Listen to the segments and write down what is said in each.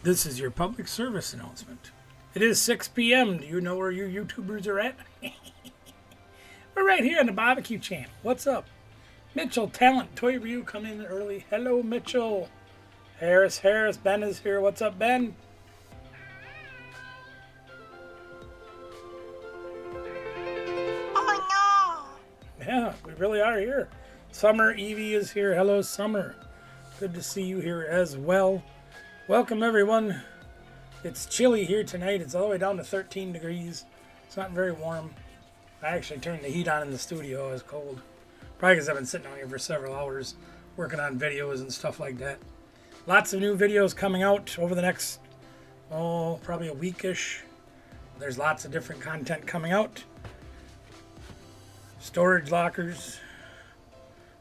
This is your public service announcement. It is 6 p.m. Do you know where you YouTubers are at? We're right here on the barbecue channel. What's up? Mitchell Talent Toy Review coming in early. Hello, Mitchell. Harris, Ben is here. What's up, Ben? Oh no. Yeah, we really are here. Summer Evie is here. Hello, Summer. Good to see you here as well. Welcome, everyone. It's chilly here tonight. It's all the way down to 13 degrees. It's not very warm. I actually turned the heat on in the studio. It was cold. Probably because I've been sitting out here for several hours working on videos and stuff like that. Lots of new videos coming out over the next, probably a weekish. There's lots of different content coming out. Storage lockers.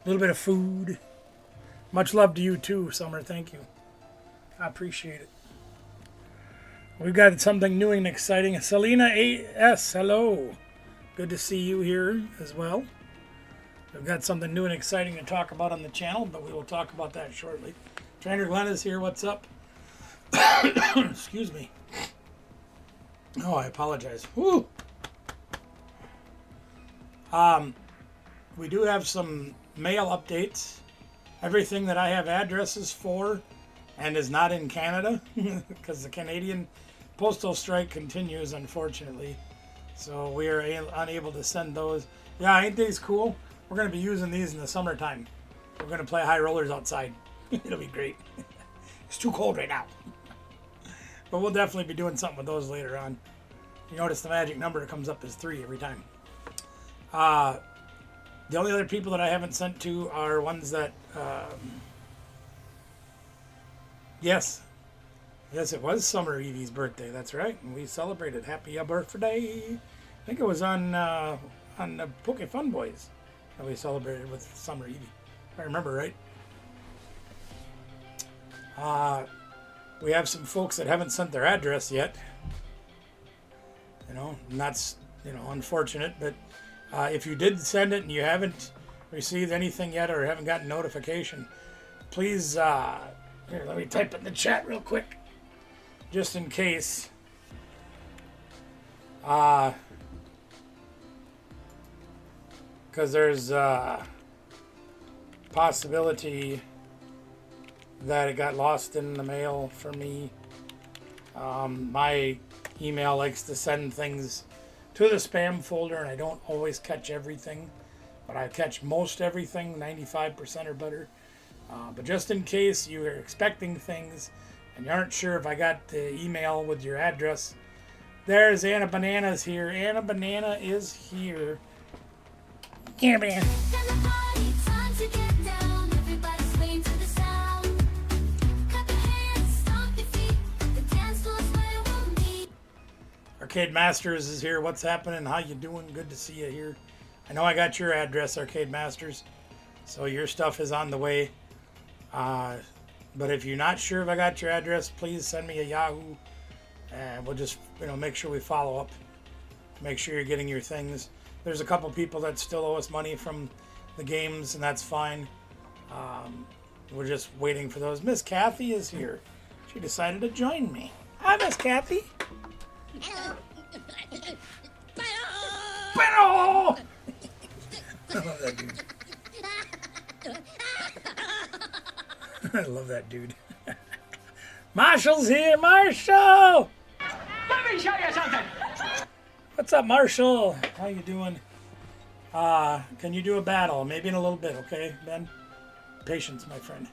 A little bit of food. Much love to you too, Summer. Thank you. I appreciate it. We've got something new and exciting. Selena A.S., hello. Good to see you here as well. We've got something new and exciting to talk about on the channel, but we will talk about that shortly. Trainer Glenn is here. What's up? Excuse me. Oh, I apologize. Woo! We do have some mail updates. Everything that I have addresses for and is not in Canada, because the Canadian postal strike continues, unfortunately. So we are unable to send those. Yeah, ain't these cool? We're going to be using these in the summertime. We're going to play high rollers outside. It'll be great. It's too cold right now. But we'll definitely be doing something with those later on. You notice the magic number comes up as 3 every time. The only other people that I haven't sent to are ones that... Yes, it was Summer Evie's birthday. That's right, and we celebrated happy birthday. I think it was on the Poke Fun Boys that we celebrated with Summer Evie, if I remember right. We have some folks that haven't sent their address yet. And that's unfortunate. But if you did send it and you haven't received anything yet or haven't gotten notification, please. Here, let me type in the chat real quick, just in case. Because there's a possibility that it got lost in the mail for me. My email likes to send things to the spam folder, and I don't always catch everything, but I catch most everything, 95% or better. But just in case you are expecting things and you aren't sure if I got the email with your address, there's Anna Bananas here. Anna Banana is here. Here, man. Arcade Masters is here. What's happening? How you doing? Good to see you here. I know I got your address, Arcade Masters, so your stuff is on the way. But if you're not sure if I got your address, please send me a Yahoo, and we'll just make sure we follow up to make sure you're getting your things. There's a couple people that still owe us money from the games, and that's fine. We're just waiting for those. Miss Kathy is here. She decided to join me. Hi, Miss Kathy. Bueno! I love that dude. I love that dude. Marshall's here. Marshall! Let me show you something. What's up, Marshall? How you doing? Can you do a battle? Maybe in a little bit, okay, Ben? Patience, my friend.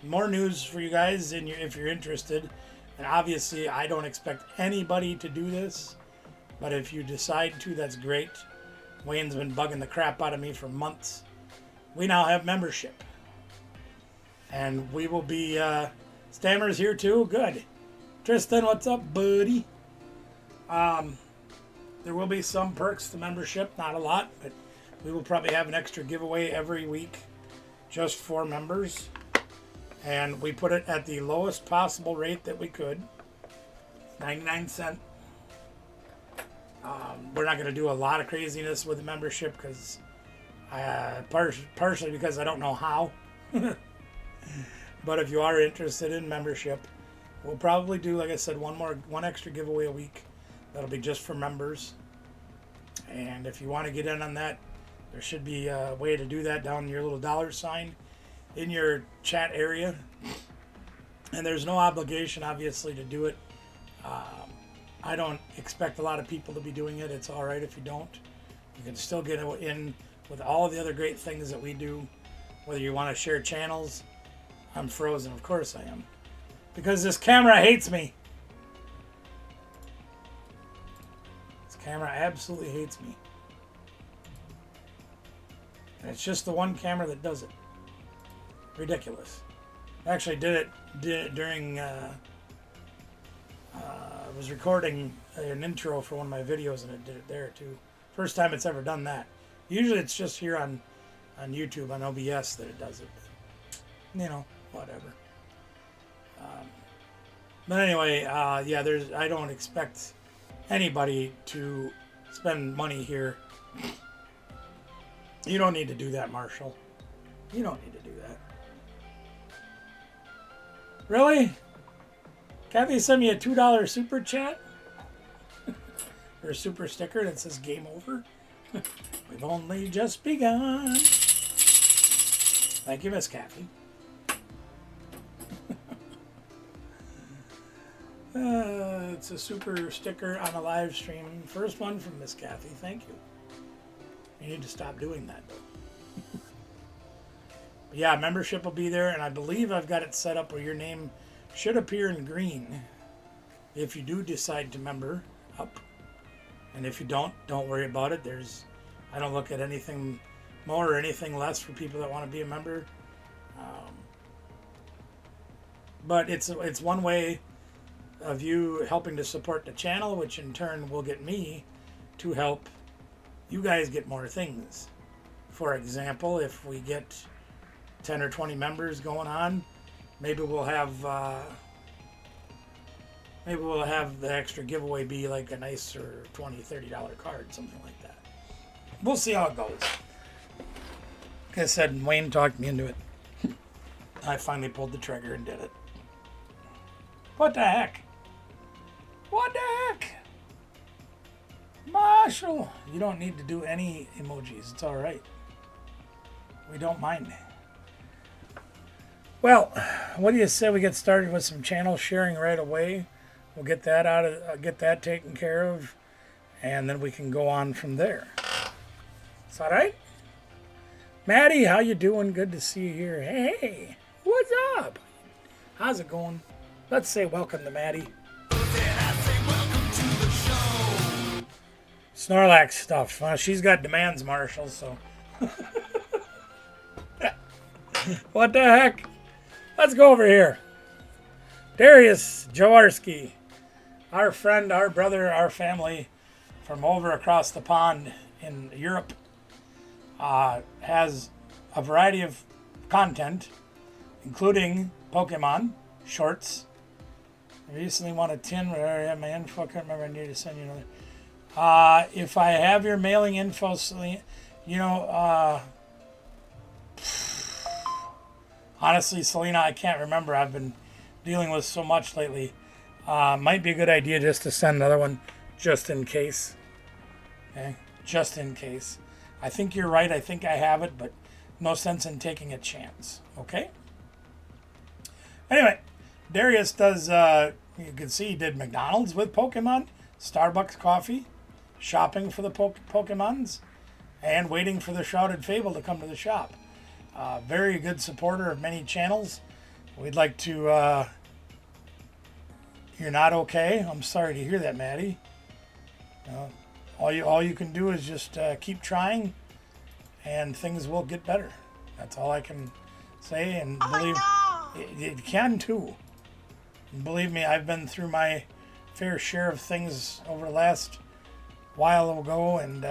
More news for you guys if you're interested. And obviously, I don't expect anybody to do this. But if you decide to, that's great. Wayne's been bugging the crap out of me for months. We now have membership. And we will be, Stammer's here too. Good. Tristan, what's up, buddy? There will be some perks to membership. Not a lot, but we will probably have an extra giveaway every week just for members. And we put it at the lowest possible rate that we could. 99 cents. We're not going to do a lot of craziness with the membership because partially because I don't know how. But if you are interested in membership, we'll probably do, like I said, one extra giveaway a week. That'll be just for members. And if you want to get in on that, there should be a way to do that down in your little $ in your chat area. And there's no obligation, obviously, to do it. I don't expect a lot of people to be doing it. It's all right if you don't. You can still get in with all of the other great things that we do. Whether you want to share channels, I'm frozen. Of course I am. Because this camera hates me. This camera absolutely hates me. And it's just the one camera that does it. Ridiculous. I actually did it during... I was recording an intro for one of my videos and it did it there too. First time it's ever done that. Usually it's just here on YouTube on OBS that it does it. But, you know, whatever. But anyway, yeah, I don't expect anybody to spend money here. You don't need to do that, Marshall. You don't need to do that. Really? Kathy sent me a $2 super chat or a super sticker that says game over. We've only just begun. Thank you, Miss Kathy. It's a super sticker on a live stream. First one from Miss Kathy. Thank you. You need to stop doing that, though. Yeah, membership will be there, and I believe I've got it set up where your name should appear in green if you do decide to member up. And if you don't worry about it. I don't look at anything more or anything less for people that want to be a member. But it's one way of you helping to support the channel, which in turn will get me to help you guys get more things. For example, if we get 10 or 20 members going on, maybe we'll have the extra giveaway be like a nicer $20-$30 card, something like that. We'll see how it goes. Like I said, Wayne talked me into it. I finally pulled the trigger and did it. What the heck? What the heck? Marshall, you don't need to do any emojis. It's all right. We don't mind. Well, what do you say we get started with some channel sharing right away? We'll get that taken care of, and then we can go on from there. Is that right? Maddie, how you doing? Good to see you here. Hey, what's up? How's it going? Let's say welcome to Maddie. Snorlax stuff. She's got demands, Marshall, so. What the heck? Let's go over here. Darius Jaworski, our friend, our brother, our family from over across the pond in Europe, has a variety of content, including Pokemon shorts. I recently won a tin where I have my info. I can't remember. I need to send you another. If I have your mailing info, honestly, Selena, I can't remember. I've been dealing with so much lately. Might be a good idea just to send another one just in case. Okay? Just in case. I think you're right. I think I have it, but no sense in taking a chance. Okay? Anyway, Darius does, you can see he did McDonald's with Pokemon, Starbucks coffee, shopping for the Pokemons, and waiting for the Shrouded Fable to come to the shop. Very good supporter of many channels. We'd like to, you're not okay? I'm sorry to hear that, Maddie. All you can do is just keep trying, and things will get better. That's all I can say, and believe it can too. And believe me, I've been through my fair share of things over the last while ago, and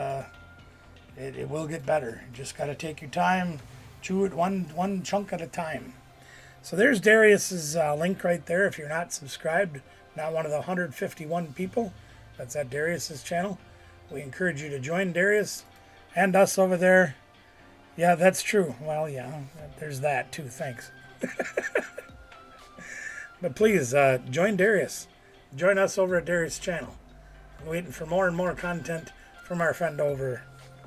it will get better. You just got to take your time, chew it one chunk at a time. So there's Darius's link right there. If you're not subscribed, not one of the 151 people that's at Darius's channel, we encourage you to join Darius and us over there. Yeah, that's true. Well, yeah, there's that too. Thanks. But please, join Darius. Join us over at Darius' channel. I'm waiting for more and more content from our friend over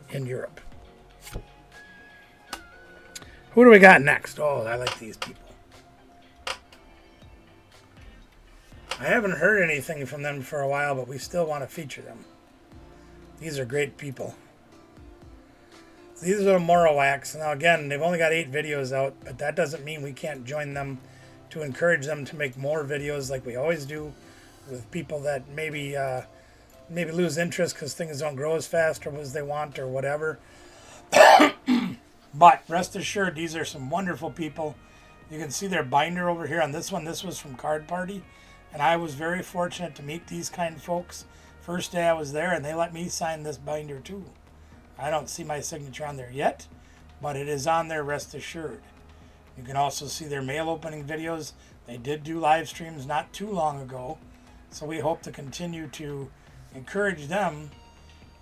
in Europe. Who do we got next? Oh, I like these people. I haven't heard anything from them for a while, but we still want to feature them. These are great people. These are the Morowacs. Now again, they've only got 8 videos out, but that doesn't mean we can't join them to encourage them to make more videos like we always do with people that maybe lose interest because things don't grow as fast or as they want or whatever. But rest assured, these are some wonderful people. You can see their binder over here on this one. This was from Card Party, and I was very fortunate to meet these kind of folks. First day I was there, and they let me sign this binder too. I don't see my signature on there yet, but it is on there, rest assured. You can also see their mail opening videos. They did do live streams not too long ago, so we hope to continue to encourage them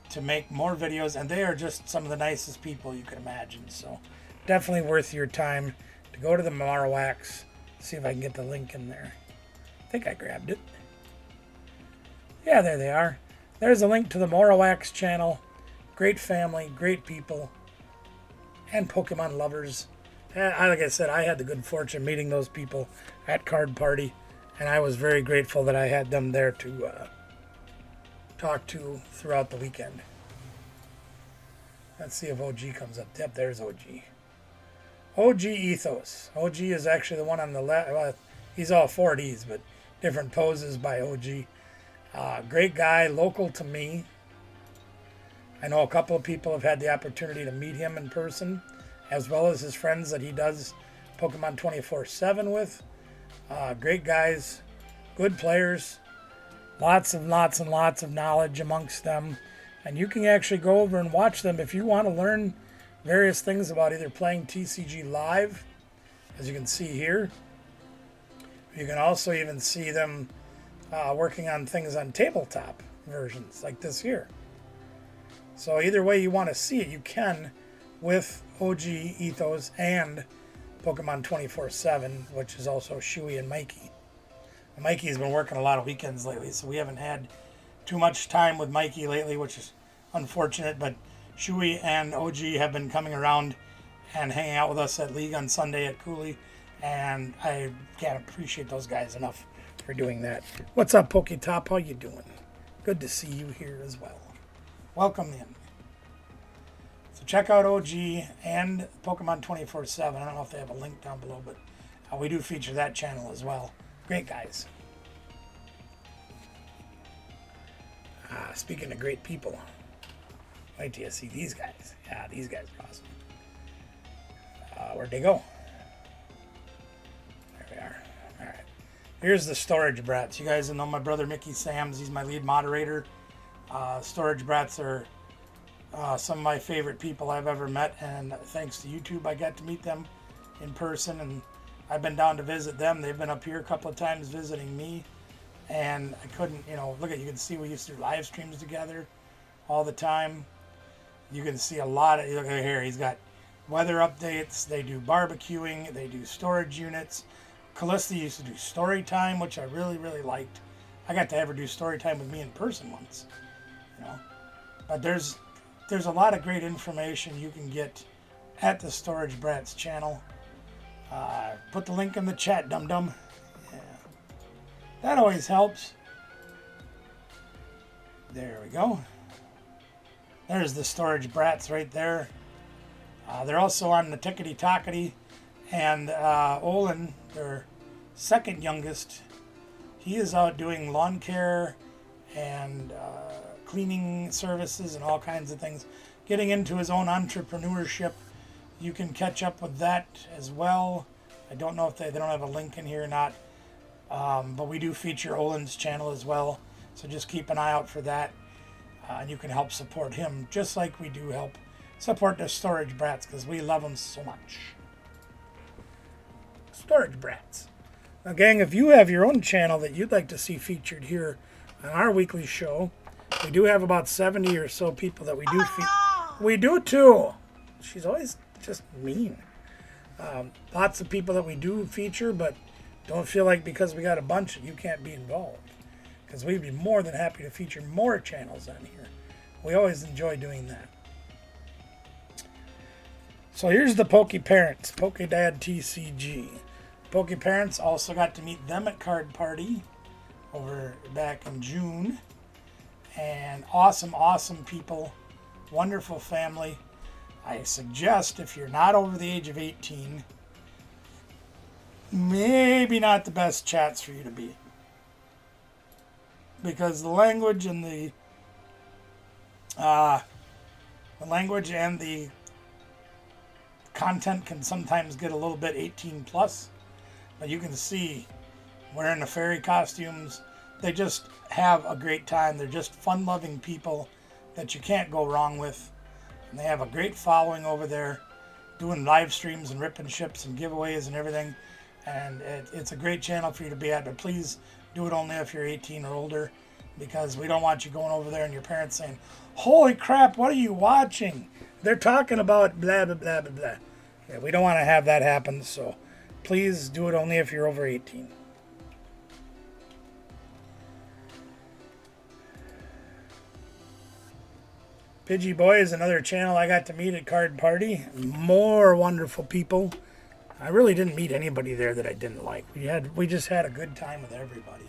to make more videos, and they are just some of the nicest people you could imagine. So definitely worth your time to go to the Morowacs. See if I can get the link in there. I think I grabbed it. Yeah, there they are. There's a link to the Morowacs channel. Great family, great people, and Pokemon lovers. And like I said, I had the good fortune meeting those people at Card Party, and I was very grateful that I had them there to talk to throughout the weekend. Let's see if OG comes up. Yep, there's OG. OG Ethos. OG is actually the one on the left. Well, he's all 4Ds, but different poses by OG. Great guy, local to me. I know a couple of people have had the opportunity to meet him in person, as well as his friends that he does Pokemon 24/7 with. Great guys, good players, lots and lots of knowledge amongst them. And you can actually go over and watch them if you want to learn various things about either playing TCG live, as you can see here. You can also even see them working on things on tabletop versions like this here. So either way you want to see it, you can with OG Ethos and Pokemon 24/7, which is also Shuey and Mikey. Mikey's been working a lot of weekends lately, so we haven't had too much time with Mikey lately, which is unfortunate, but Shuey and OG have been coming around and hanging out with us at League on Sunday at Cooley, and I can't appreciate those guys enough for doing that. What's up, Poketop? How you doing? Good to see you here as well. Welcome in. So check out OG and Pokemon 24/7. I don't know if they have a link down below, but we do feature that channel as well. Great guys. Speaking of great people, wait till you see these guys. Yeah, these guys are awesome. Where'd they go? There we are. All right. Here's the Storage Brats. You guys know my brother Mickey Sams. He's my lead moderator. Storage Brats are some of my favorite people I've ever met, and thanks to YouTube I got to meet them in person, and I've been down to visit them. They've been up here a couple of times visiting me, and I couldn't, look at, you can see we used to do live streams together all the time. You can see a lot of, look at here, he's got weather updates, they do barbecuing, they do storage units. Callista used to do story time, which I really, really liked. I got to ever do story time with me in person once, But there's a lot of great information you can get at the Storage Brats channel. Put the link in the chat, dum-dum. Yeah. That always helps. There we go. There's the Storage Brats right there. They're also on the Tickety Tockety, and Olin, their second youngest, he is out doing lawn care and cleaning services and all kinds of things, getting into his own entrepreneurship. You can catch up with that as well. I don't know if they don't have a link in here or not, but we do feature Olin's channel as well, so just keep an eye out for that, and you can help support him just like we do help support the Storage Brats, because we love them so much. Storage Brats. Now gang, if you have your own channel that you'd like to see featured here on our weekly show, we do have about 70 or so people that we do feature. We do too. She's always just mean. Lots of people that we do feature, but don't feel like because we got a bunch you can't be involved. Because we'd be more than happy to feature more channels on here. We always enjoy doing that. So here's the Poke Parents, Poke Dad TCG. Poke Parents, also got to meet them at Card Party over back in June. And awesome, awesome people. Wonderful family. I suggest if you're not over the age of 18, maybe not the best chats for you to be. Because the language and the content can sometimes get a little bit 18 plus. But you can see wearing the fairy costumes, they just have a great time. They're just fun-loving people that you can't go wrong with. And they have a great following over there, doing live streams and ripping ships and giveaways and everything. And it's a great channel for you to be at, but please do it only if you're 18 or older, because we don't want you going over there and your parents saying, "Holy crap, what are you watching? They're talking about blah, blah, blah, blah, blah." Yeah, we don't want to have that happen, so please do it only if you're over 18. Pidgey Boy is another channel I got to meet at Card Party. More wonderful people. I really didn't meet anybody there that I didn't like. We just had a good time with everybody.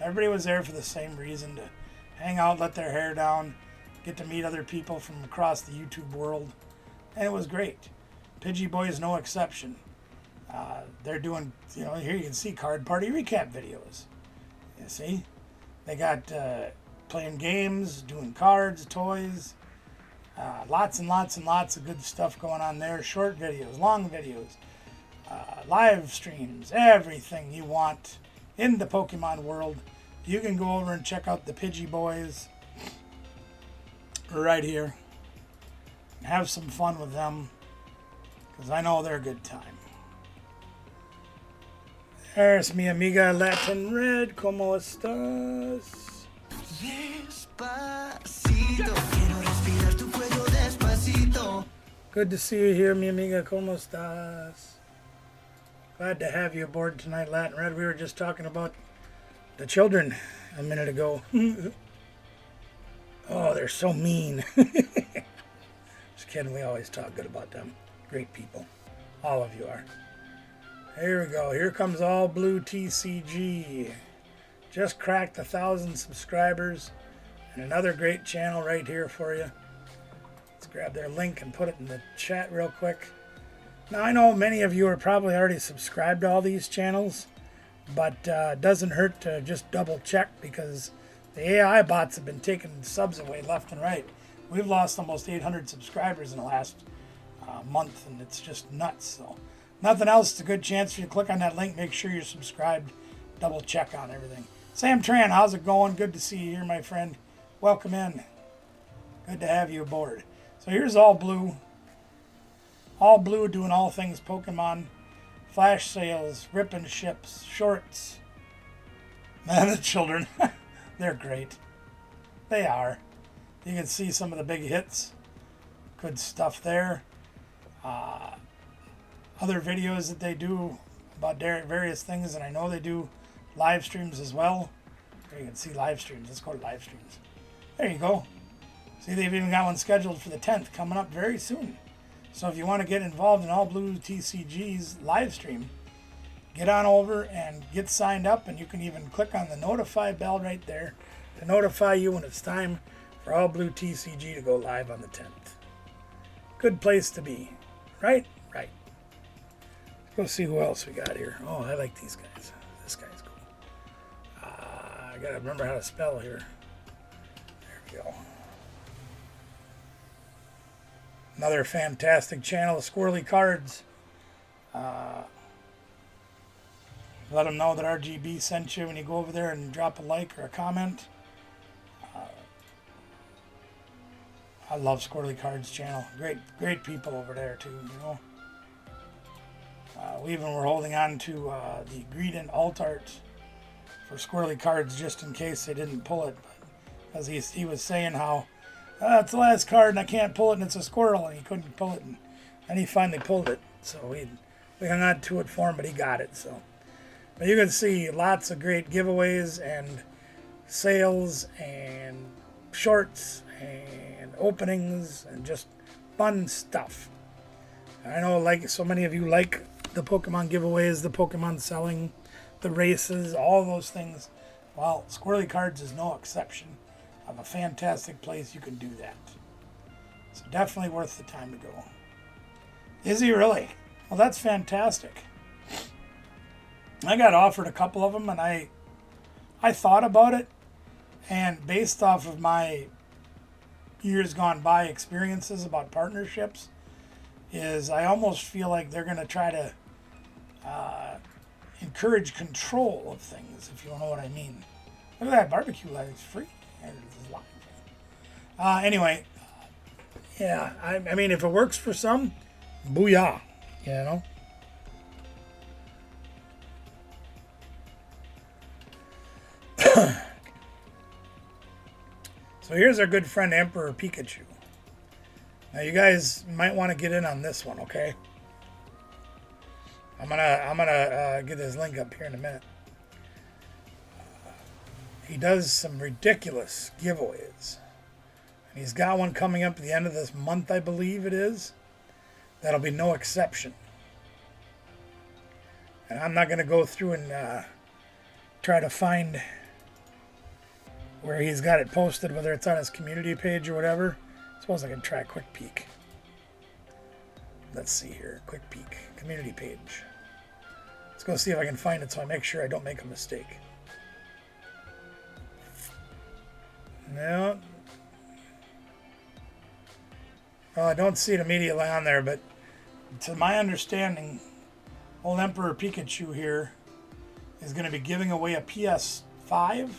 Everybody was there for the same reason, to hang out, let their hair down, get to meet other people from across the YouTube world. And it was great. Pidgey Boy is no exception. They're doing, here you can see Card Party recap videos. You see? They got playing games, doing cards, toys. Lots and lots and lots of good stuff going on there. Short videos, long videos, live streams, everything you want in the Pokemon world. You can go over and check out the Pidgey Boys right here. Have some fun with them, because I know they're a good time. There's mi amiga Latin Red, ¿cómo estás? Despacito, quiero respirar tu cuello despacito. Good to see you here, mi amiga, ¿cómo estás? Glad to have you aboard tonight, Latin Red. We were just talking about the children a minute ago. Oh, they're so mean. Just kidding, we always talk good about them. Great people. All of you are. Here we go. Here comes All Blue TCG. Just cracked 1,000 subscribers. And another great channel right here for you. Let's grab their link and put it in the chat real quick. Now, I know many of you are probably already subscribed to all these channels, but it doesn't hurt to just double check, because the AI bots have been taking subs away left and right. We've lost almost 800 subscribers in the last month, and it's just nuts. So nothing else, it's a good chance for you to click on that link, make sure you're subscribed, double check on everything. Sam Tran, how's it going? Good to see you here, my friend. Welcome in. Good to have you aboard. So here's All Blue. All Blue doing all things Pokemon. Flash sales, ripping ships, shorts. Man, the children, they're great. They are. You can see some of the big hits. Good stuff there. Other videos that they do about various things, and I know they do live streams as well. There you can see live streams. Let's go to live streams. There you go. See, they've even got one scheduled for the 10th coming up very soon. So if you want to get involved in All Blue TCG's live stream, get on over and get signed up, and you can even click on the notify bell right there to notify you when it's time for All Blue TCG to go live on the 10th. Good place to be. Right? Right. Let's go see who else we got here. Oh, I like these guys. This guy's cool. I gotta remember how to spell here. There we go. Another fantastic channel, Squirrely Cards. Let them know that RGB sent you when you go over there and drop a like or a comment. I love Squirrely Cards channel. Great people over there too, you know. We even were holding on to the Greedent alt art for Squirrely Cards just in case they didn't pull it. Because he was saying how it's the last card and I can't pull it and it's a squirrel, and he couldn't pull it, and he finally pulled it. So we We hung on to it for him, but he got it. So, but you can see lots of great giveaways and sales and shorts and openings and just fun stuff. I know, like, so many of you like the Pokemon giveaways, the Pokemon selling, the races, all those things. Well, Squirrely Cards is no exception of a fantastic place you can do that. So definitely worth the time to go. Is he really? Well, that's fantastic. I got offered a couple of them, and I thought about it, and based off of my years gone by experiences about partnerships, is I almost feel like they're going to try to encourage control of things, if you know what I mean. Look at that barbecue light. It's free. Anyway, yeah, I mean, if it works for some, booyah, you know? So here's our good friend Emperor Pikachu. Now you guys might want to get in on this one, okay? I'm gonna get his link up here in a minute. He does some ridiculous giveaways. And he's got one coming up at the end of this month, I believe it is. That'll be no exception. And I'm not going to go through and try to find where he's got it posted, whether it's on his community page or whatever. I suppose I can try a quick peek. Let's see here. Quick peek. Community page. Let's go see if I can find it so I make sure I don't make a mistake. No. Well, I don't see it immediately on there, but to my understanding, old Emperor Pikachu here is going to be giving away a PS5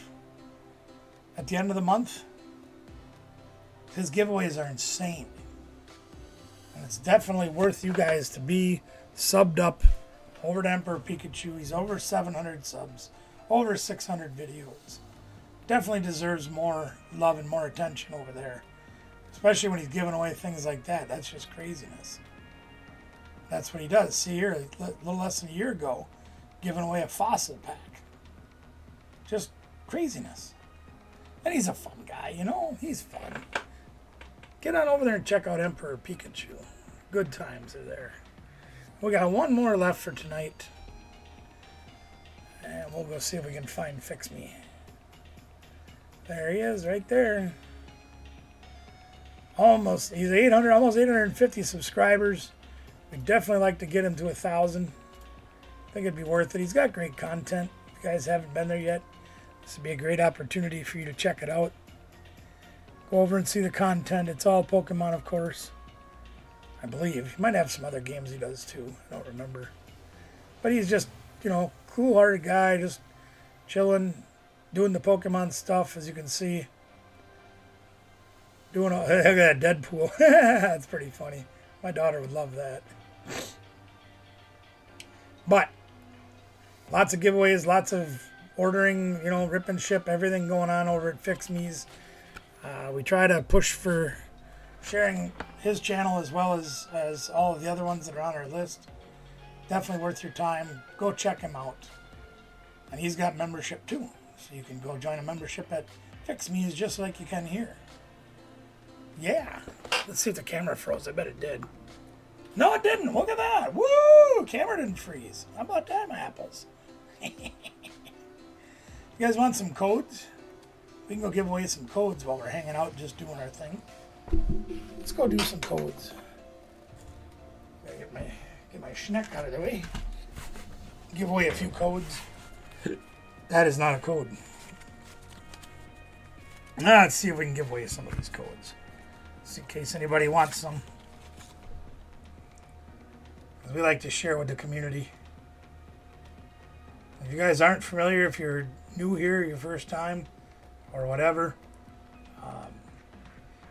at the end of the month. His giveaways are insane. And it's definitely worth you guys to be subbed up over to Emperor Pikachu. He's over 700 subs, over 600 videos. Definitely deserves more love and more attention over there. Especially when he's giving away things like that. That's just craziness. That's what he does. See here, a little less than a year ago, giving away a fossil pack. Just craziness. And he's a fun guy, you know? He's fun. Get on over there and check out Emperor Pikachu. Good times are there. We got one more left for tonight. And we'll go see if we can find Fix Me. There he is, right there. He's 800, almost 850 subscribers. We'd definitely like to get him to 1,000. I think it'd be worth it. He's got great content. If you guys haven't been there yet, this would be a great opportunity for you to check it out. Go over and see the content. It's all Pokemon, of course. I believe. He might have some other games he does too. I don't remember. But he's just, you know, cool-hearted guy, just chilling, doing the Pokemon stuff, as you can see. Look at that Deadpool. That's pretty funny. My daughter would love that. But lots of giveaways, lots of ordering, you know, rip and ship, everything going on over at Fix Me's. We try to push for sharing his channel as well as all of the other ones that are on our list. Definitely worth your time. Go check him out. And he's got membership too. So you can go join a membership at Fix Me's just like you can here. Yeah. Let's see if the camera froze. I bet it did. No, it didn't. Look at that. Woo! Camera didn't freeze. How about that, my apples? You guys want some codes? We can go give away some codes while we're hanging out just doing our thing. Let's go do some codes. Gotta get my schneck out of the way. Give away a few codes. That is not a code. Now let's see if we can give away some of these codes. Just in case anybody wants some. We like to share with the community. If you guys aren't familiar, if you're new here, your first time, or whatever,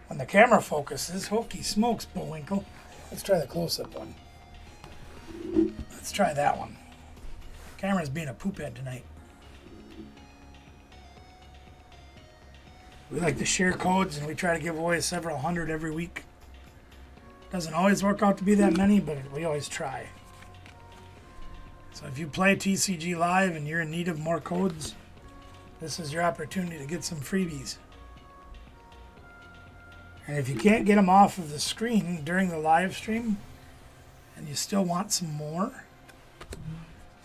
when the camera focuses, hokey smokes, Bullwinkle. Let's try the close-up one. Let's try that one. Camera's being a poophead tonight. We like to share codes, and we try to give away several hundred every week. Doesn't always work out to be that many, but we always try. So if you play TCG Live and you're in need of more codes, this is your opportunity to get some freebies. And if you can't get them off of the screen during the live stream and you still want some more,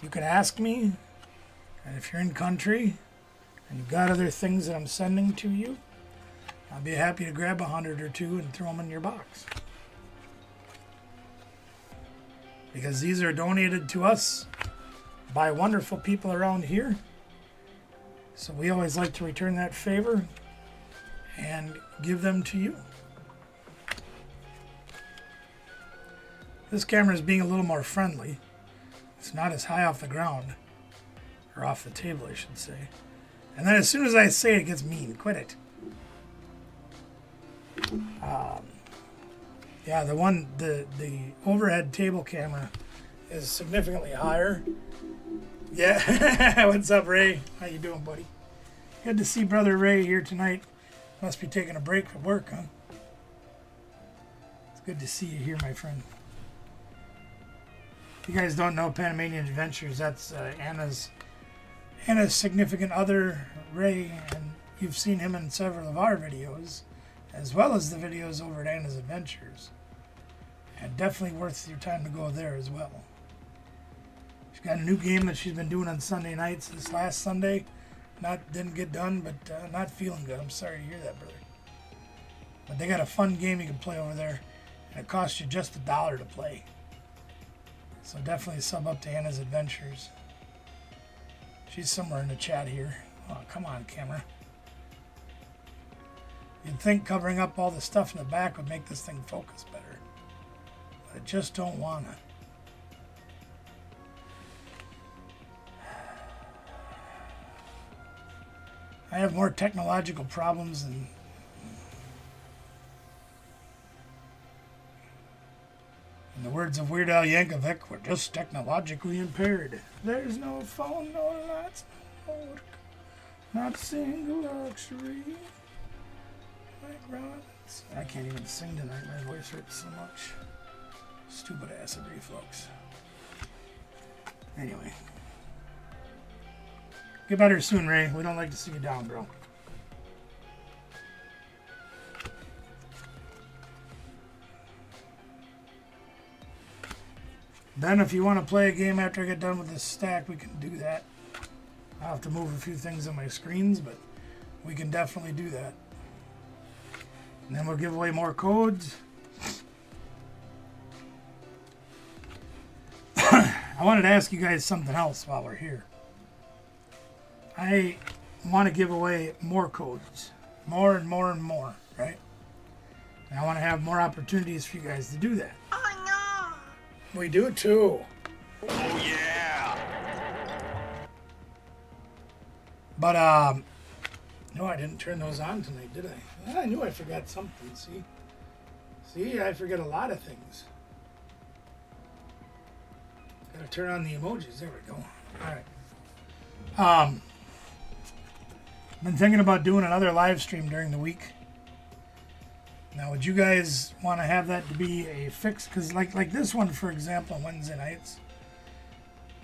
you can ask me. And if you're in country and you've got other things that I'm sending to you, I'll be happy to grab 100 or two and throw them in your box. Because these are donated to us by wonderful people around here. So we always like to return that favor and give them to you. This camera is being a little more friendly. It's not as high off the ground, or off the table, I should say. And then as soon as I say it, it gets mean. Quit it. Yeah, the overhead table camera is significantly higher. Yeah, what's up, Ray? How you doing, buddy? Good to see Brother Ray here tonight. Must be taking a break from work, huh? It's good to see you here, my friend. If you guys don't know Panamanian Adventures, that's Anna's significant other, Ray, and you've seen him in several of our videos, as well as the videos over at Anna's Adventures. And definitely worth your time to go there as well. She's got a new game that she's been doing on Sunday nights. This last Sunday, didn't get done, but not feeling good. I'm sorry to hear that, brother. But they got a fun game you can play over there, and it costs you just $1 to play. So definitely sub up to Anna's Adventures. She's somewhere in the chat here. Oh, come on, camera. You'd think covering up all the stuff in the back would make this thing focus better. But I just don't wanna. I have more technological problems than... In the words of Weird Al Yankovic, we're just technologically impaired. There's no phone, no lights, no work, not a single luxury. Like Rollins. I can't even sing tonight. My voice hurts so much. Stupid acid reflux. Anyway. Get better soon, Ray. We don't like to see you down, bro. Then if you want to play a game after I get done with this stack, we can do that. I'll have to move a few things on my screens, but we can definitely do that. And then we'll give away more codes. I wanted to ask you guys something else while we're here. I want to give away more codes. More and more and more, right? And I want to have more opportunities for you guys to do that. Oh, no! We do too. Oh, yeah! But, no, I didn't turn those on tonight, did I? I knew I forgot something, see? See, I forget a lot of things. Gotta turn on the emojis. There we go. Alright. Been thinking about doing another live stream during the week. Now, would you guys want to have that to be a fix? Because like this one, for example, on Wednesday nights.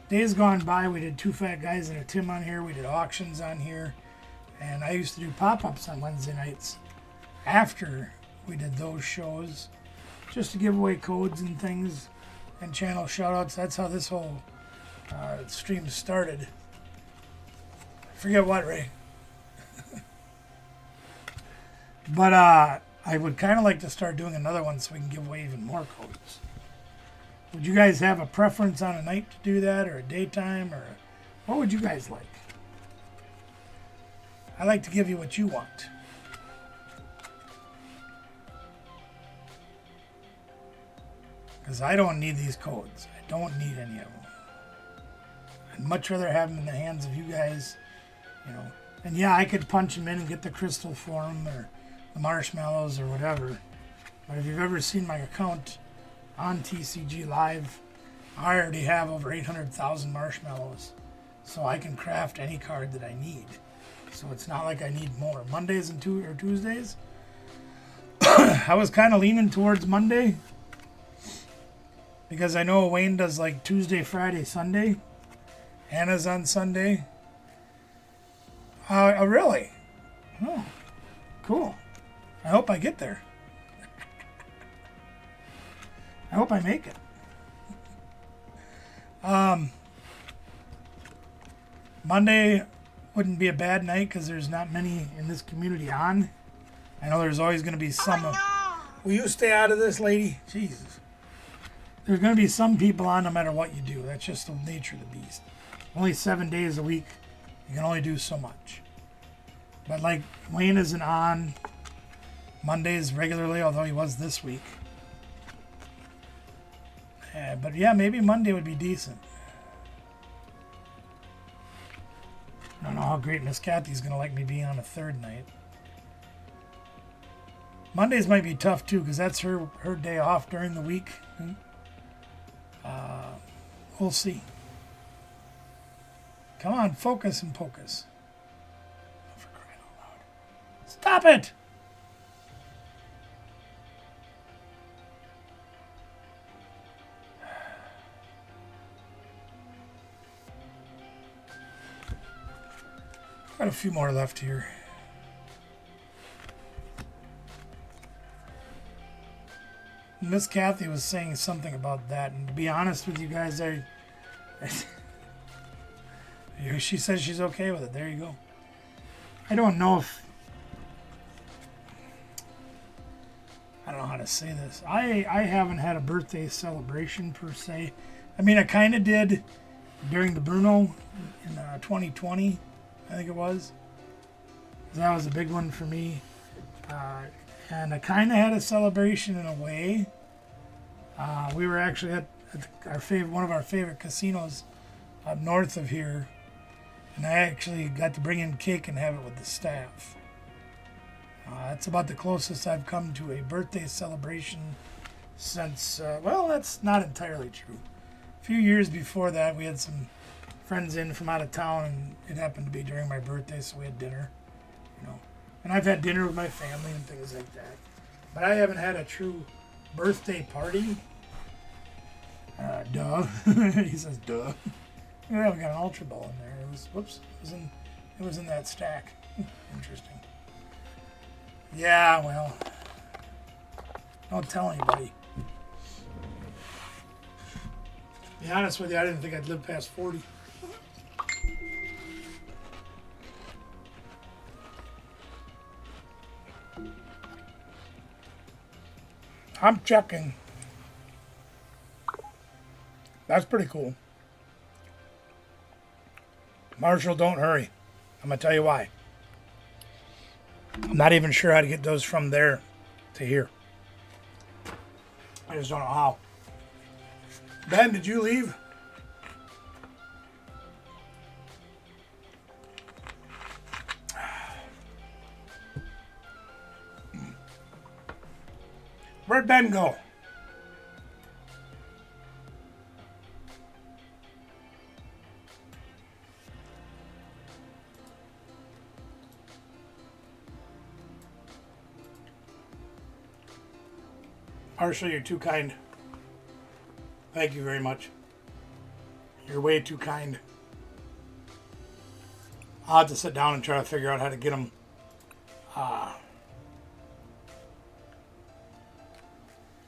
Days gone by, we did Two Fat Guys and a Tim on here. We did auctions on here. And I used to do pop-ups on Wednesday nights after we did those shows, just to give away codes and things and channel shoutouts. That's how this whole stream started. Forget what, Ray. But I would kind of like to start doing another one so we can give away even more codes. Would you guys have a preference on a night to do that, or a daytime, or what would you guys like? I like to give you what you want. Because I don't need these codes. I don't need any of them. I'd much rather have them in the hands of you guys, you know. And yeah, I could punch them in and get the crystal for them, or the marshmallows, or whatever. But if you've ever seen my account on TCG Live, I already have over 800,000 marshmallows. So I can craft any card that I need. So it's not like I need more. Mondays and Tuesdays, I was kind of leaning towards Monday, because I know Wayne does like Tuesday, Friday, Sunday. Hannah's on Sunday. Oh, really? Oh, cool. I hope I get there. I hope I make it. Monday wouldn't be a bad night because there's not many in this community on. I know there's always going to be some. Will you stay out of this, lady? Jesus. There's going to be some people on no matter what you do. That's just the nature of the beast. Only 7 days a week. You can only do so much. But like Wayne isn't on Mondays regularly, although he was this week. But yeah, maybe Monday would be decent. I don't know how great Miss Kathy's going to like me being on a third night. Mondays might be tough too because that's her day off during the week. We'll see. Come on, focus and pocus. Oh, for crying out loud. Stop it! Got a few more left here. Miss Kathy was saying something about that, and to be honest with you guys, she says she's okay with it. There you go. I don't know if... I don't know how to say this. I haven't had a birthday celebration per se. I mean, I kind of did during the Bruno in 2020, I think it was. That was a big one for me. And I kind of had a celebration in a way. We were actually at one of our favorite casinos up north of here, and I actually got to bring in cake and have it with the staff. That's about the closest I've come to a birthday celebration since, well, that's not entirely true. A few years before that, we had some friends in from out of town, and it happened to be during my birthday, so we had dinner, you know. And I've had dinner with my family and things like that. But I haven't had a true birthday party. Duh. He says, duh. Yeah, we got an Ultra Ball in there. It was, whoops, it was in that stack. Interesting. Yeah, well, don't tell anybody. To be honest with you, I didn't think I'd live past 40. I'm checking. That's pretty cool. Marshall, don't hurry. I'm going to tell you why. I'm not even sure how to get those from there to here. I just don't know how. Ben, did you leave? Where'd Ben go? Marshall, you're too kind. Thank you very much. You're way too kind. I'll have to sit down and try to figure out how to get them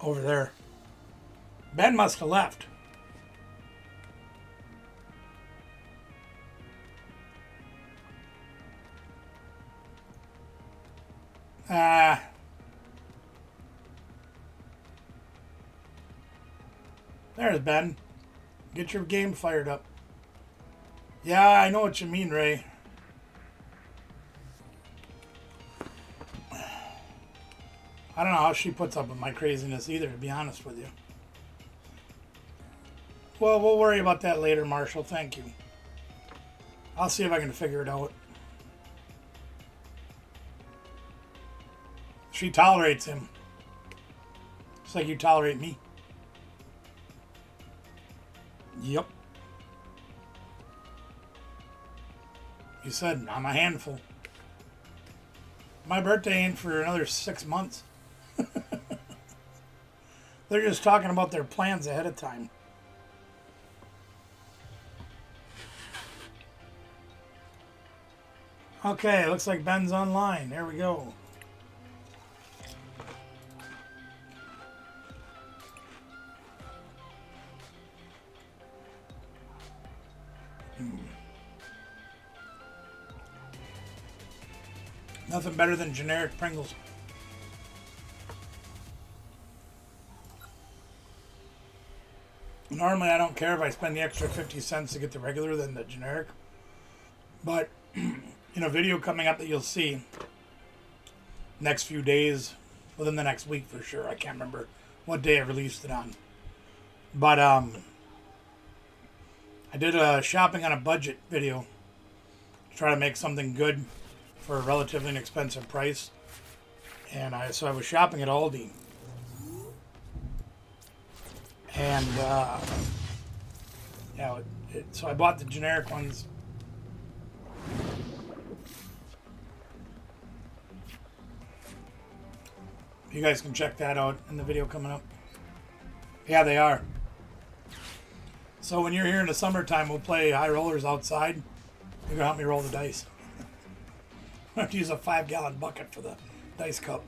over there. Ben must have left. There's Ben. Get your game fired up. Yeah, I know what you mean, Ray. I don't know how she puts up with my craziness either, to be honest with you. Well, we'll worry about that later, Marshall. Thank you. I'll see if I can figure it out. She tolerates him. Just like you tolerate me. Yep. You said I'm a handful. My birthday ain't for another 6 months. They're just talking about their plans ahead of time. Okay, looks like Ben's online. There we go. Nothing better than generic Pringles. Normally, I don't care if I spend the extra 50 cents to get the regular than the generic. But in a video coming up that you'll see next few days, within the next week for sure. I can't remember what day I released it on. But I did a shopping on a budget video to try to make something good for a relatively inexpensive price. And so I was shopping at Aldi. And yeah, so I bought the generic ones. You guys can check that out in the video coming up. Yeah, they are. So when you're here in the summertime, we'll play high rollers outside. You're gonna help me roll the dice. I have to use a 5-gallon bucket for the dice cup.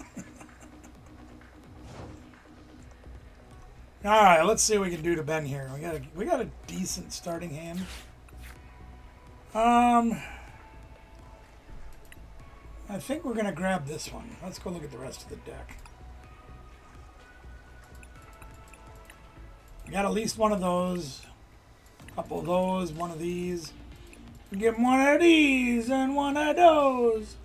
All right, let's see what we can do to Ben here. We got a decent starting hand. I think we're gonna grab this one. Let's go look at the rest of the deck. We got at least one of those, a couple of those, one of these. We get one of these and one of those.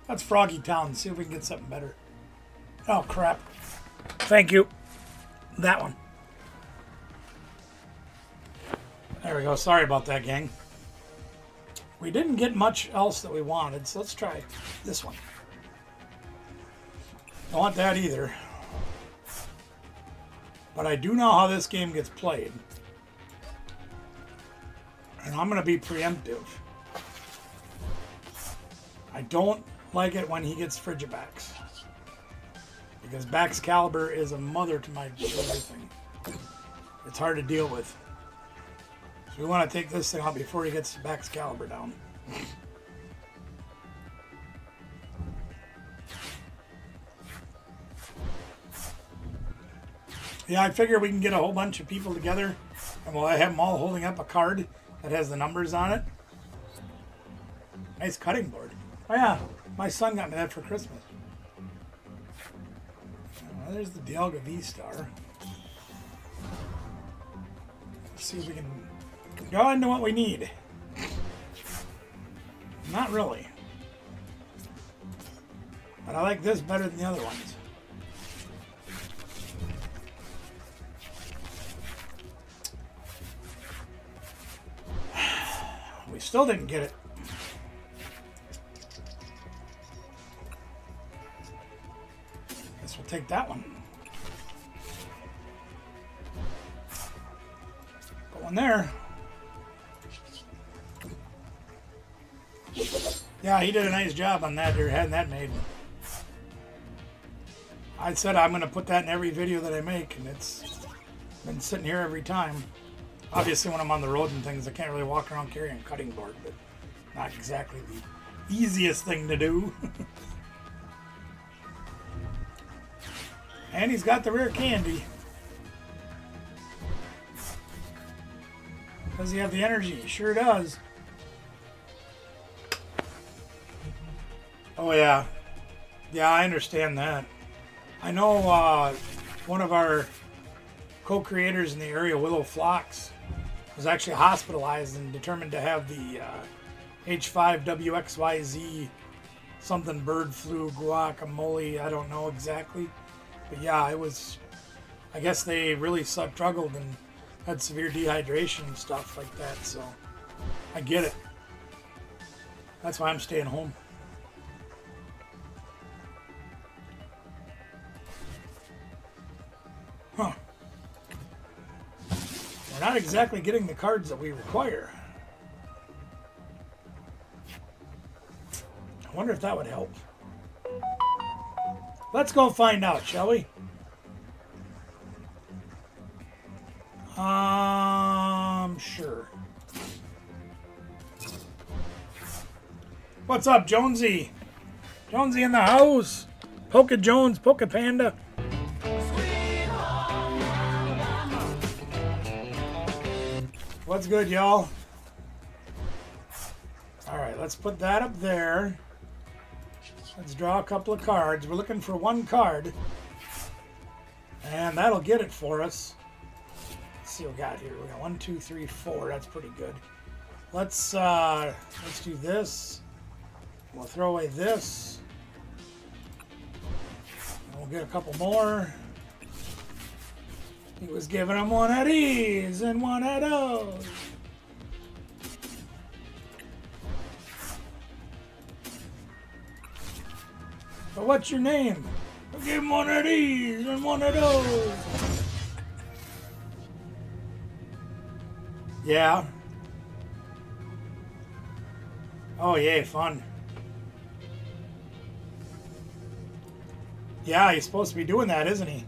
That's Froggy Town. See if we can get something better. Oh, crap. Thank you. That one. There we go. Sorry about that, gang. We didn't get much else that we wanted, so let's try this one. Don't want that either. But I do know how this game gets played. And I'm going to be preemptive. I don't like it when he gets Frigibax. Because Baxcalibur is a mother to my everything. It's hard to deal with. So we want to take this thing out before he gets Baxcalibur down. Yeah, I figure we can get a whole bunch of people together and we'll have them all holding up a card that has the numbers on it. Nice cutting board. Oh yeah, my son got me that for Christmas. There's the Dialga V-Star. Let's see if we can go into what we need. Not really. But I like this better than the other ones. We still didn't get it. Guess we'll take that one. Put one there. Yeah, he did a nice job on that. You're having that made. I said I'm going to put that in every video that I make, and it's been sitting here every time. Obviously, when I'm on the road and things, I can't really walk around carrying a cutting board, but not exactly the easiest thing to do. And he's got the rare candy. Does he have the energy? He sure does. Oh, yeah. Yeah, I understand that. I know one of our co-creators in the area, Willow Flocks, was actually hospitalized and determined to have the H5WXYZ something bird flu, guacamole, I don't know exactly. But yeah, it was, I guess they really struggled and had severe dehydration and stuff like that, so I get it. That's why I'm staying home. Huh. We're not exactly getting the cards that we require. I wonder if that would help. Let's go find out, shall we? Sure. What's up, Jonesy? Jonesy in the house. Polka Jones, Polka Panda. What's good, y'all? All right, let's put that up there. Let's draw a couple of cards. We're looking for one card. And that'll get it for us. Let's see what we got here. We got 1, 2, 3, 4. That's pretty good. Let's do this. We'll throw away this. And we'll get a couple more. He was giving them one of these and one of those. But what's your name? I'll give him one of these and one of those. Yeah. Oh, yay, fun. Yeah, he's supposed to be doing that, isn't he?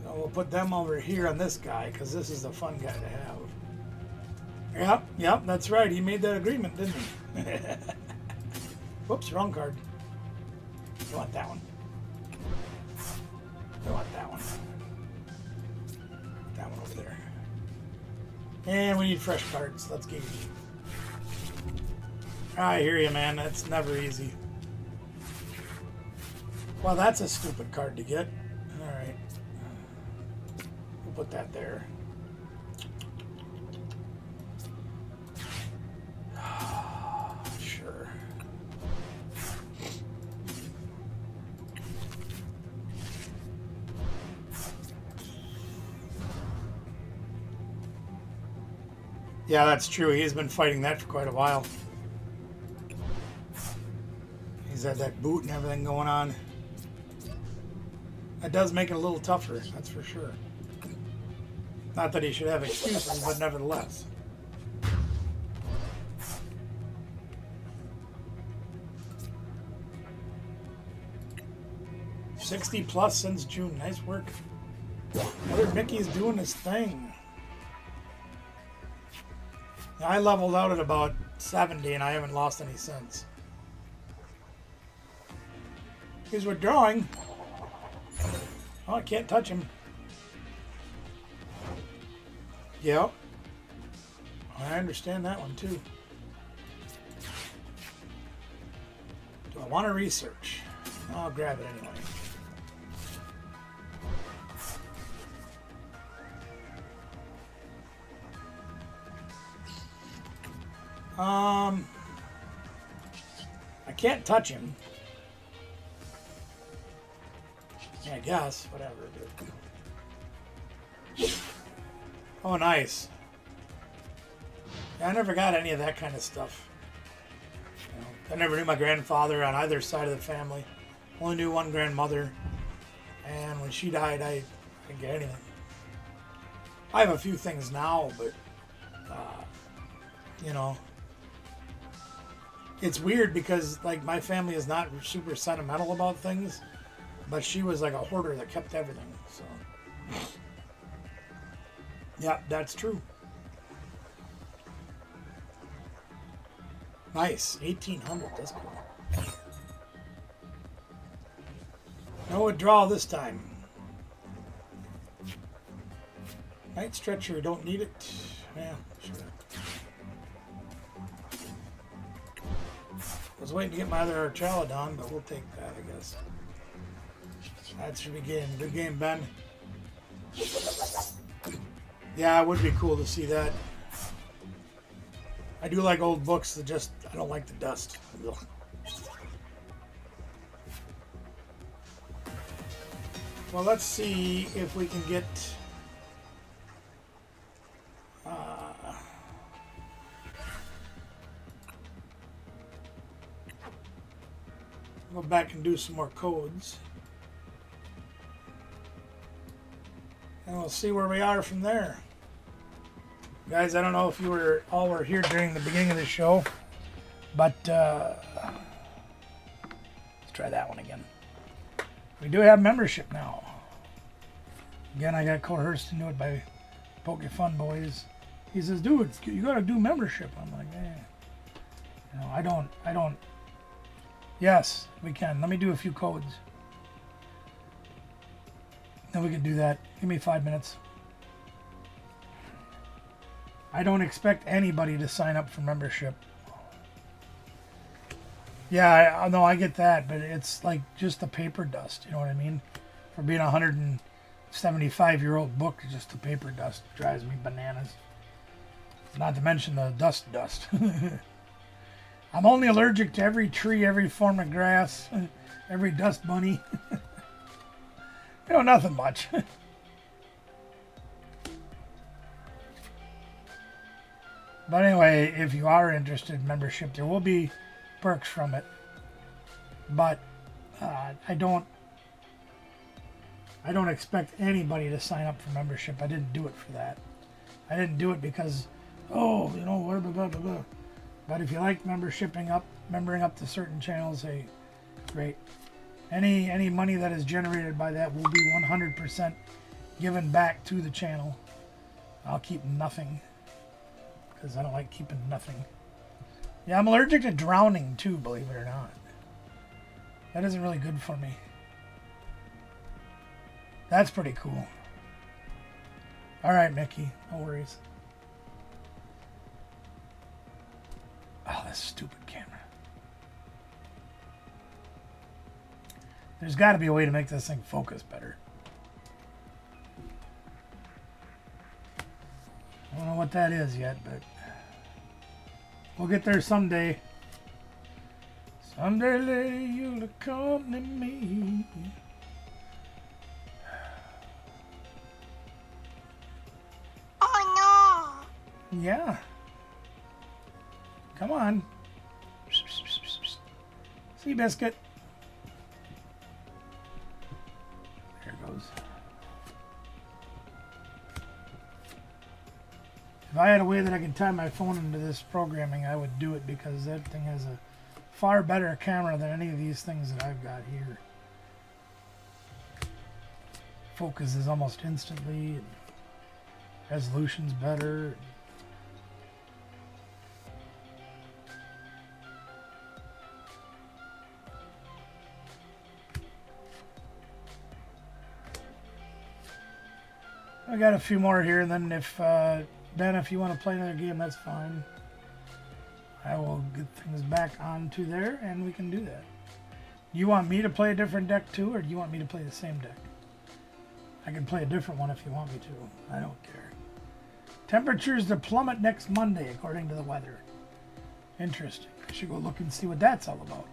So we'll put them over here on this guy, because this is a fun guy to have. Yep, that's right. He made that agreement, didn't he? Whoops, wrong card. I want that one. I want that one. That one over there. And we need fresh cards. Let's get you. I hear you, man. That's never easy. Well, that's a stupid card to get. Alright. We'll put that there. Sure. Yeah, that's true. He's been fighting that for quite a while. He's had that boot and everything going on. That does make it a little tougher, that's for sure. Not that he should have excuses, but nevertheless. $60+ since June. Nice work. Brother Mickey's doing his thing. I leveled out at about 70 and I haven't lost any since. He's withdrawing. Oh, I can't touch him. Yep. I understand that one too. Do I want to research? I'll grab it anyway. I can't touch him. Yeah, I guess, whatever. Oh, nice. Yeah, I never got any of that kind of stuff. You know, I never knew my grandfather on either side of the family. Only knew one grandmother. And when she died, I didn't get anything. I have a few things now, but, you know, it's weird because, like, my family is not super sentimental about things. But she was like a hoarder that kept everything, so. Yeah, that's true. Nice, 1800, that's cool. No withdrawal this time. Night stretcher, don't need it. Yeah, sure. I was waiting to get my other Archalodon, but we'll take that, I guess. That should be good. Good game, Ben. Yeah, it would be cool to see that. I do like old books that just, I don't like the dust. Ugh. Well, let's see if we can get... go back and do some more codes. And we'll see where we are from there. Guys, I don't know if you were all were here during the beginning of the show. But let's try that one again. We do have membership now. Again, I got coerced into it by Poke Fun Boys. He says, dude, you got to do membership. I'm like, You know, I don't. Yes, we can. Let me do a few codes. Then we can do that. Give me 5 minutes. I don't expect anybody to sign up for membership. Yeah, I get that, but it's like just the paper dust. You know what I mean? For being a 175-year-old book, just the paper dust drives me bananas. Not to mention the dust. I'm only allergic to every tree, every form of grass, every dust bunny. Nothing much. But anyway, if you are interested in membership, there will be perks from it. But I don't expect anybody to sign up for membership. I didn't do it for that. I didn't do it because, blah, blah, blah, blah. But if you like membering up to certain channels, hey, great. Any money that is generated by that will be 100% given back to the channel. I'll keep nothing because I don't like keeping nothing. Yeah, I'm allergic to drowning too, believe it or not. That isn't really good for me. That's pretty cool. All right, Mickey, no worries. Oh, this stupid camera. There's got to be a way to make this thing focus better. I don't know what that is yet, but we'll get there someday. Someday, lady, you'll accompany me. Oh no! Yeah. Come on. See, biscuit. There it goes. If I had a way that I could tie my phone into this programming, I would do it because that thing has a far better camera than any of these things that I've got here. Focuses almost instantly. And resolution's better. I got a few more here, and then if Ben, if you want to play another game, that's fine. I will get things back onto there, and we can do that. You want me to play a different deck too, or do you want me to play the same deck? I can play a different one if you want me to. I don't care. Temperatures to plummet next Monday, according to the weather. Interesting. I should go look and see what that's all about.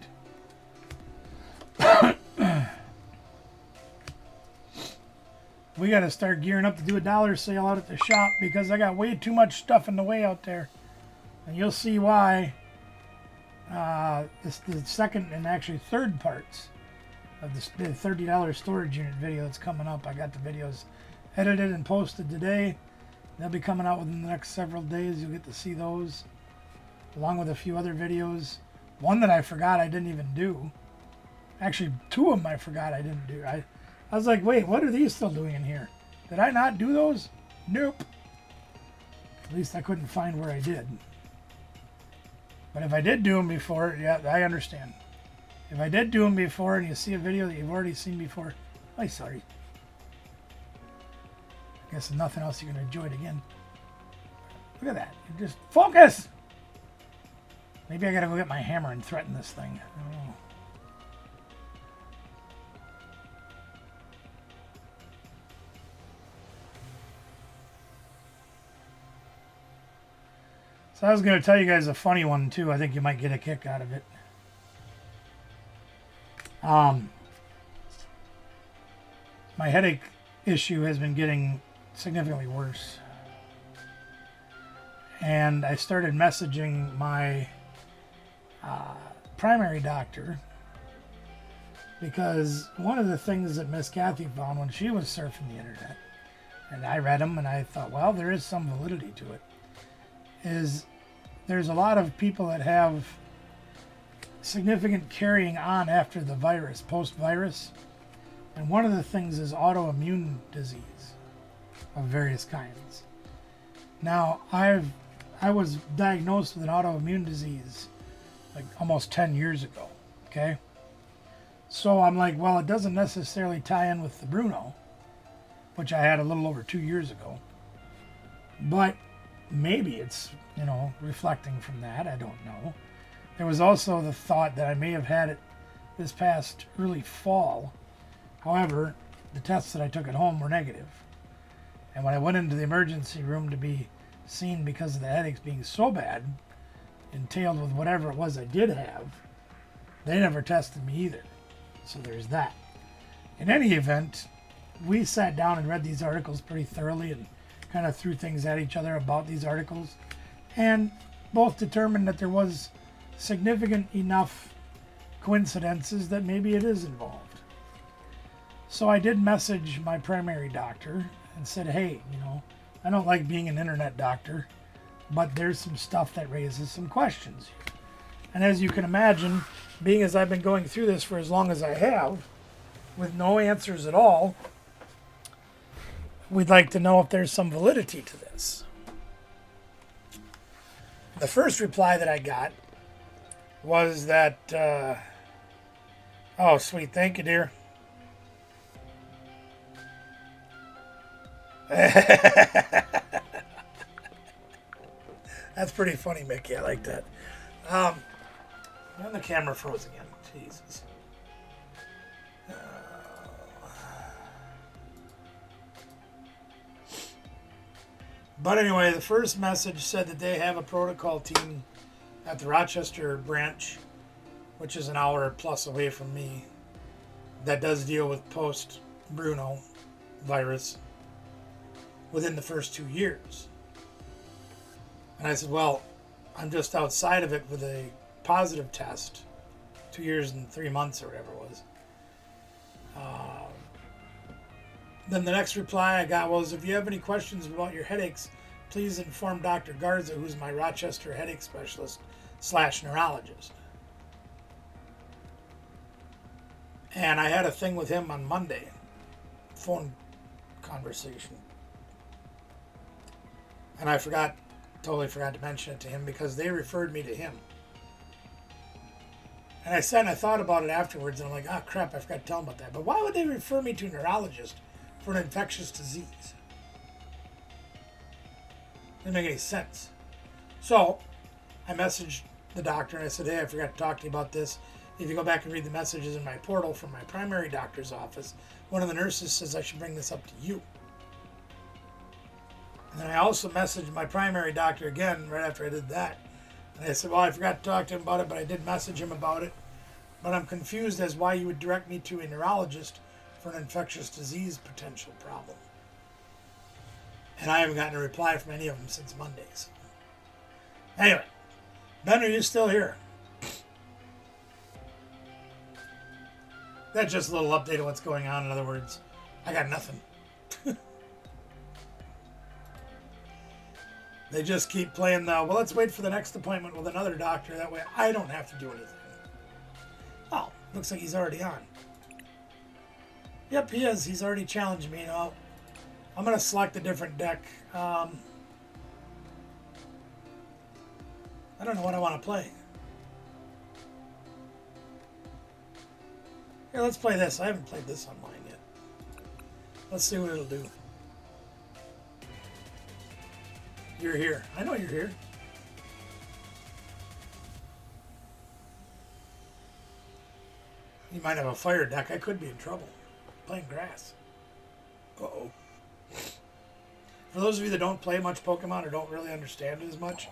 We got to start gearing up to do a dollar sale out at the shop because I got way too much stuff in the way out there. And you'll see why the second and actually third parts of the $30 storage unit video that's coming up. I got the videos edited and posted today. They'll be coming out within the next several days. You'll get to see those along with a few other videos. One that I forgot I didn't even do. Actually, two of them I forgot I didn't do. I was like, wait, what are these still doing in here? Did I not do those? Nope. At least I couldn't find where I did. But if I did do them before, yeah, I understand. If I did do them before and you see a video that you've already seen before, I'm sorry. I guess there's nothing else you're going to enjoy it again. Look at that. You just focus! Maybe I got to go get my hammer and threaten this thing. I don't know. So I was going to tell you guys a funny one too. I think you might get a kick out of it. My headache issue has been getting significantly worse. And I started messaging my primary doctor because one of the things that Miss Kathy found when she was surfing the internet, and I read them and I thought, well, there is some validity to it, is there's a lot of people that have significant carrying on after the virus, post-virus. And one of the things is autoimmune disease of various kinds. Now, I was diagnosed with an autoimmune disease like almost 10 years ago, okay? So I'm like, well, it doesn't necessarily tie in with the Bruno, which I had a little over 2 years ago. But maybe it's, reflecting from that. I don't know. There was also the thought that I may have had it this past early fall. However, the tests that I took at home were negative. And when I went into the emergency room to be seen because of the headaches being so bad, entailed with whatever it was I did have, they never tested me either. So there's that. In any event, we sat down and read these articles pretty thoroughly and kind of threw things at each other about these articles, and both determined that there was significant enough coincidences that maybe it is involved. So I did message my primary doctor and said, hey, I don't like being an internet doctor, but there's some stuff that raises some questions here. And as you can imagine, being as I've been going through this for as long as I have, with no answers at all, we'd like to know if there's some validity to this. The first reply that I got was that, oh, sweet, thank you, dear. That's pretty funny, Mickey. I like that. And the camera froze again. Jesus. But anyway, the first message said that they have a protocol team at the Rochester branch, which is an hour plus away from me, that does deal with post-Bruno virus within the first 2 years. And I said, well, I'm just outside of it with a positive test, 2 years and 3 months or whatever it was. Then the next reply I got was, if you have any questions about your headaches, please inform Dr. Garza, who's my Rochester headache specialist / neurologist. And I had a thing with him on Monday, phone conversation. And I totally forgot to mention it to him because they referred me to him. And I thought about it afterwards, and I'm like, oh crap, I forgot to tell him about that. But why would they refer me to a neurologist for an infectious disease? Didn't make any sense. So I messaged the doctor and I said, hey, I forgot to talk to you about this. If you go back and read the messages in my portal from my primary doctor's office, one of the nurses says I should bring this up to you. And then I also messaged my primary doctor again right after I did that. And I said, well, I forgot to talk to him about it, but I did message him about it. But I'm confused as why you would direct me to a neurologist for an infectious disease potential problem. And I haven't gotten a reply from any of them since Monday. So. Anyway, Ben, are you still here? That's just a little update of what's going on. In other words, I got nothing. They just keep playing the, well, let's wait for the next appointment with another doctor. That way I don't have to do anything. Oh, looks like he's already on. Yep, he is. He's already challenged me. I'm going to select a different deck. I don't know what I want to play. Here, let's play this. I haven't played this online yet. Let's see what it'll do. You're here. I know you're here. You might have a fire deck. I could be in trouble. Playing grass. Uh-oh. For those of you that don't play much Pokemon or don't really understand it as much,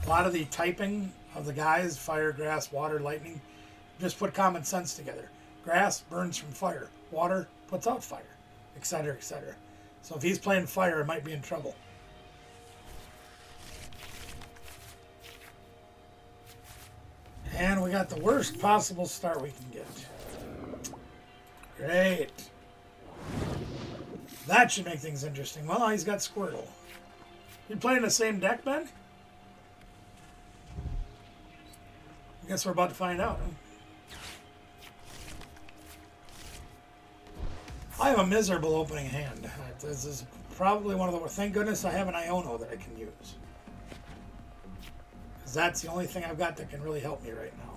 a lot of the typing of the guys, fire, grass, water, lightning, just put common sense together. Grass burns from fire. Water puts out fire, etc., etc. So if he's playing fire, it might be in trouble. And we got the worst possible start we can get. Great. That should make things interesting. Well, he's got Squirtle. You playing the same deck, Ben? Guess we're about to find out. Huh? I have a miserable opening hand. This is probably one of the... Thank goodness I have an Iono that I can use. Because that's the only thing I've got that can really help me right now.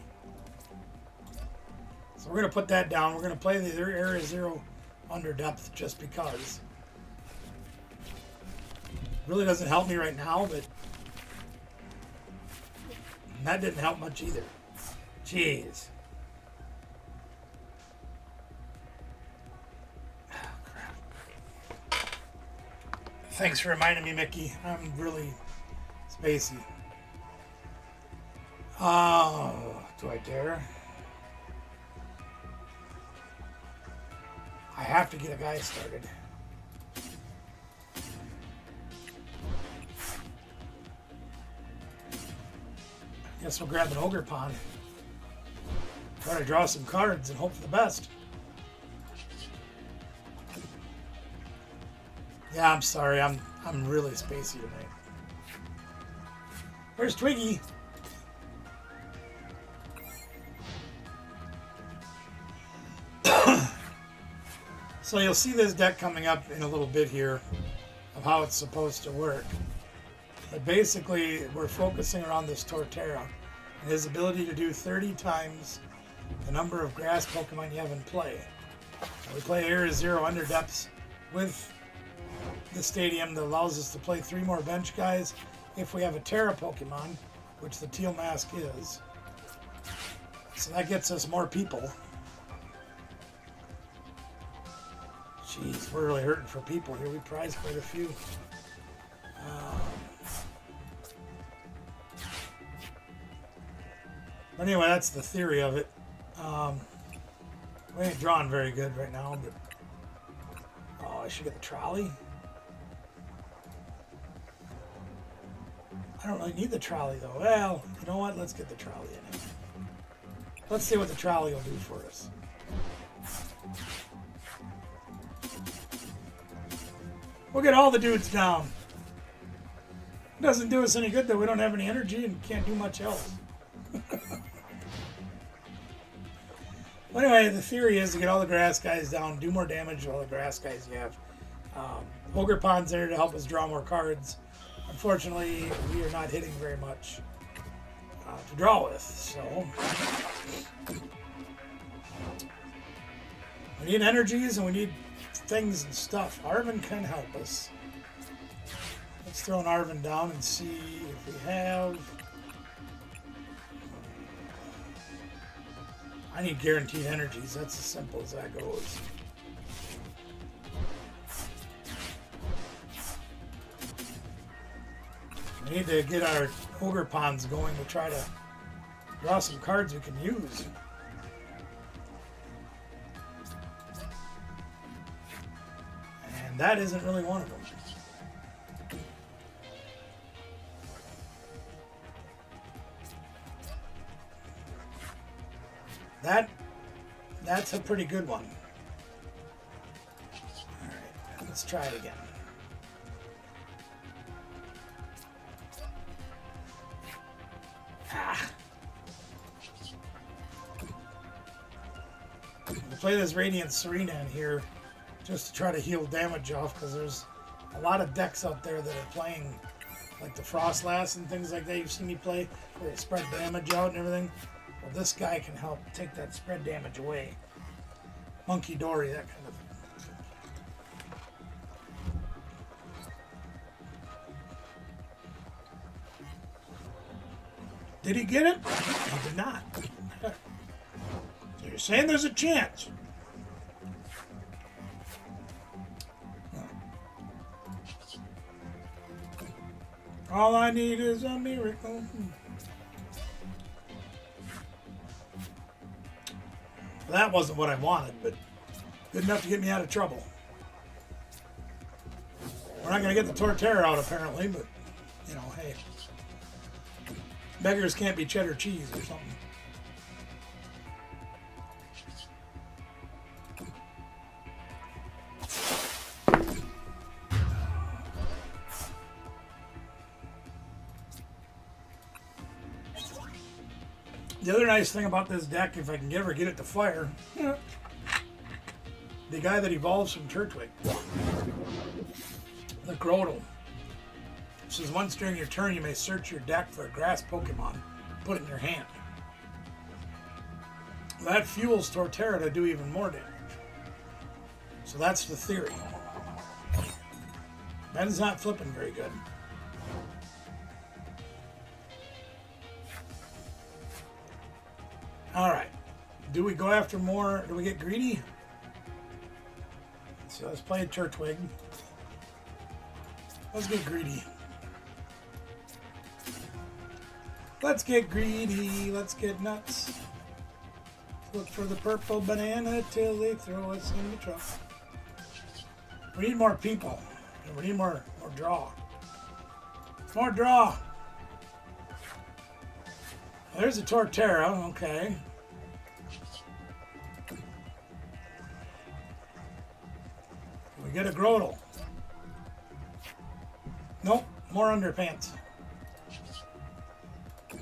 So we're going to put that down. We're going to play the Area Zero under depth just because. Really doesn't help me right now, but that didn't help much either. Jeez. Thanks for reminding me, Mickey. I'm really spacey. Oh, do I dare? I have to get a guy started. Guess we'll grab an Ogre Pond. Try to draw some cards and hope for the best. Yeah, I'm sorry. I'm really spacey tonight. Where's Twiggy? So you'll see this deck coming up in a little bit here of how it's supposed to work. But basically, we're focusing around this Torterra and his ability to do 30 times the number of grass Pokemon you have in play. And we play Area Zero under depths with the stadium that allows us to play 3 more bench guys if we have a Terra Pokemon, which the Teal Mask is. So that gets us more people. Jeez, we're really hurting for people here. We prized quite a few. But anyway, that's the theory of it. We ain't drawing very good right now, but... Oh, I should get the trolley. I don't really need the trolley, though. Well, you know what? Let's get the trolley in it. Let's see what the trolley will do for us. We'll get all the dudes down. It doesn't do us any good that we don't have any energy and can't do much else. Well, anyway, the theory is to get all the grass guys down, do more damage to all the grass guys you have. Ogre Pond's there to help us draw more cards. Unfortunately, we are not hitting very much to draw with, so... We need energies and we need things and stuff. Arven can help us. Let's throw an Arven down and see if we have... I need guaranteed energies. That's as simple as that goes. We need to get our Ogre Ponds going to try to draw some cards we can use. And that isn't really one of them. That's a pretty good one. Alright, let's try it again. We'll play this Radiant Serena in here just to try to heal damage off, because there's a lot of decks out there that are playing like the Frostlass and things like that. You've seen me play where they spread damage out and everything. Well, this guy can help take that spread damage away. Monkey Dory, that kind of thing. Did he get it? He did not. So you're saying there's a chance? All I need is a miracle. That wasn't what I wanted, but good enough to get me out of trouble. We're not going to get the Torterra out, apparently, but, you know, hey. Beggars can't be cheddar cheese or something. The other nice thing about this deck, if I can ever get it to fire, the guy that evolves from Turtwig, the Grotle, says once during your turn you may search your deck for a grass Pokemon, put it in your hand. That fuels Torterra to do even more damage. So that's the theory. Ben's not flipping very good. Alright. Do we go after more? Do we get greedy? So let's play a Turtwig. Let's get greedy. Let's get greedy. Let's get nuts. Look for the purple banana till they throw us in the truck. We need more people. We need more draw. More draw. There's a Torterra, okay. We get a Grotle. Nope, more underpants.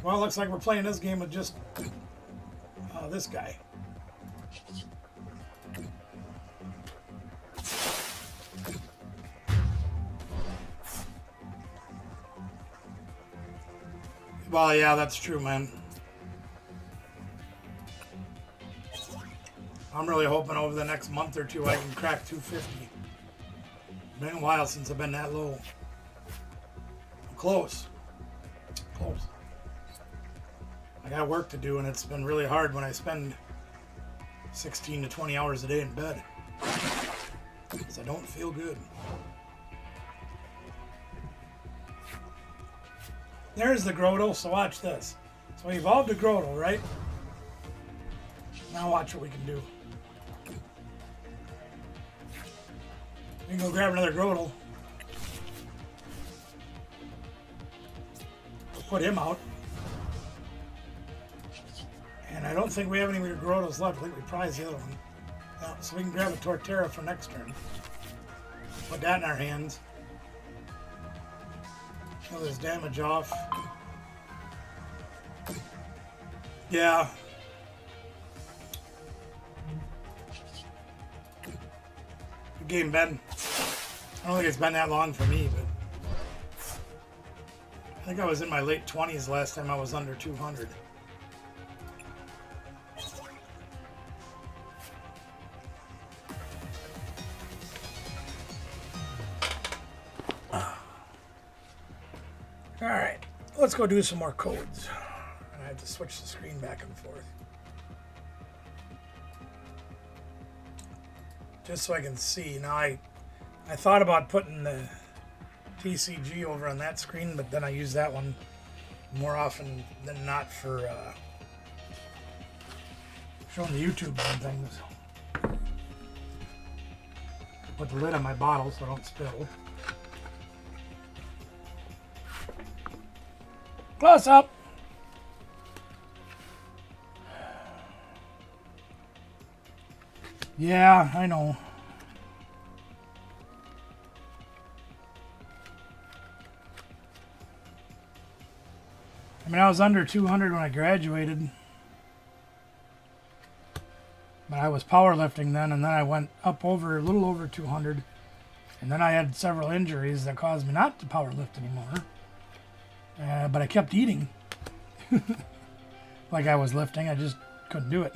Well, it looks like we're playing this game with just this guy. Well, yeah, that's true, man. I'm really hoping over the next month or two I can crack 250. It's been a while since I've been that low. I'm close. Close. I got work to do, and it's been really hard when I spend 16 to 20 hours a day in bed. Because I don't feel good. There's the Grotle, so watch this. So we evolved a Grotle, right? Now watch what we can do. We can go grab another Grotle. Put him out. And I don't think we have any more Grotles left. I think we prized the other one. No, so we can grab a Torterra for next turn. Put that in our hands. Kill this damage off. Yeah. Good game, Ben. I don't think it's been that long for me, but I think I was in my late 20s last time I was under 200. Alright, let's go do some more codes. I have to switch the screen back and forth. Just so I can see. Now I thought about putting the TCG over on that screen, but then I use that one more often than not for showing the YouTubes and things. Put the lid on my bottle so I don't spill. Close up. Yeah, I know. I mean, I was under 200 when I graduated. But I was powerlifting then, and then I went up over a little over 200. And then I had several injuries that caused me not to powerlift anymore. But I kept eating. Like I was lifting, I just couldn't do it.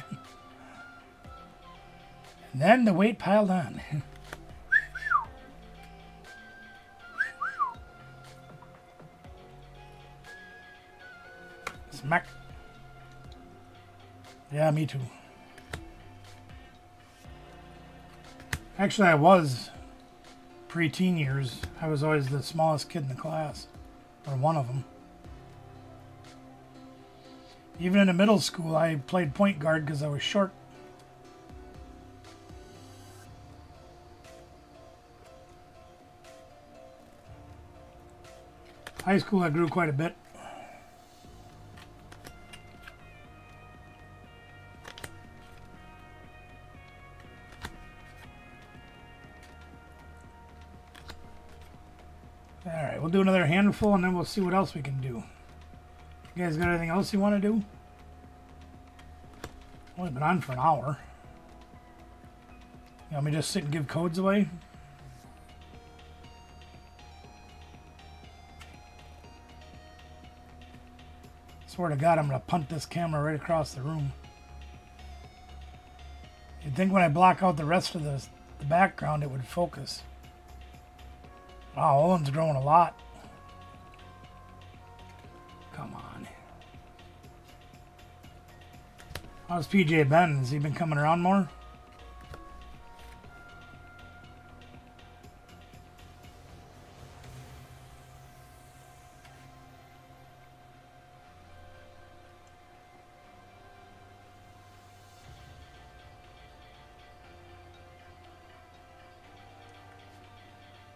And then the weight piled on. Smack. Yeah, me too. Actually, I was pre-teen years. I was always the smallest kid in the class, or one of them. Even in the middle school, I played point guard because I was short. High school, I grew quite a bit. Alright, we'll do another handful and then we'll see what else we can do. You guys got anything else you want to do? Only been on for an hour. You want me to just sit and give codes away? Swear to God, I'm going to punt this camera right across the room. You'd think when I block out the rest of the background, it would focus. Wow, Owen's growing a lot. Come on. How's PJ Ben? Has he been coming around more?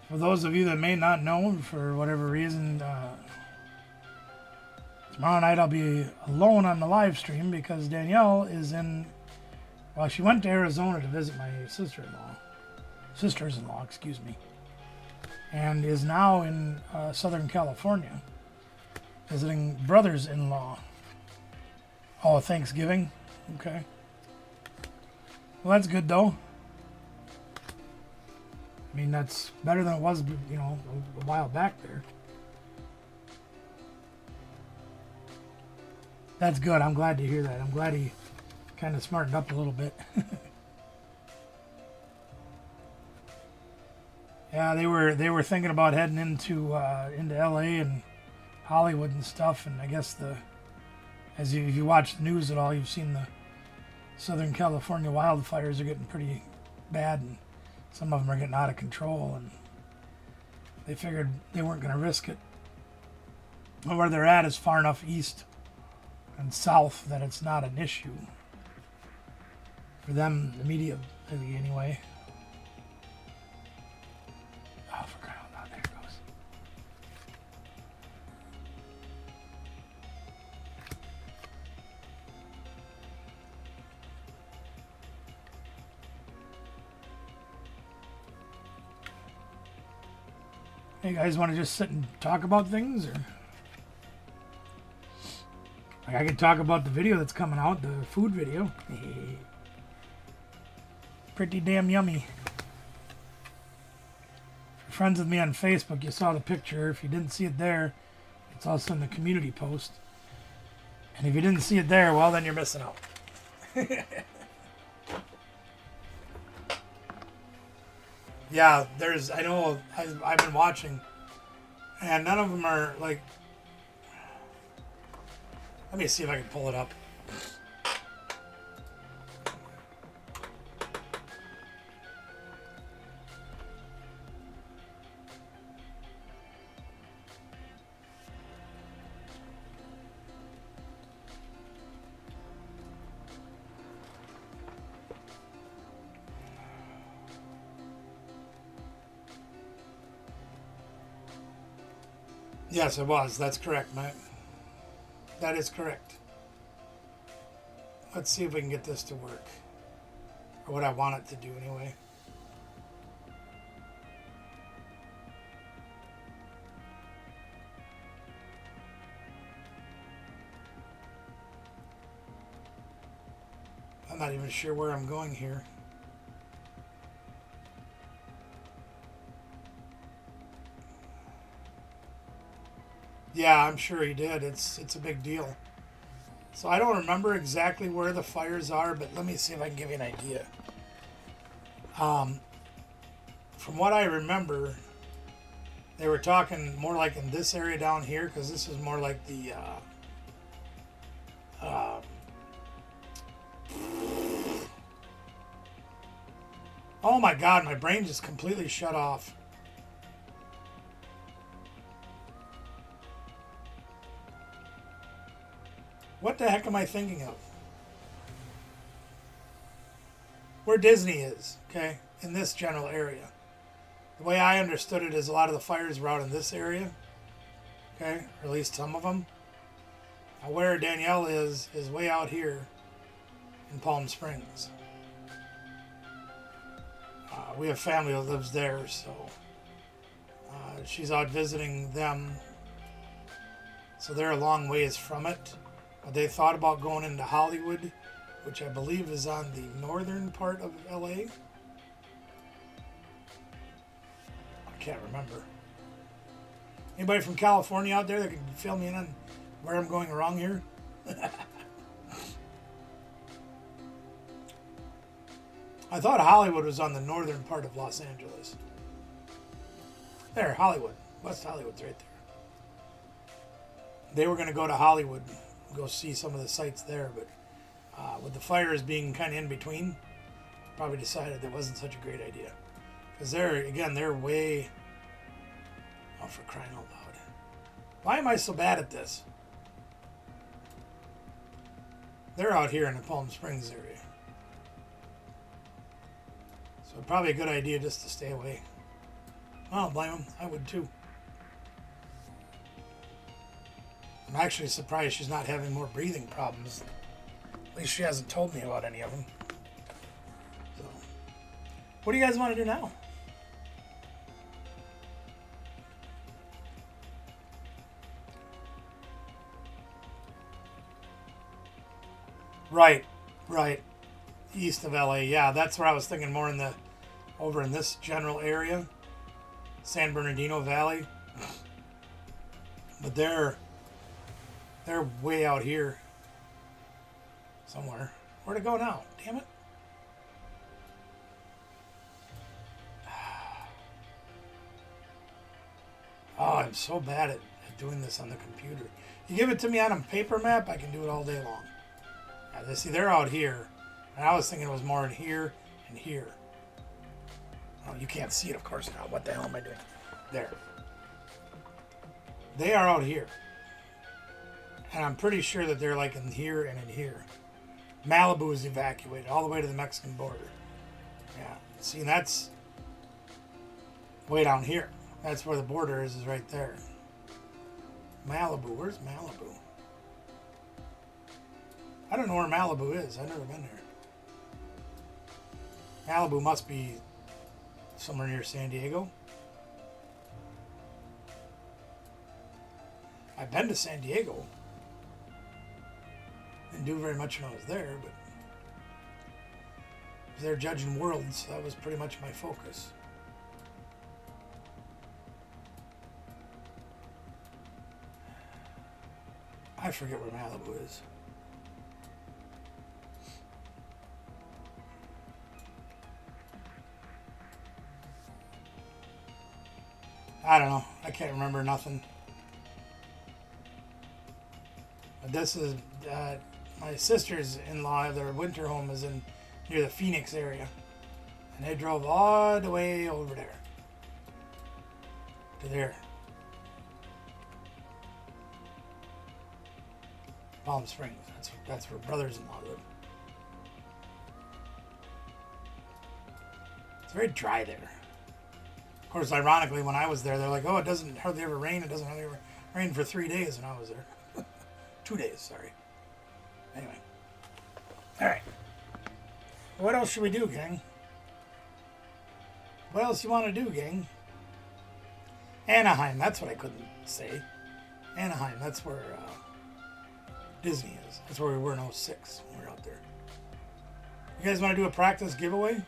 For those of you that may not know, for whatever reason, tomorrow night I'll be alone on the live stream because Danielle is in, well, she went to Arizona to visit my sisters-in-law, excuse me, and is now in Southern California visiting brothers-in-law. Oh, Thanksgiving? Okay. Well, that's good though. I mean, that's better than it was, you know, a while back there. That's good. I'm glad to hear that. I'm glad he kind of smartened up a little bit. Yeah, they were thinking about heading into LA and Hollywood and stuff, and I guess if you watch the news at all, you've seen the Southern California wildfires are getting pretty bad, and some of them are getting out of control, and they figured they weren't going to risk it. But where they're at is far enough east and south that it's not an issue. For them, immediately anyway. Oh, for crying out loud, there it goes. Hey guys, want to just sit and talk about things, or like I could talk about the video that's coming out, the food video. Pretty damn yummy. If you're friends with me on Facebook, you saw the picture. If you didn't see it there, it's also in the community post. And if you didn't see it there, well, then you're missing out. Yeah, I know, I've been watching, and none of them are like, let me see if I can pull it up. Yes, it was. That's correct, Matt. That is correct. Let's see if we can get this to work. Or what I want it to do, anyway. I'm not even sure where I'm going here. Yeah, I'm sure he did. It's a big deal. So I don't remember exactly where the fires are, but let me see if I can give you an idea. From what I remember, they were talking more like in this area down here, because this is more like the oh my God, my brain just completely shut off. What the heck am I thinking of? Where Disney is, okay, in this general area. The way I understood it is a lot of the fires were out in this area, okay, or at least some of them. Now where Danielle is way out here in Palm Springs. We have family that lives there, so she's out visiting them. So they're a long ways from it. They thought about going into Hollywood, which I believe is on the northern part of LA. I can't remember. Anybody from California out there that can fill me in on where I'm going wrong here? I thought Hollywood was on the northern part of Los Angeles. There, Hollywood. West Hollywood's right there. They were going to go to Hollywood, go see some of the sights there, but with the fires being kind of in between, probably decided that wasn't such a great idea. Because they're way... Oh, for crying out loud. Why am I so bad at this? They're out here in the Palm Springs area. So probably a good idea just to stay away. I don't blame them. I would too. I'm actually surprised she's not having more breathing problems. At least she hasn't told me about any of them. So, what do you guys want to do now? Right. East of LA. Yeah, that's where I was thinking, more over in this general area. San Bernardino Valley. But they're way out here somewhere. Where'd it go now? Damn it. Oh, I'm so bad at doing this on the computer. You give it to me on a paper map, I can do it all day long. Yeah, see, they're out here. And I was thinking it was more in here and here. Oh, you can't see it, of course, now. What the hell am I doing? There. They are out here. And I'm pretty sure that they're like in here and in here. Malibu is evacuated all the way to the Mexican border. Yeah. See, that's way down here. That's where the border is right there. Malibu. Where's Malibu? I don't know where Malibu is. I've never been there. Malibu must be somewhere near San Diego. I've been to San Diego. Didn't do very much when I was there, but I was there judging worlds, so that was pretty much my focus. I forget where Malibu is. I don't know. I can't remember nothing. But this is my sister's-in-law. Their winter home is near the Phoenix area, and they drove all the way over there to there. Palm Springs. That's where brothers-in-law live. It's very dry there. Of course, ironically, when I was there, they're like, "Oh, it doesn't hardly ever rain. It doesn't hardly ever rain for 3 days." When I was there, 2 days, sorry. Anyway, all right. What else should we do, gang? What else you want to do, gang? Anaheim. That's what I couldn't say. Anaheim. That's where Disney is. That's where we were in 06 when we were out there. You guys want to do a practice giveaway?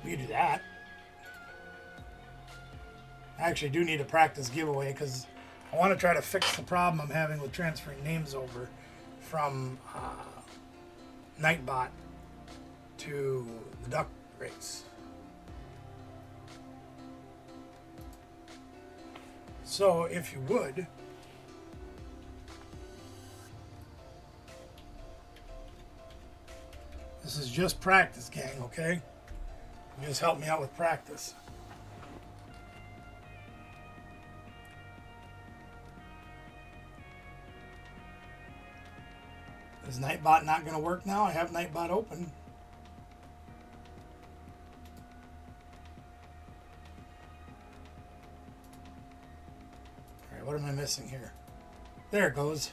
We could do that. I actually do need a practice giveaway because I want to try to fix the problem I'm having with transferring names over from Nightbot to the Duck Race. So if you would, this is just practice, gang, okay? Just help me out with practice. Is Nightbot not going to work now? I have Nightbot open. Alright, what am I missing here? There it goes.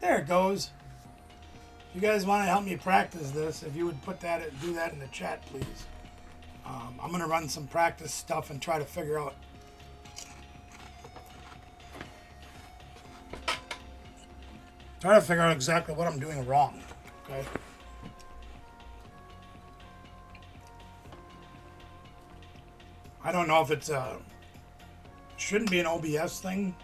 There it goes. If you guys want to help me practice this, if you would do that in the chat, please. I'm going to run some practice stuff and try to figure out Try to figure out exactly what I'm doing wrong. Okay. I don't know if it's shouldn't be an OBS thing.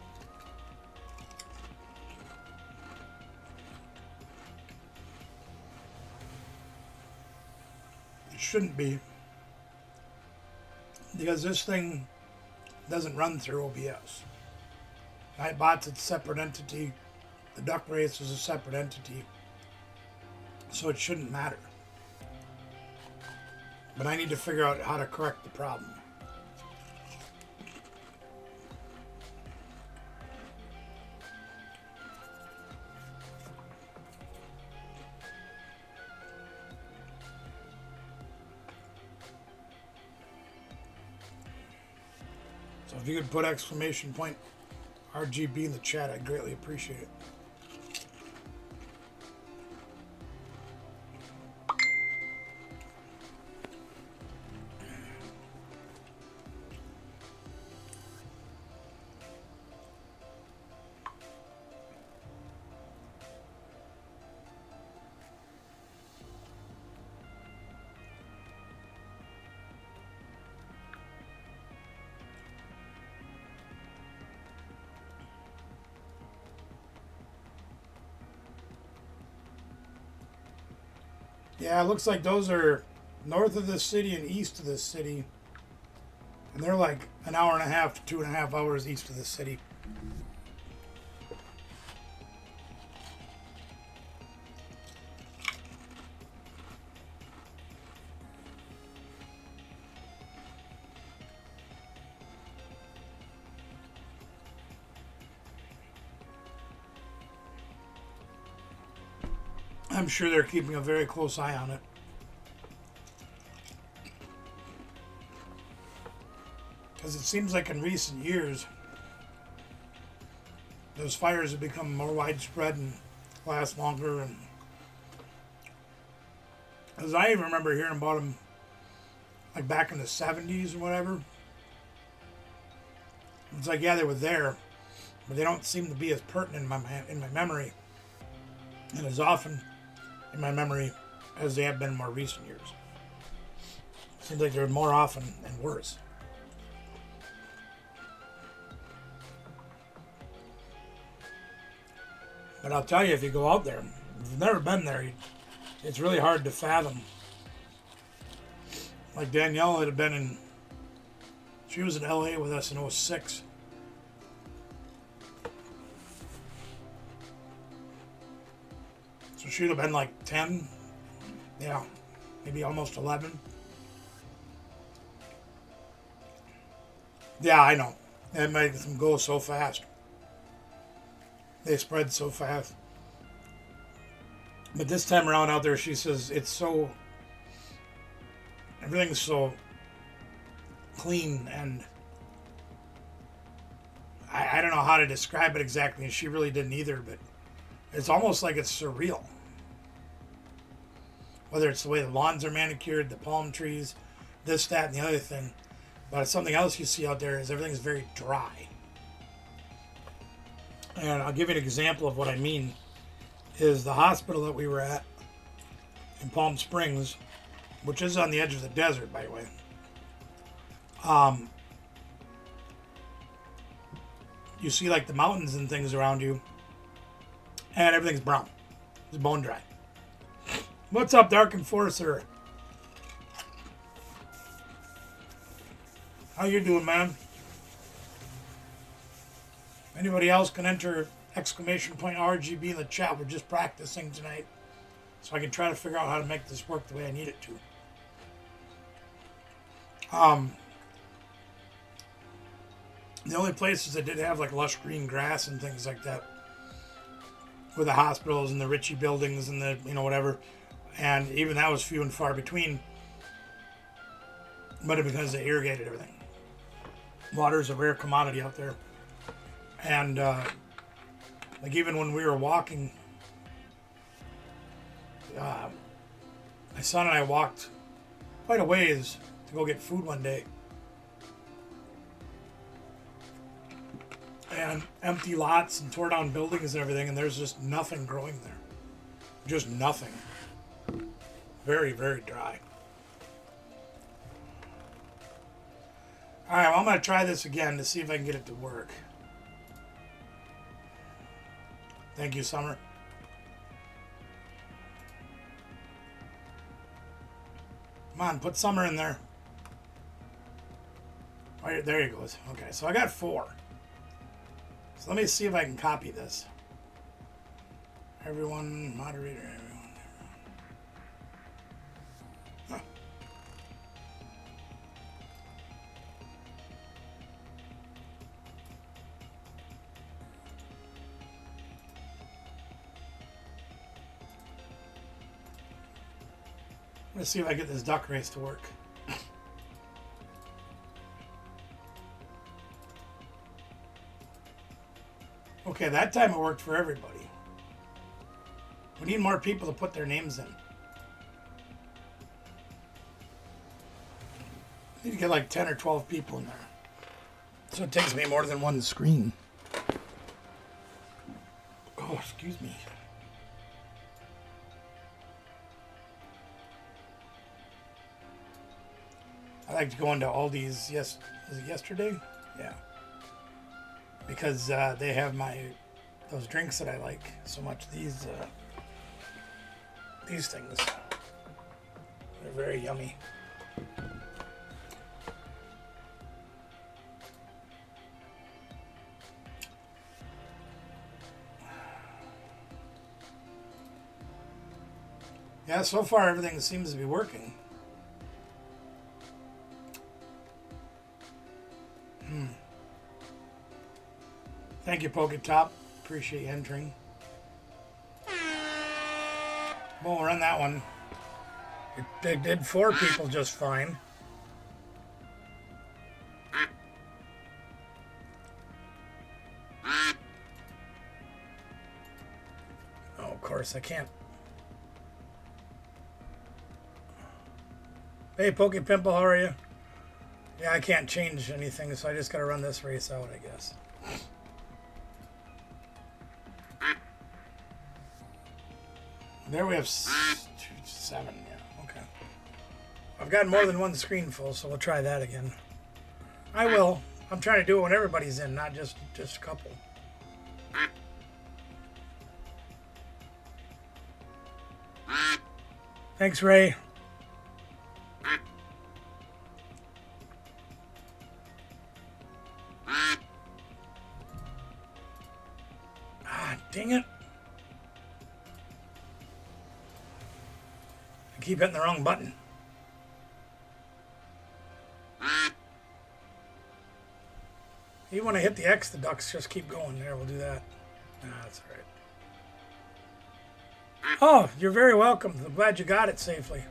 It shouldn't be, because this thing doesn't run through OBS. Nightbot's a separate entity. The Duck Race is a separate entity. So it shouldn't matter. But I need to figure out how to correct the problem. So if you could put exclamation point RGB in the chat, I'd greatly appreciate it. Yeah, it looks like those are north of this city and east of this city. And they're like an hour and a half to 2.5 hours east of this city. I'm sure they're keeping a very close eye on it. Because it seems like in recent years, those fires have become more widespread and last longer. And as I even remember hearing about them, like back in the 70s or whatever. It's like, yeah, they were there, but they don't seem to be as pertinent in my memory, and as often in my memory as they have been in more recent years. Seems like they're more often and worse. But I'll tell you, if you go out there, if you've never been there, it's really hard to fathom. Like Danielle had been in, she was in LA with us in 2006. So she'd have been like 10, yeah, maybe almost 11. Yeah, I know. That makes them go so fast. They spread so fast. But this time around out there, she says it's so, everything's so clean, and I don't know how to describe it exactly, and she really didn't either, but it's almost like it's surreal. Whether it's the way the lawns are manicured, the palm trees, this, that, and the other thing. But something else you see out there is everything's very dry. And I'll give you an example of what I mean. Is the hospital that we were at in Palm Springs, which is on the edge of the desert, by the way. You see like the mountains and things around you, and everything's brown. It's bone dry. What's up, Dark Enforcer? How you doing, man? Anybody else can enter exclamation point RGB in the chat. We're just practicing tonight, so I can try to figure out how to make this work the way I need it to. The only places that did have like lush green grass and things like that were the hospitals and the Ritchie buildings and the, you know, whatever. And even that was few and far between. But because they irrigated everything. Water is a rare commodity out there. And like even when we were walking, my son and I walked quite a ways to go get food one day. and empty lots and tore down buildings and everything, and there's just nothing growing there. Just nothing. Very, very dry. Alright, well, I'm going to try this again to see if I can get it to work. Thank you, Summer. Come on, put Summer in there. Oh, there he goes. Okay, so I got 4. So let me see if I can copy this. Everyone, moderator, everyone. Huh. Let's see if I get this duck race to work. Okay, that time it worked for everybody. We need more people to put their names in. I need to get like 10 or 12 people in there. So it takes me more than one screen. Oh, excuse me. I like to go into Aldi's, is it yesterday? Yeah. Because they have those drinks that I like so much. These things, they're very yummy. Yeah, so far everything seems to be working. Thank you, Poketop. Appreciate you entering. Well, we'll run that one. It did 4 people just fine. Oh, of course, I can't. Hey, Pokepimple, how are you? Yeah, I can't change anything, so I just gotta run this race out, I guess. There we have 7, yeah, okay. I've got more than one screen full, so we'll try that again. I will. I'm trying to do it when everybody's in, not just a couple. Thanks, Ray. Ah, dang it. I keep hitting the wrong button. Even when I hit the X, the ducks just keep going. There, we'll do that. Nah, that's all right. Oh, you're very welcome. I'm glad you got it safely.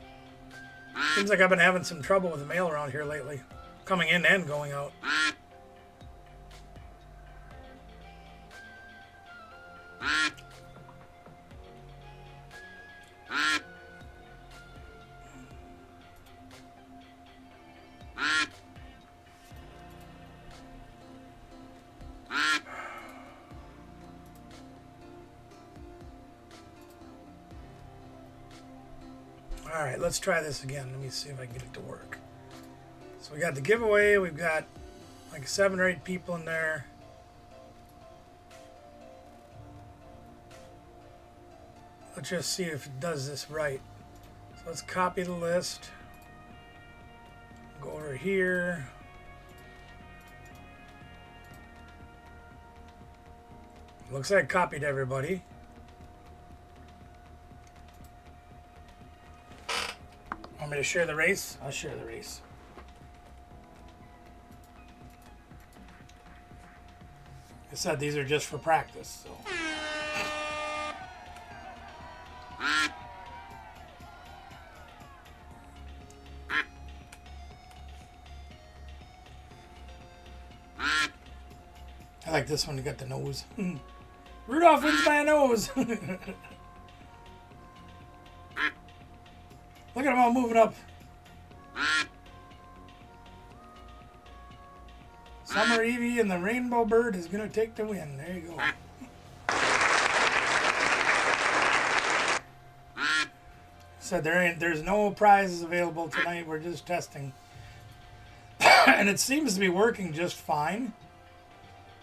Seems like I've been having some trouble with the mail around here lately. Coming in and going out. All right, let's try this again. Let me see if I can get it to work. So we got the giveaway. We've got like 7 or 8 people in there. Let's just see if it does this right. So let's copy the list. Go over here. Looks like I copied everybody. Want me to share the race? I'll share the race. I said these are just for practice, so. I like this one, you got the nose. Rudolph wins by a nose! Look at them all moving up. Summer Evie and the Rainbow Bird is going to take the win. There you go. Said there's no prizes available tonight. We're just testing. And it seems to be working just fine.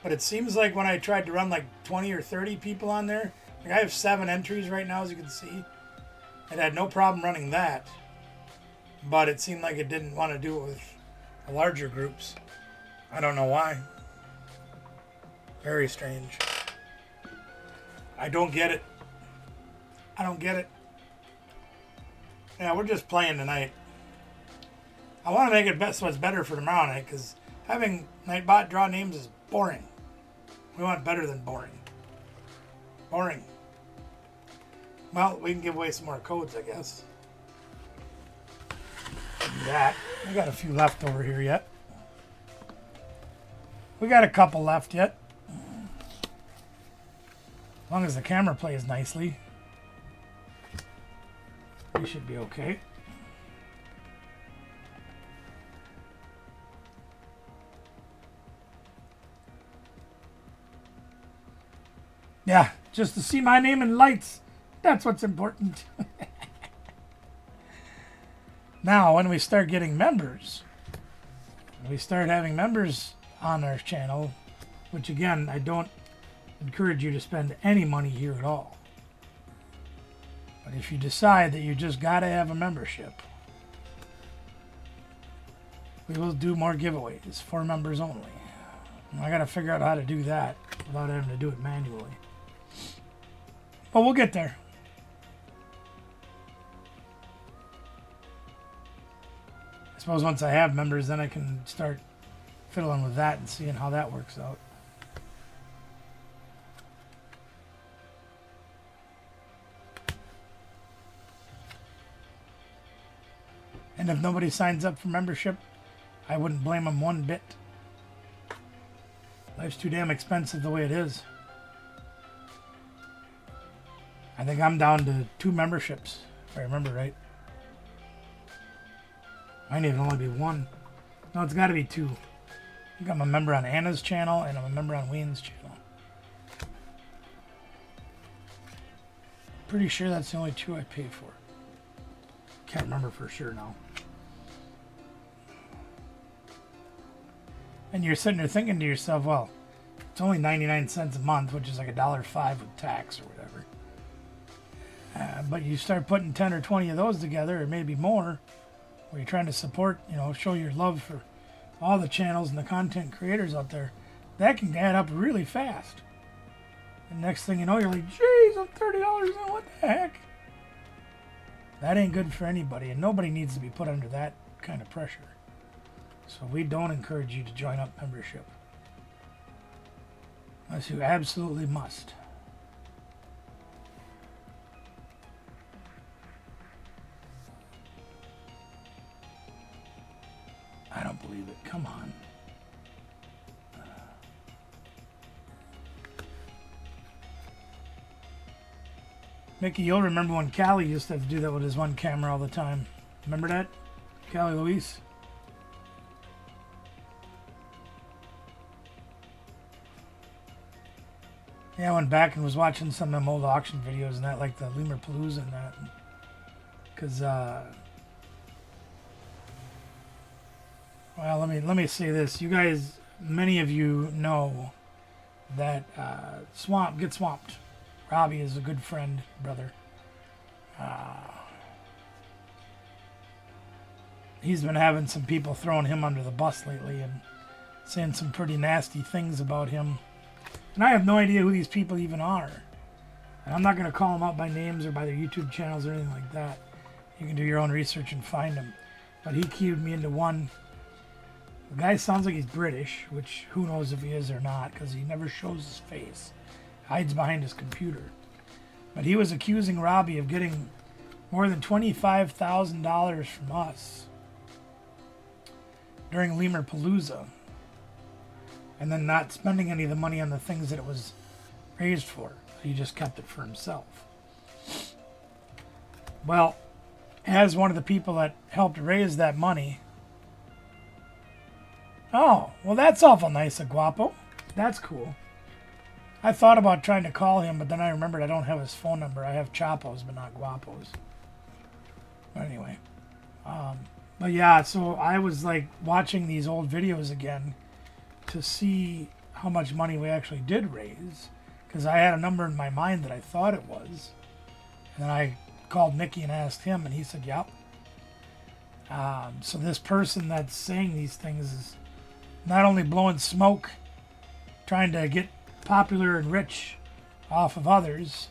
But it seems like when I tried to run like 20 or 30 people on there, like I have 7 entries right now, as you can see. It had no problem running that. But it seemed like it didn't want to do it with the larger groups. I don't know why. Very strange. I don't get it. I don't get it. Yeah, we're just playing tonight. I want to make it so it's better for tomorrow night, because having Nightbot draw names is boring. We want better than boring. Boring. Well, we can give away some more codes, I guess. That. We got a few left over here yet. We got a couple left yet. As long as the camera plays nicely, we should be okay. Yeah, just to see my name in lights. That's what's important. Now, when we start getting members, when we start having members on our channel, which again, I don't encourage you to spend any money here at all. But if you decide that you just got to have a membership, we will do more giveaways for members only. I got to figure out how to do that without having to do it manually. But we'll get there. I suppose once I have members, then I can start fiddling with that and seeing how that works out. And if nobody signs up for membership, I wouldn't blame them one bit. Life's too damn expensive the way it is. I think I'm down to 2 memberships, if I remember right. Might even only be 1. No, it's got to be 2. I think I'm a member on Anna's channel, and I'm a member on Wayne's channel. Pretty sure that's the only 2 I pay for. Can't remember for sure now. And you're sitting there thinking to yourself, well, it's only 99 cents a month, which is like $1.05 with tax or whatever. But you start putting 10 or 20 of those together, or maybe more, where you're trying to support, show your love for all the channels and the content creators out there, that can add up really fast. And next thing you know, you're like, geez, I'm $30 in, what the heck? That ain't good for anybody, and nobody needs to be put under that kind of pressure. So we don't encourage you to join up membership. Unless you absolutely must. I don't believe it. Come on. Mickey, you'll remember when Callie used to have to do that with his one camera all the time. Remember that? Callie Luis? Yeah, I went back and was watching some of them old auction videos and that, like the Lemur Palooza and that. Because, well, let me say this. You guys, many of you know that Get Swamped. Robbie is a good friend, brother. He's been having some people throwing him under the bus lately and saying some pretty nasty things about him. And I have no idea who these people even are. And I'm not going to call them out by names or by their YouTube channels or anything like that. You can do your own research and find them. But he cued me into one. The guy sounds like he's British, which who knows if he is or not, because he never shows his face. Hides behind his computer. But he was accusing Robbie of getting more than $25,000 from us during Lemur Palooza, and then not spending any of the money on the things that it was raised for. He just kept it for himself. Well, as one of the people that helped raise that money, Oh, well, that's awful nice of Guapo. That's cool. I thought about trying to call him, but then I remembered I don't have his phone number. I have Chapo's, but not Guapo's. But anyway. But yeah, so I was like watching these old videos again to see how much money we actually did raise. Because I had a number in my mind that I thought it was. And then I called Mickey and asked him, and he said, yep. So this person that's saying these things is not only blowing smoke, trying to get popular and rich off of others,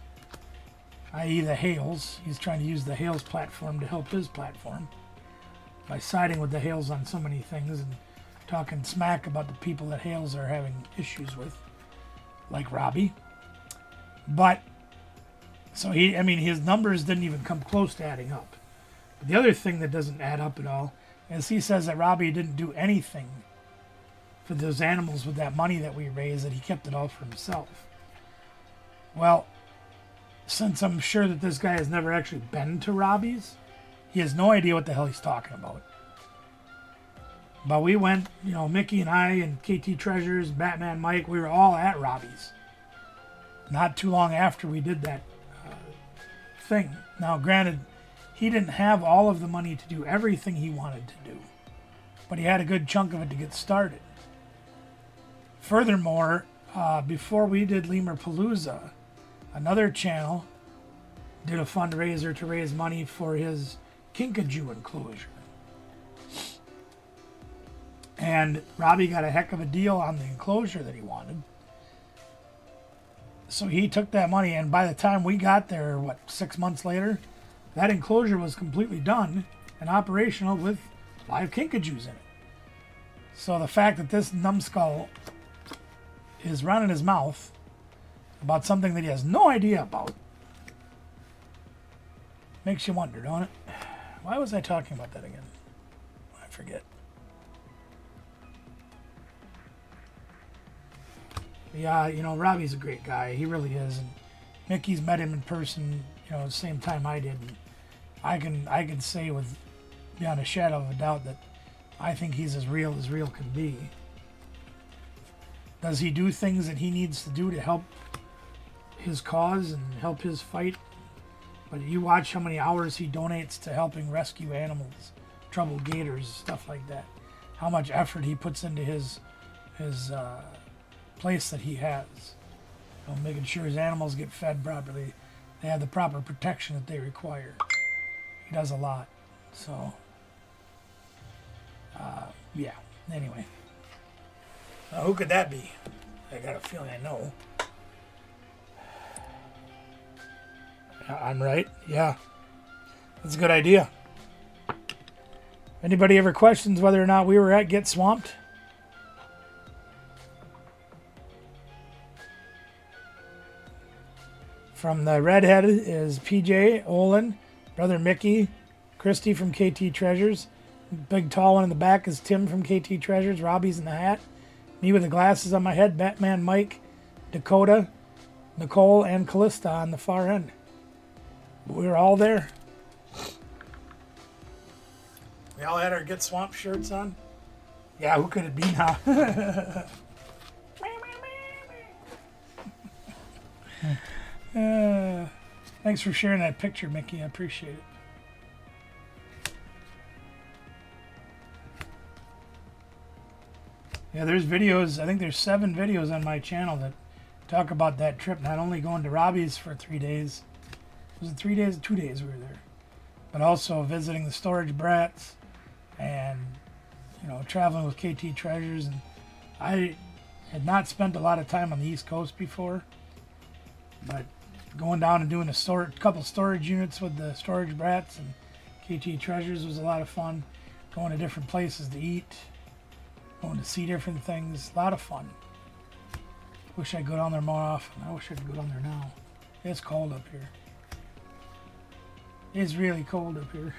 i.e. the Hales. He's trying to use the Hales platform to help his platform by siding with the Hales on so many things and talking smack about the people that Hales are having issues with, like Robbie. But, so his numbers didn't even come close to adding up. But the other thing that doesn't add up at all is he says that Robbie didn't do anything for those animals with that money that we raised, that he kept it all for himself. Well, since I'm sure that this guy has never actually been to Robbie's, he has no idea what the hell he's talking about. But we went, Mickey and I and KT Treasures, Batman Mike, we were all at Robbie's. Not too long after we did that thing. Now, granted, he didn't have all of the money to do everything he wanted to do, but he had a good chunk of it to get started. Furthermore, before we did Lemurpalooza, another channel did a fundraiser to raise money for his Kinkajou enclosure. And Robbie got a heck of a deal on the enclosure that he wanted. So he took that money, and by the time we got there, 6 months later, that enclosure was completely done and operational with live Kinkajous in it. So the fact that this numbskull is running his mouth about something that he has no idea about makes you wonder, don't it? Why was I talking about that again? I forget. Yeah, Robbie's a great guy. He really is. And Mickey's met him in person, the same time I did. And I can say with beyond a shadow of a doubt that I think he's as real can be. Does he do things that he needs to do to help his cause and help his fight? But you watch how many hours he donates to helping rescue animals, troubled gators, stuff like that. How much effort he puts into his place that he has. Making sure his animals get fed properly. They have the proper protection that they require. He does a lot. So, yeah. Anyway. Who could that be? I got a feeling I know. I'm right. Yeah. That's a good idea. Anybody ever questions whether or not we were at Get Swamped? From the redhead is PJ, Olin, Brother Mickey, Christy from KT Treasures. Big tall one in the back is Tim from KT Treasures. Robbie's in the hat. Me with the glasses on my head, Batman Mike, Dakota, Nicole, and Callista on the far end. We were all there. We all had our Get Swamped shirts on. Yeah, who could it be now? Thanks for sharing that picture, Mickey. I appreciate it. Yeah, there's videos. I think there's 7 videos on my channel that talk about that trip. Not only going to Robbie's for 3 days. Was it 3 days? 2 days we were there. But also visiting the Storage Brats and, traveling with KT Treasures. And I had not spent a lot of time on the East Coast before. But going down and doing a couple storage units with the Storage Brats and KT Treasures was a lot of fun. Going to different places to eat. Going to see different things. A lot of fun. Wish I'd go down there more often. I wish I could go down there now. It's cold up here. It's really cold up here.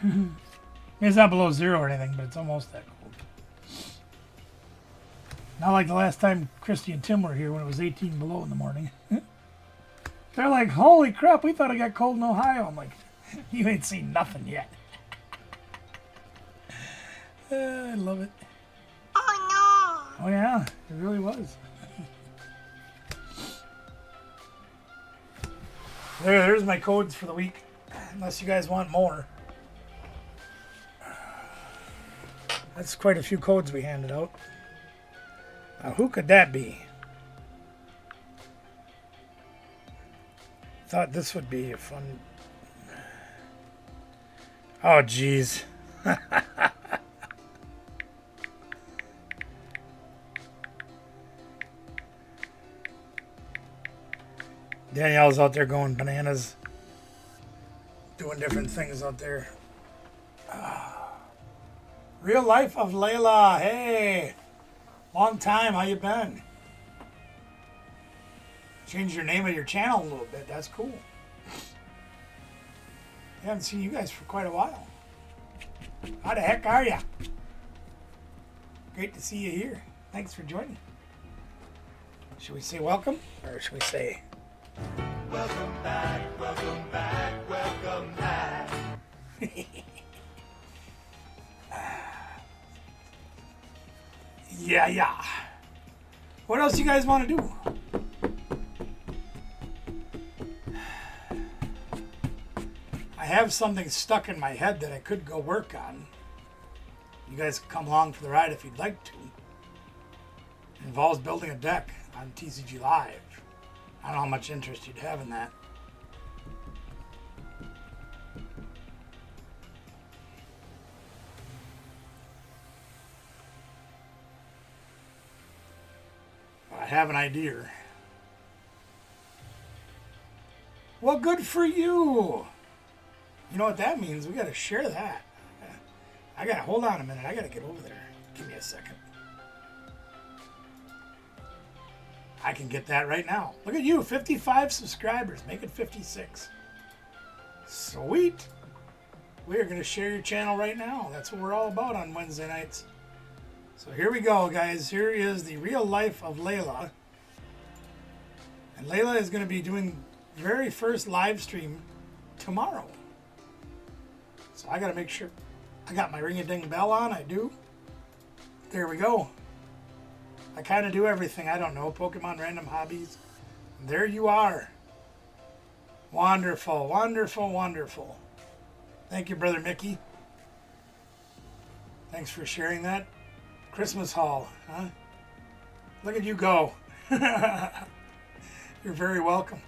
It's not below 0 or anything, but it's almost that cold. Not like the last time Christy and Tim were here when it was 18 below in the morning. They're like, holy crap, we thought it got cold in Ohio. I'm like, you ain't seen nothing yet. I love it. Oh Oh yeah, it really was. There's my codes for the week. Unless you guys want more. That's quite a few codes we handed out. Now, who could that be? Thought this would be a fun... Oh, jeez. Danielle's out there going bananas. Doing different things out there. Real life of Layla. Hey. Long time. How you been? Changed your name of your channel a little bit. That's cool. I haven't seen you guys for quite a while. How the heck are ya? Great to see you here. Thanks for joining. Should we say welcome? Or should we say... Welcome back, welcome back, welcome back. Yeah. What else you guys want to do? I have something stuck in my head that I could go work on. You guys can come along for the ride if you'd like to. It involves building a deck on TCG Live. I don't know how much interest you'd have in that. I have an idea. Well, good for you. You know what that means? We got to share that. I got to hold on a minute. I got to get over there. Give me a second. I can get that right now. Look at you, 55 subscribers. Make it 56. Sweet. We are going to share your channel right now. That's what we're all about on Wednesday nights. So here we go, guys. Here is the real life of Layla. And Layla is going to be doing the very first live stream tomorrow. So I got to make sure I got my ring-a-ding bell on. I do. There we go. I kind of do everything. I don't know. Pokemon Random Hobbies. And there you are. Wonderful, wonderful, wonderful. Thank you, Brother Mickey. Thanks for sharing that. Christmas haul, huh? Look at you go. You're very welcome.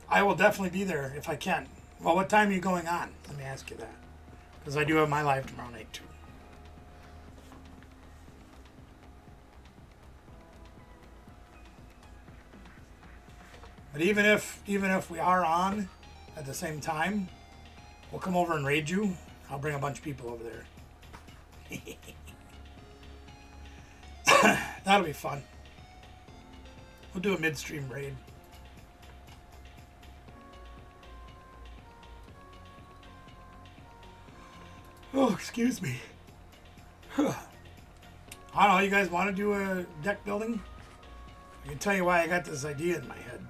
I will definitely be there if I can. Well, what time are you going on? Let me ask you that. Because I do have my live tomorrow night, too. But even if we are on at the same time, we'll come over and raid you. I'll bring a bunch of people over there. That'll be fun. We'll do a midstream raid. Oh, excuse me. I don't know, you guys want to do a deck building? I can tell you why I got this idea in my head.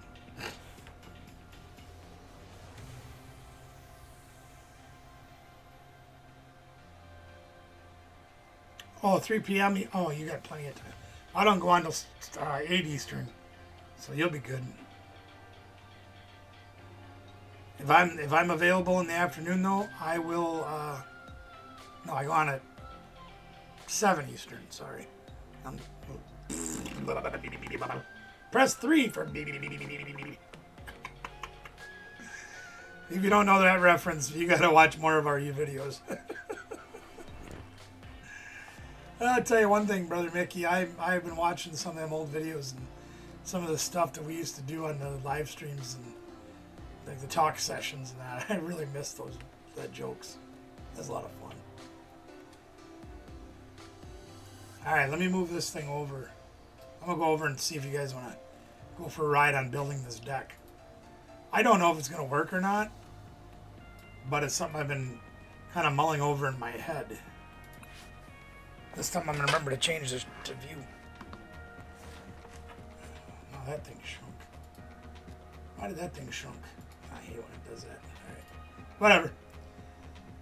Oh, 3 p.m. Oh, you got plenty of time. I don't go on till 8 Eastern, so you'll be good. If I'm available in the afternoon, though, I will. No, I go on at 7 Eastern. Sorry. Press 3 for. If you don't know that reference, you got to watch more of our videos. I'll tell you one thing, Brother Mickey. I've been watching some of them old videos and some of the stuff that we used to do on the live streams and like the talk sessions and that. I really miss that jokes. That's a lot of fun. All right, let me move this thing over. I'm gonna go over and see if you guys want to go for a ride on building this deck. I don't know if it's gonna work or not, but it's something I've been kind of mulling over in my head. This time I'm going to remember to change this to view. Oh, that thing shrunk. Why did that thing shrunk? I hate when it does that. Alright. Whatever.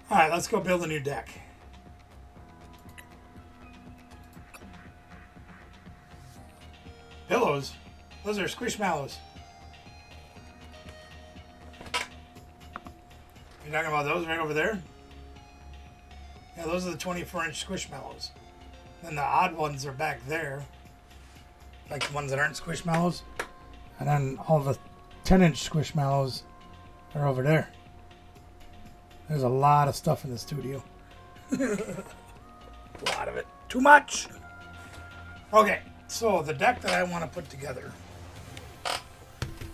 Alright, let's go build a new deck. Pillows? Those are Squishmallows. You talking about those right over there? Yeah, those are the 24-inch Squishmallows. Then the odd ones are back there. Like the ones that aren't Squishmallows. And then all the 10-inch Squishmallows are over there. There's a lot of stuff in the studio. A lot of it. Too much! Okay, so the deck that I want to put together.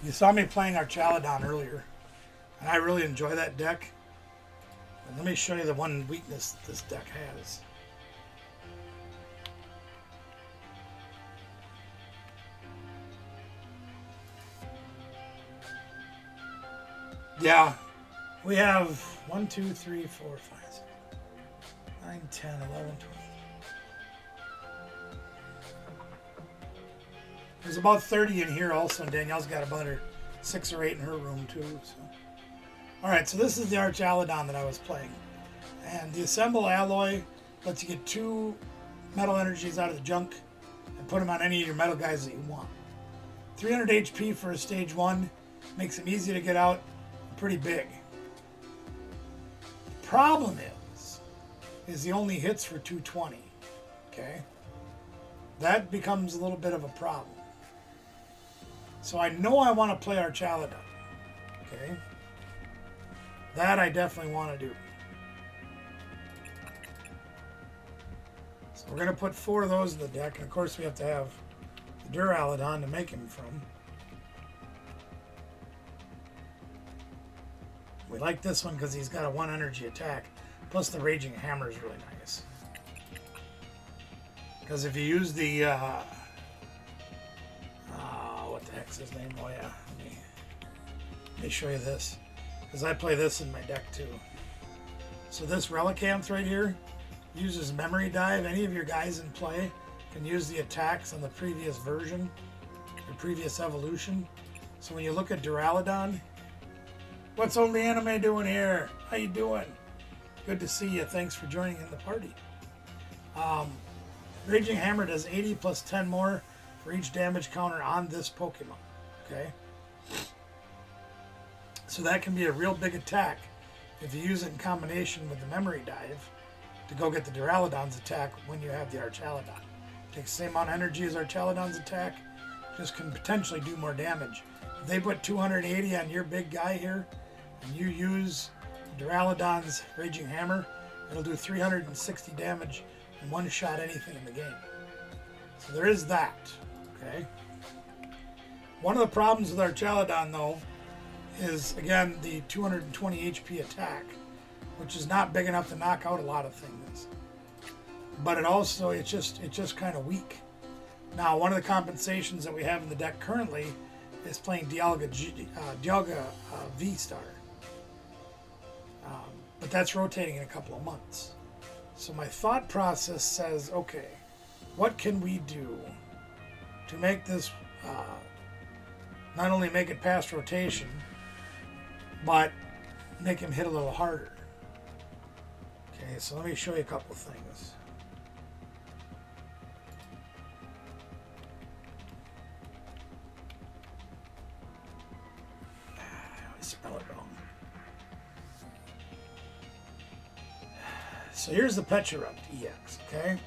You saw me playing Archaladon earlier. And I really enjoy that deck. And let me show you the one weakness this deck has. Yeah, we have 1, 2, 3, 4, 5, 6, 9, 10, 11, 12. There's about 30 in here also, and Danielle's got about 6 or 8 in her room too. So. Alright, so this is the Archaladon that I was playing. And the Assemble Alloy lets you get 2 metal energies out of the junk and put them on any of your metal guys that you want. 300 HP for a stage 1 makes them easy to get out, pretty big. The problem is he only hits for 220. Okay? That becomes a little bit of a problem. So I know I want to play Archaladon. Okay? That I definitely want to do. So we're going to put 4 of those in the deck, and of course we have to have the Duraludon to make him from. We like this one because he's got a 1 energy attack, plus the Raging Hammer is really nice. Because if you use the, what the heck's his name? Oh yeah, let me show you this. Because I play this in my deck too. So this Relicanth right here uses Memory Dive. Any of your guys in play can use the attacks on the previous version, the previous evolution. So when you look at Duraludon, what's Only Anime doing here? How you doing? Good to see you. Thanks for joining in the party. Raging Hammer does 80 plus 10 more for each damage counter on this Pokemon. Okay? So that can be a real big attack if you use it in combination with the Memory Dive to go get the Duraludon's attack when you have the Archaladon. Takes the same amount of energy as Archaladon's attack, just can potentially do more damage. If they put 280 on your big guy here, and you use Duraludon's Raging Hammer, it'll do 360 damage and one-shot anything in the game. So there is that, okay? One of the problems with Archaladon, though, is, again, the 220 HP attack, which is not big enough to knock out a lot of things. But it also, it's just kind of weak. Now, one of the compensations that we have in the deck currently is playing Dialga V-Star. But that's rotating in a couple of months. So my thought process says, okay, what can we do to make this, not only make it past rotation, but make him hit a little harder. Okay, so let me show you a couple of things. I always spell it wrong. So here's the Pecharupt EX, okay?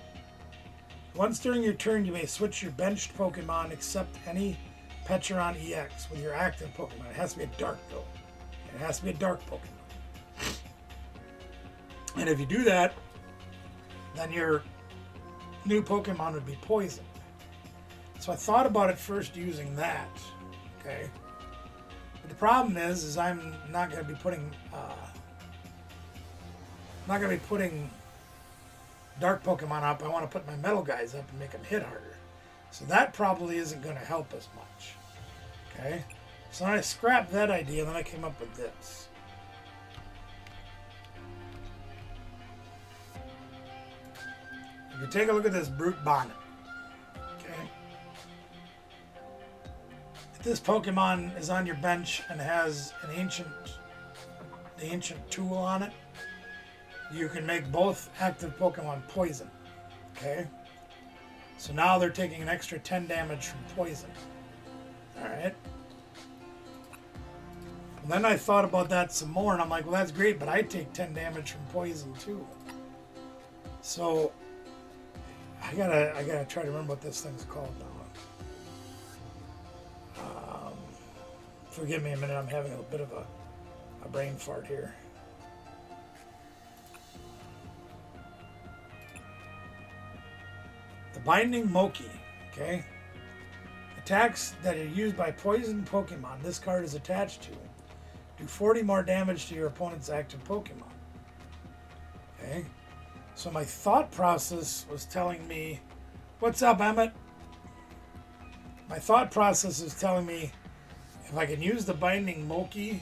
Once during your turn, you may switch your benched Pokemon except any Pecharon EX with your active Pokemon. It has to be a dark, though. It has to be a dark Pokemon. And if you do that, then your new Pokemon would be poisoned. So I thought about it first using that, okay? But the problem is I'm not going to be putting... I'm not going to be putting dark Pokemon up. I want to put my metal guys up and make them hit harder. So that probably isn't going to help as much. Okay? So I scrapped that idea and then I came up with this. If you take a look at this Brute Bonnet. Okay? If this Pokemon is on your bench and has an the ancient tool on it, you can make both active Pokemon poison. Okay? So now they're taking an extra 10 damage from poison. Alright. And then I thought about that some more, and I'm like, well, that's great, but I take 10 damage from poison too. So I gotta try to remember what this thing's called now. Forgive me a minute, I'm having a bit of a brain fart here. The Binding Moki, okay? Attacks that are used by poison Pokemon this card is attached to do 40 more damage to your opponent's active Pokemon. Okay? So my thought process was telling me, what's up, Emmett? My thought process is telling me if I can use the Binding Moki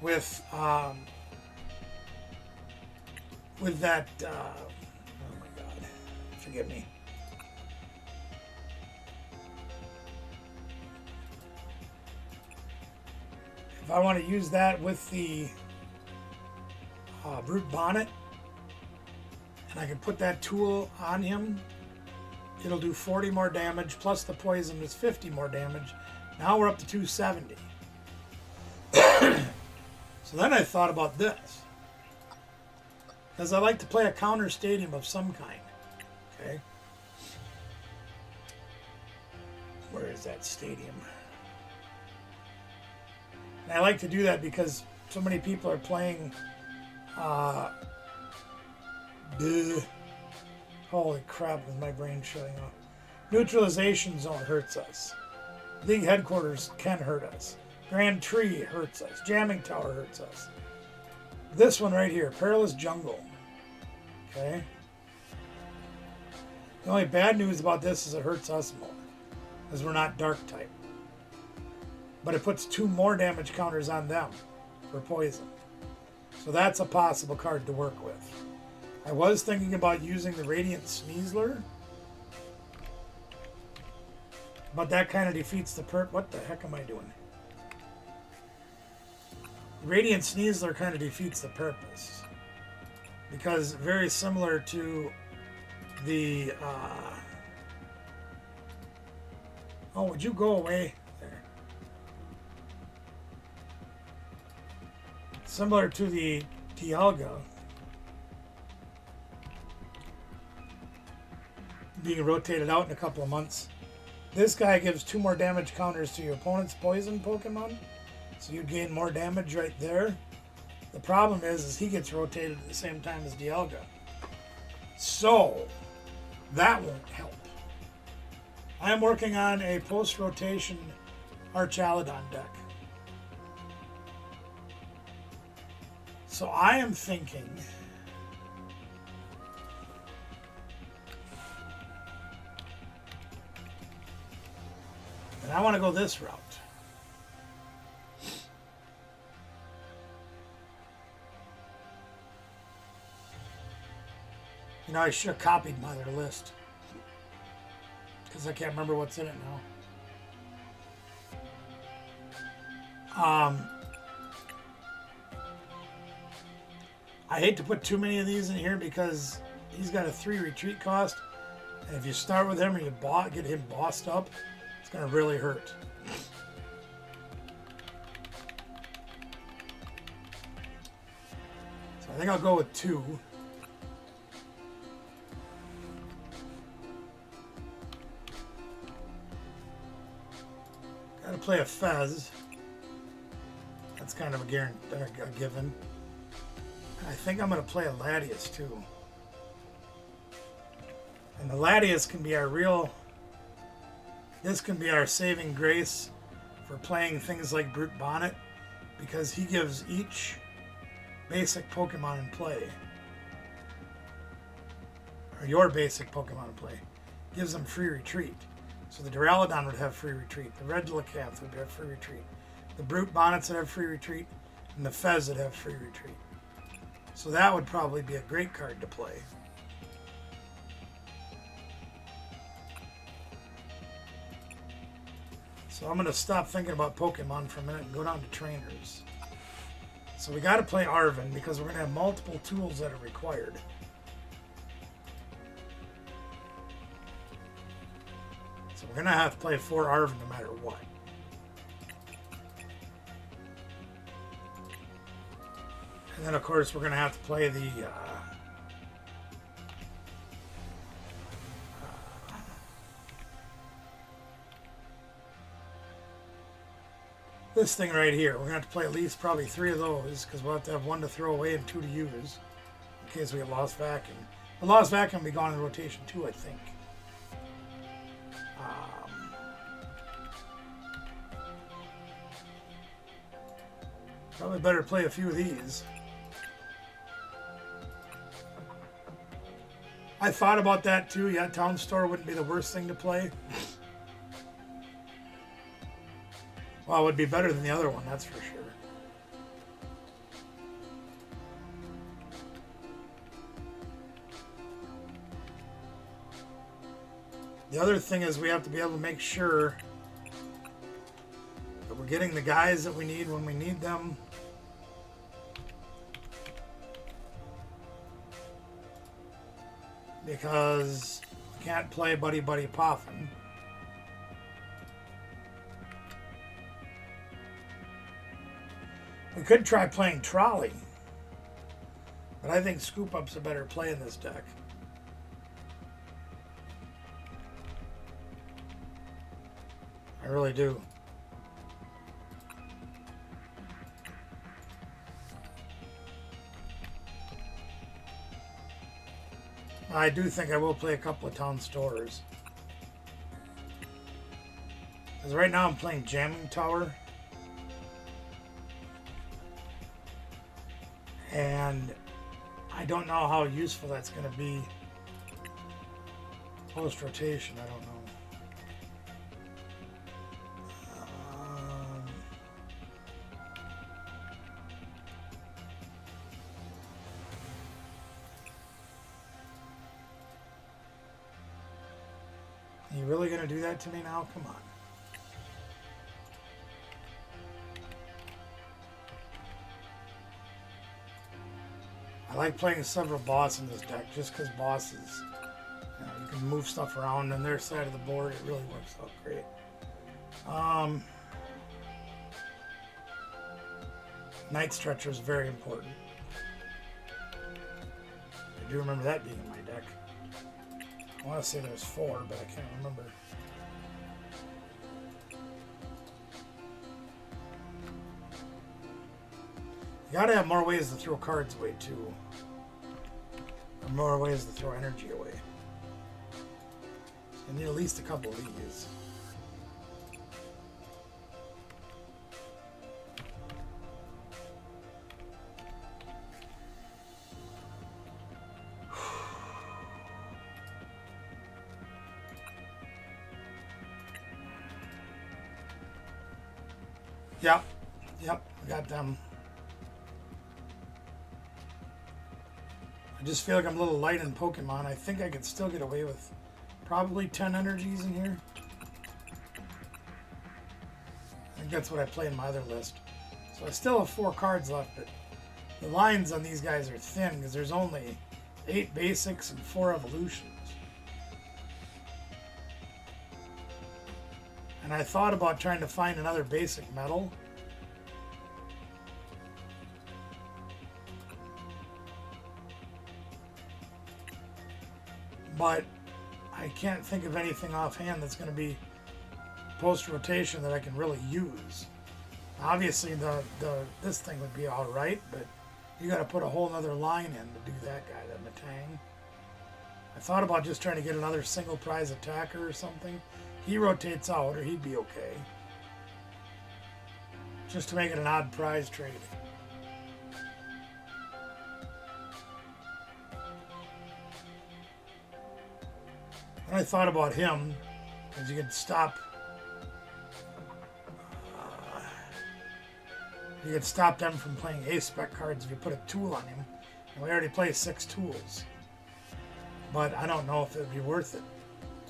with that, oh my god, forgive me. If I want to use that with the Brute Bonnet, and I can put that tool on him, it'll do 40 more damage, plus the poison is 50 more damage. Now we're up to 270. So then I thought about this. Because I like to play a counter stadium of some kind. Okay? Where is that stadium? And I like to do that because so many people are playing holy crap, is my brain shutting off. Neutralization Zone hurts us. League Headquarters can hurt us. Grand Tree hurts us. Jamming Tower hurts us. This one right here, Perilous Jungle. Okay? The only bad news about this is it hurts us more, because we're not Dark type. But it puts 2 more damage counters on them for poison. So that's a possible card to work with. I was thinking about using the Radiant Sneasler, but that kind of defeats the what the heck am I doing? Radiant Sneasler kind of defeats the purpose. Because very similar to the... oh, would you go away? There. Similar to the Dialga being rotated out in a couple of months. This guy gives 2 more damage counters to your opponent's poison Pokemon. So you gain more damage right there. The problem is he gets rotated at the same time as Dialga. So that won't help. I am working on a post-rotation Archaladon deck. So I am thinking... and I want to go this route. You know, I should have copied my other list, because I can't remember what's in it now. I hate to put too many of these in here because he's got a 3 retreat cost, and if you start with him and you get him bossed up, it's going to really hurt. So I think I'll go with 2. Got to play a Fez. That's kind of a given. I think I'm going to play a Latias too. And the Latias can be our this can be our saving grace for playing things like Brute Bonnet, because he gives each basic Pokemon in play, or your basic Pokemon in play, gives them free retreat. So the Duraludon would have free retreat, the Regilacanth would have free retreat, the Brute Bonnets would have free retreat, and the Fez would have free retreat. So that would probably be a great card to play. So I'm going to stop thinking about Pokemon for a minute and go down to trainers. So we got to play Arven because we're going to have multiple tools that are required. We're going to have to play 4 Arven no matter what. And then, of course, we're going to have to play the... this thing right here. We're going to have to play at least probably 3 of those, because we'll have to have 1 to throw away and 2 to use, in case we get Lost Vacuum. The Lost Vacuum will be gone in rotation too, I think. Probably better play a few of these. I thought about that too. Yeah, Town Store wouldn't be the worst thing to play. Well, it would be better than the other one, that's for sure. The other thing is we have to be able to make sure that we're getting the guys that we need when we need them. Because we can't play Buddy Buddy Poffin. We could try playing Trolley, but I think Scoop Up's a better play in this deck. I really do. I do think I will play a couple of Town Stores. Because right now I'm playing Jamming Tower. And I don't know how useful that's going to be post-rotation. I don't know. Are you really going to do that to me now? Come on. I like playing several boss in this deck just because bosses, you can move stuff around on their side of the board. It really works out great. Night Stretcher is very important. I do remember that being in my deck. I want to say there's 4, but I can't remember. You gotta have more ways to throw cards away too. Or more ways to throw energy away. So you need at least a couple of these. Yep, we got them. I just feel like I'm a little light in Pokemon. I think I could still get away with probably 10 energies in here. I think that's what I play in my other list. So I still have 4 cards left, but the lines on these guys are thin because there's only 8 basics and 4 evolutions. And I thought about trying to find another basic metal. But I can't think of anything offhand that's going to be post-rotation that I can really use. Obviously, this thing would be all right, but you got to put a whole nother line in to do that guy, that Matang. I thought about just trying to get another single prize attacker or something. He rotates out, or he'd be okay. Just to make it an odd prize trade. And I thought about him, because you could stop. You could stop them from playing A-spec cards if you put a tool on him. And we already play 6 tools. But I don't know if it would be worth it.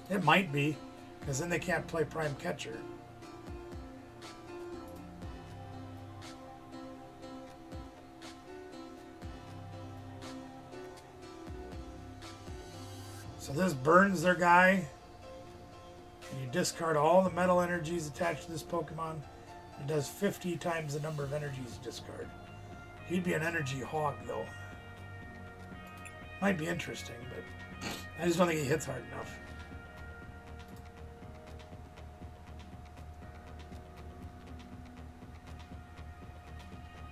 It might be, because then they can't play Prime Catcher. So this burns their guy. And you discard all the metal energies attached to this Pokemon. It does 50 times the number of energies you discard. He'd be an energy hog, though. Might be interesting, but I just don't think he hits hard enough.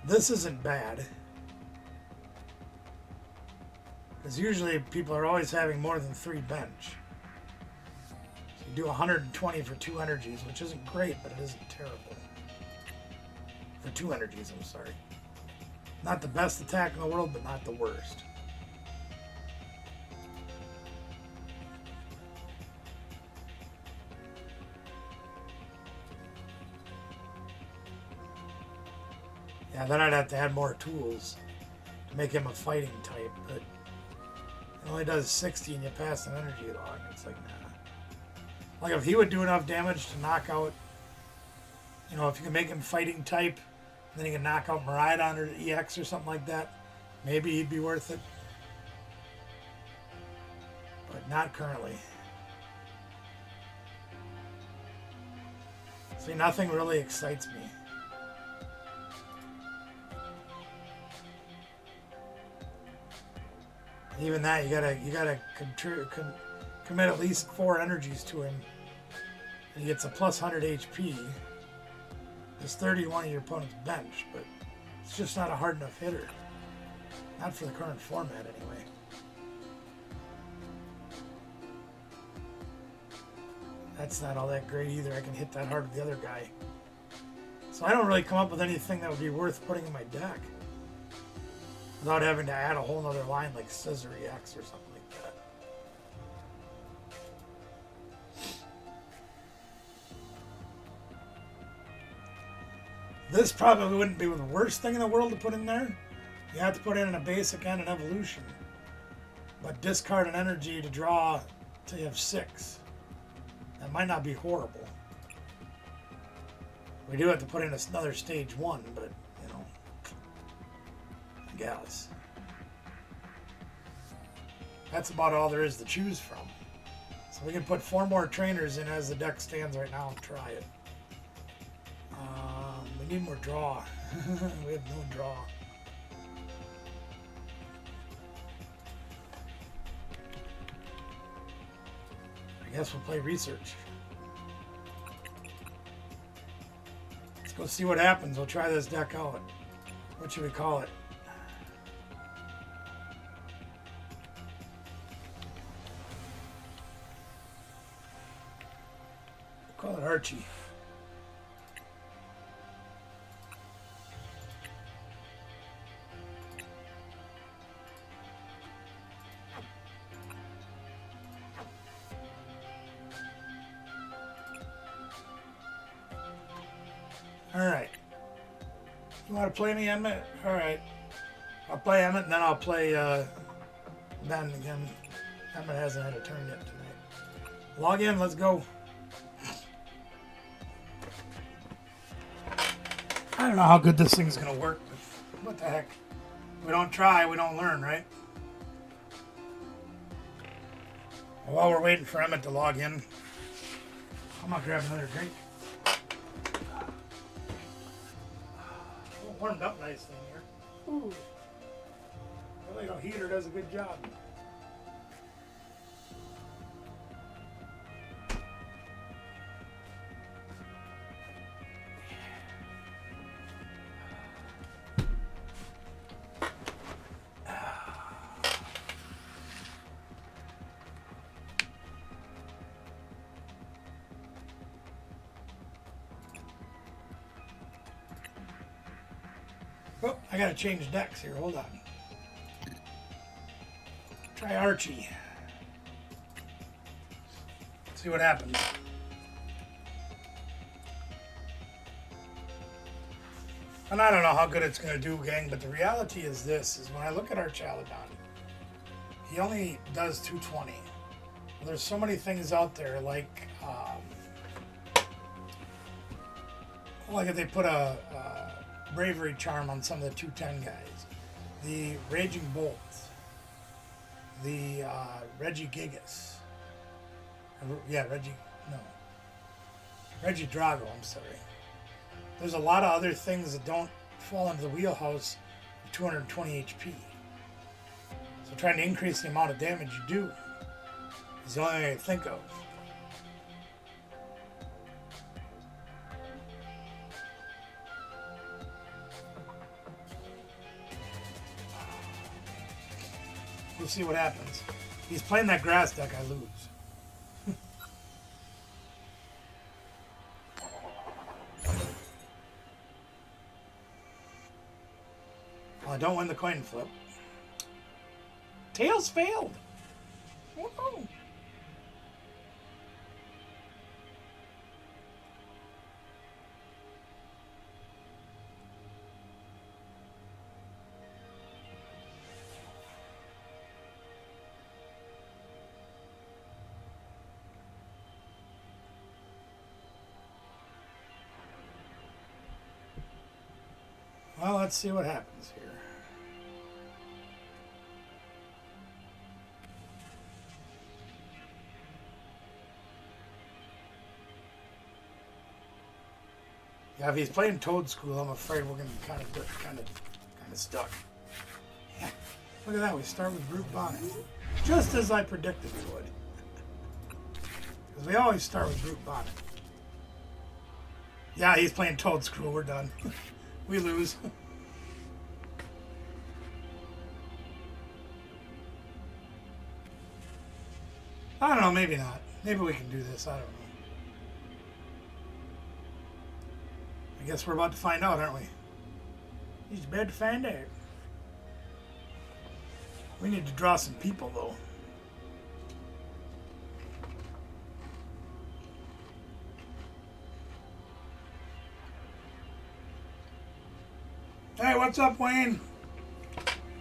This isn't bad. Because usually people are always having more than 3 bench. So you do 120 for 2 energies, which isn't great, but it isn't terrible. For 2 energies, I'm sorry. Not the best attack in the world, but not the worst. Yeah, then I'd have to add more tools to make him a fighting type, but it only does 60 and you pass an energy log. It's like, nah. Like if he would do enough damage to knock out, you know, if you can make him fighting type, then he can knock out Miraidon or EX or something like that, maybe he'd be worth it. But not currently. See, nothing really excites me. Even that, you gotta commit at least 4 energies to him. And he gets a plus 100 HP. There's 31 of your opponent's bench, but it's just not a hard enough hitter. Not for the current format, anyway. That's not all that great either. I can hit that hard with the other guy. So I don't really come up with anything that would be worth putting in my deck without having to add a whole nother line like Scissor EX or something like that. This probably wouldn't be the worst thing in the world to put in there. You have to put in a basic and an evolution. But discard an energy to draw till you have 6. That might not be horrible. We do have to put in another stage 1, but, you know, I guess. That's about all there is to choose from. So we can put 4 more trainers in as the deck stands right now and try it. We need more draw. We have no draw. I guess we'll play research. Let's go see what happens. We'll try this deck out. What should we call it? We'll call it Archie. Alright. You want to play me, Emmett? Alright. I'll play Emmett and then I'll play Ben again. Emmett hasn't had a turn yet tonight. Log in, let's go. I don't know how good this thing's going to work, but what the heck. We don't try, we don't learn, right? While we're waiting for Emmett to log in, I'm going to grab another drink. Warmed up nicely in here. Ooh. Really, the heater does a good job. Oh, I gotta change decks here. Hold on. Try Archie. See what happens. And I don't know how good it's gonna do, gang, but the reality is this, is when I look at Archaladon, he only does 220. Well, there's so many things out there, like if they put a Bravery Charm on some of the 210 guys, the Raging Bolt, the Regigigas, Reggie Drago, I'm sorry. There's a lot of other things that don't fall into the wheelhouse of 220 HP. So trying to increase the amount of damage you do is the only thing I can think of. We'll see what happens. He's playing that grass deck, I lose. Well, I don't win the coin flip. Tails failed. Oh no. Well, let's see what happens here. Yeah, if he's playing Toad School, I'm afraid we're going to be kind of stuck. Yeah. Look at that. We start with Brute Bonnet, just as I predicted we would. Because we always start with Brute Bonnet. Yeah, he's playing Toad School. We're done. We lose. I don't know, maybe not. Maybe we can do this, I don't know. I guess we're about to find out, aren't we? It's bad to find out. We need to draw some people, though. Hey, what's up, Wayne?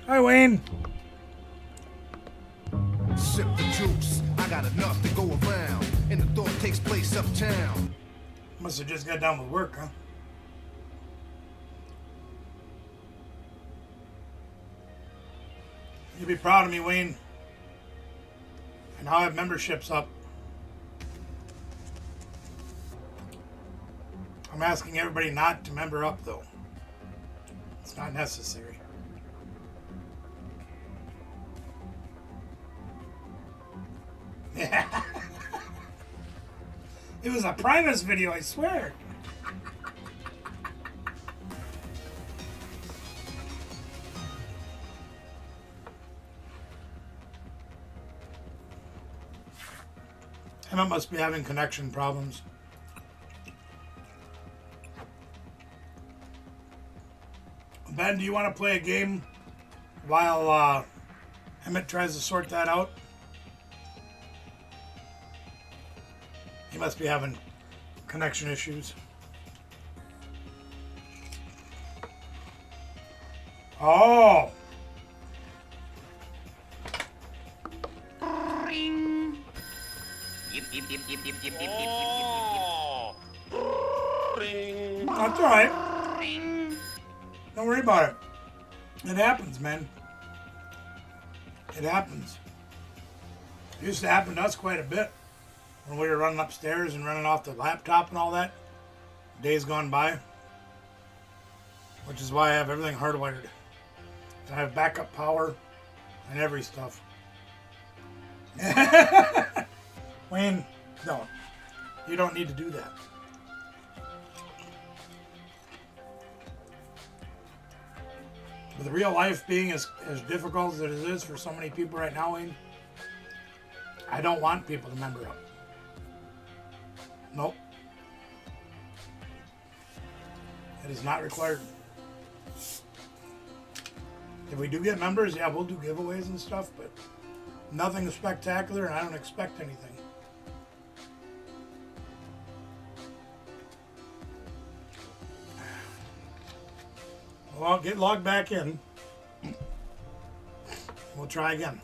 Hi, Wayne. Sip the juice, I got enough to go around, and the thought takes place uptown. Must have just got done with work, huh? You'll be proud of me, Wayne. And now I have memberships up. I'm asking everybody not to member up, though. It's not necessary. Yeah. It was a Primus video, I swear. Emma must be having connection problems. Ben, do you want to play a game while Emmett tries to sort that out? He must be having connection issues. Oh! Ring. Yip, yip, yip, yip, yip, yip, yip, yip, Oh. Ring. That's alright. ring. Don't worry about it. It happens, man. It happens. It used to happen to us quite a bit when we were running upstairs and running off the laptop and all that. Days gone by. Which is why I have everything hardwired. I have backup power and every stuff. Wayne, no. You don't need to do that. With real life being as difficult as it is for so many people right now, Wayne, I don't want people to member up. Nope. It is not required. If we do get members, yeah, we'll do giveaways and stuff, but nothing spectacular, and I don't expect anything. Well, get logged back in. We'll try again.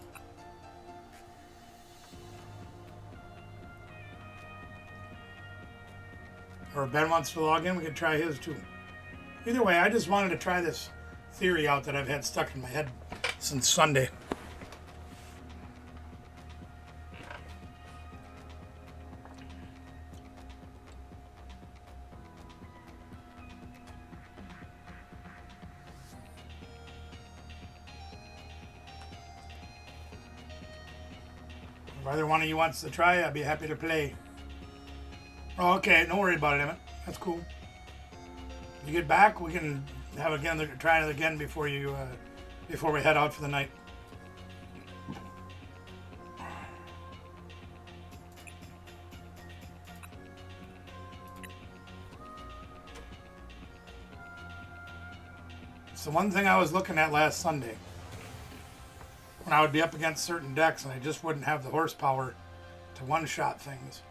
Or if Ben wants to log in, we can try his too. Either way, I just wanted to try this theory out that I've had stuck in my head since Sunday. If either one of you wants to try, I'd be happy to play. Oh, okay, don't worry about it, Emmett. That's cool. You get back, we can have again try it again before you before we head out for the night. So one thing I was looking at last Sunday, when I would be up against certain decks and I just wouldn't have the horsepower to one-shot things.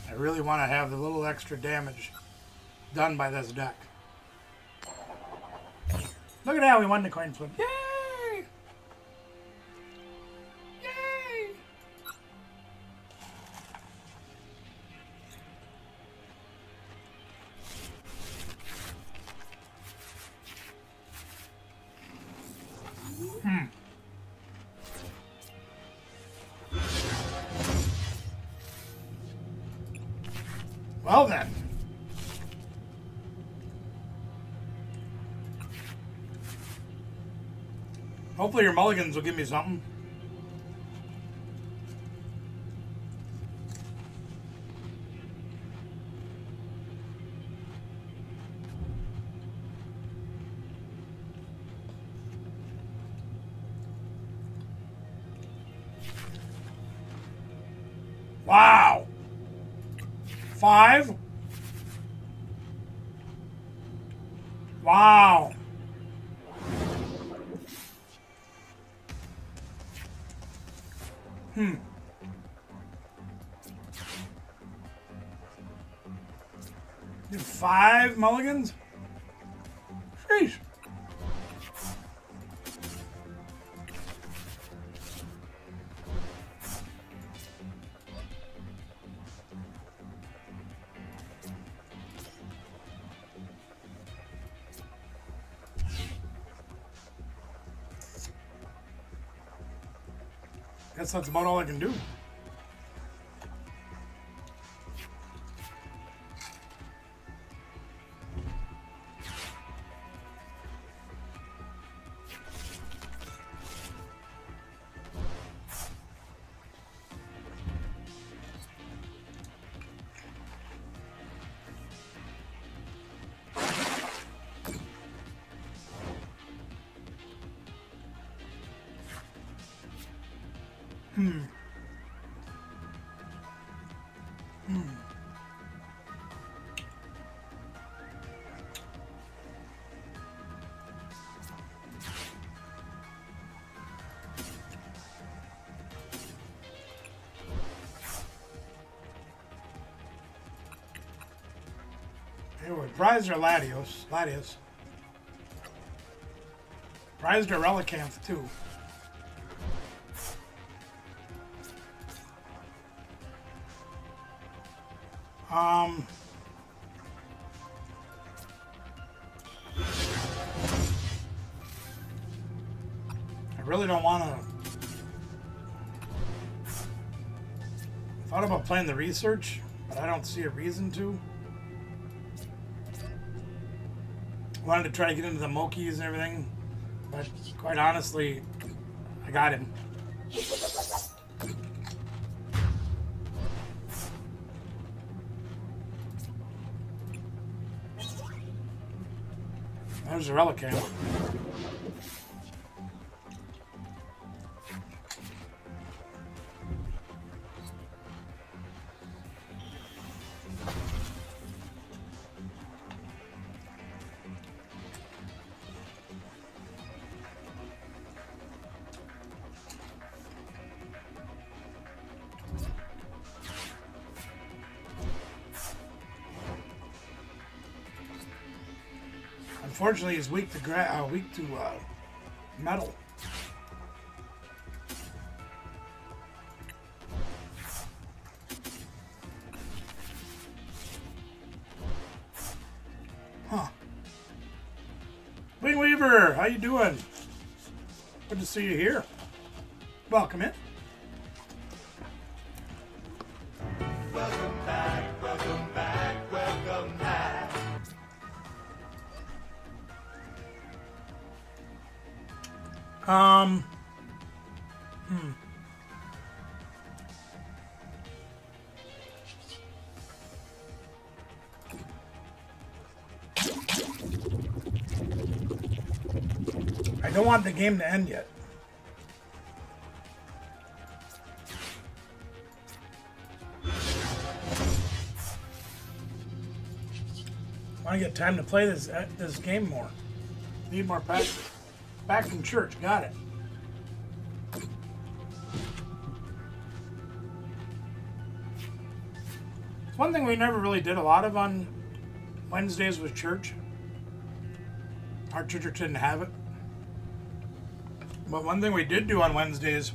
I really want to have the little extra damage done by this deck. Look at that, we won the coin flip. Yay! Yay! Well then. Hopefully your mulligans will give me something. Wow. 5. Wow. Do 5 mulligans? Sheesh. Guess that's about all I can do. Here we prized or Latios. Prized or Relicanth too. I really don't want to. I thought about playing the research, but I don't see a reason to. Wanted to try to get into the Mokies and everything, but quite honestly, I got him. There's a Relicanth. Unfortunately, he's weak to metal. Huh. Wing Weaver, how you doing? Good to see you here. Welcome in. Welcome back, welcome back, welcome back. Um. I don't want the game to end yet. I want to get time to play this game more. Need more practice. Back from church, got it. It's one thing we never really did a lot of on Wednesdays with church. Our church didn't have it. But one thing we did do on Wednesdays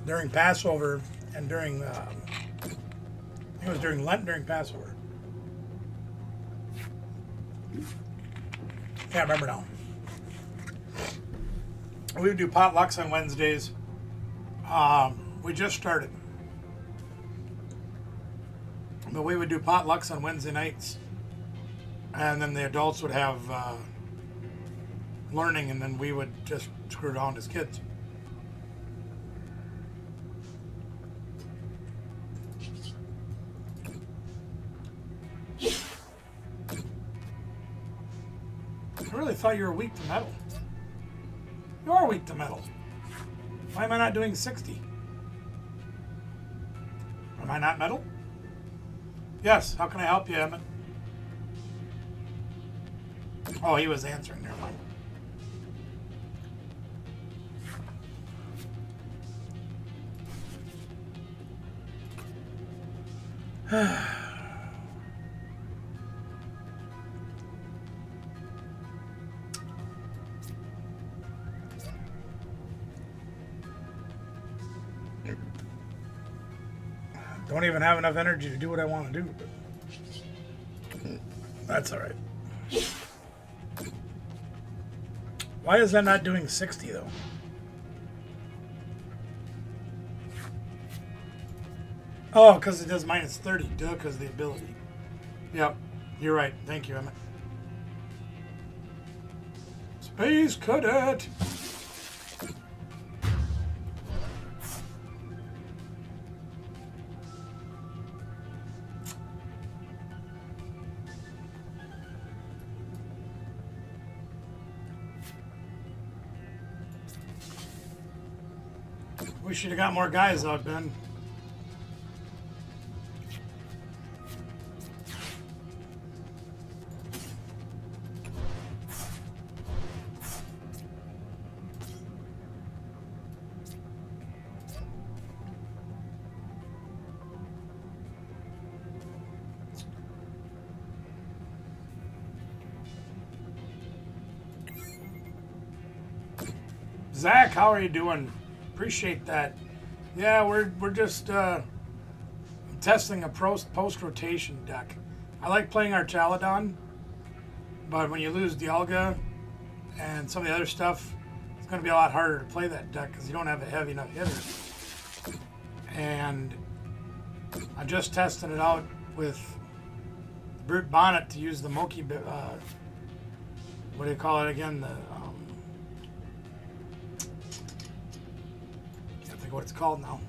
during Passover and during, I think it was during Lent, during Passover. Can't remember now. We would do potlucks on Wednesdays. We just started. But we would do potlucks on Wednesday nights. And then the adults would have learning, and then we would just screw around as kids. I really thought you were weak to metal. You are weak to metal. Why am I not doing 60? Am I not metal? Yes, how can I help you, Emmett? Oh, he was answering, never mind. Don't even have enough energy to do what I want to do, but that's all right. Why is that not doing 60 though? Oh, because it does minus 30. Duh, because of the ability. Yep, you're right. Thank you, Emma. Space Cadet! We should have got more guys out, Ben. Zach, how are you doing? Appreciate that. Yeah, we're just testing a post rotation deck. I like playing Archaladon, but when you lose Dialga and some of the other stuff, it's going to be a lot harder to play that deck because you don't have a heavy enough hitter. And I'm just testing it out with Brute Bonnet to use the Moki. What do you call it again? The what it's called now.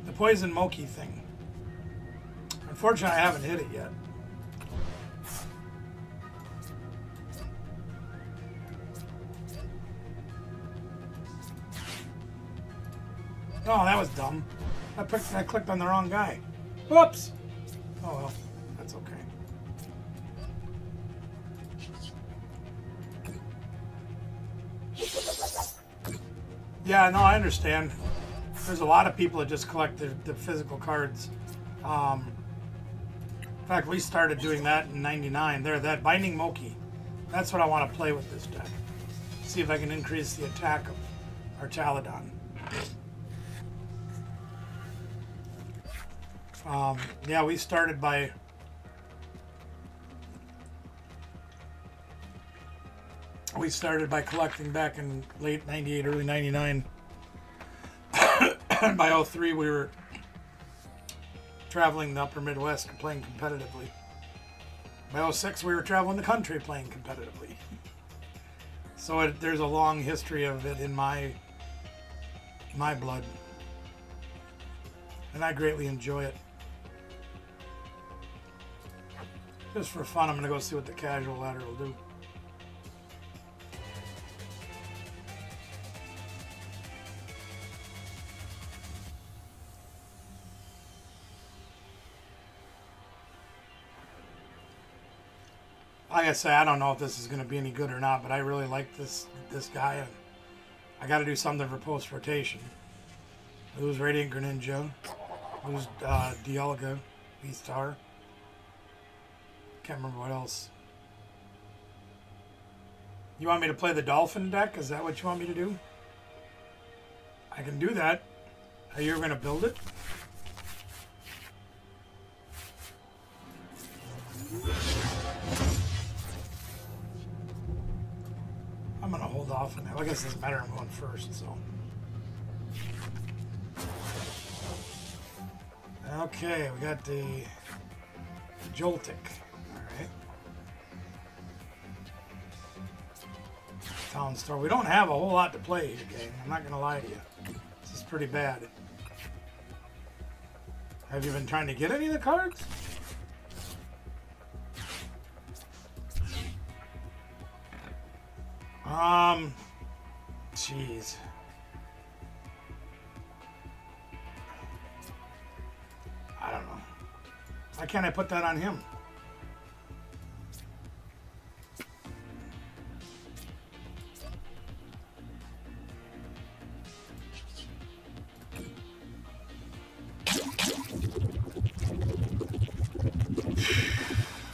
The Poison Moki thing. Unfortunately, I haven't hit it yet. Oh, that was dumb. I clicked on the wrong guy. Whoops! Oh well, that's okay. Yeah, no, I understand. There's a lot of people that just collect the physical cards. In fact, we started doing that in '99. That Binding Moki. That's what I want to play with this deck. See if I can increase the attack of Archaladon. Yeah, we started by... collecting back in late 98, early 99. And by 03, we were traveling the upper Midwest and playing competitively. By 06, we were traveling the country playing competitively. So there's a long history of it in my blood. And I greatly enjoy it. Just for fun, I'm going to go see what the casual ladder will do. Like I say, I don't know if this is going to be any good or not, but I really like this guy, and I got to do something for post rotation. Lose Radiant Greninja, lose Dialga, Beast Tower. Can't remember what else. You want me to play the Dolphin deck? Is that what you want me to do? I can do that. Are you going to build it? I'm going to hold off on that. I guess it doesn't matter. I'm going first, so. Okay, we got the Joltik. Alright. Town Store. We don't have a whole lot to play here, gang. I'm not going to lie to you. This is pretty bad. Have you been trying to get any of the cards? Jeez. I don't know. Why can't I put that on him?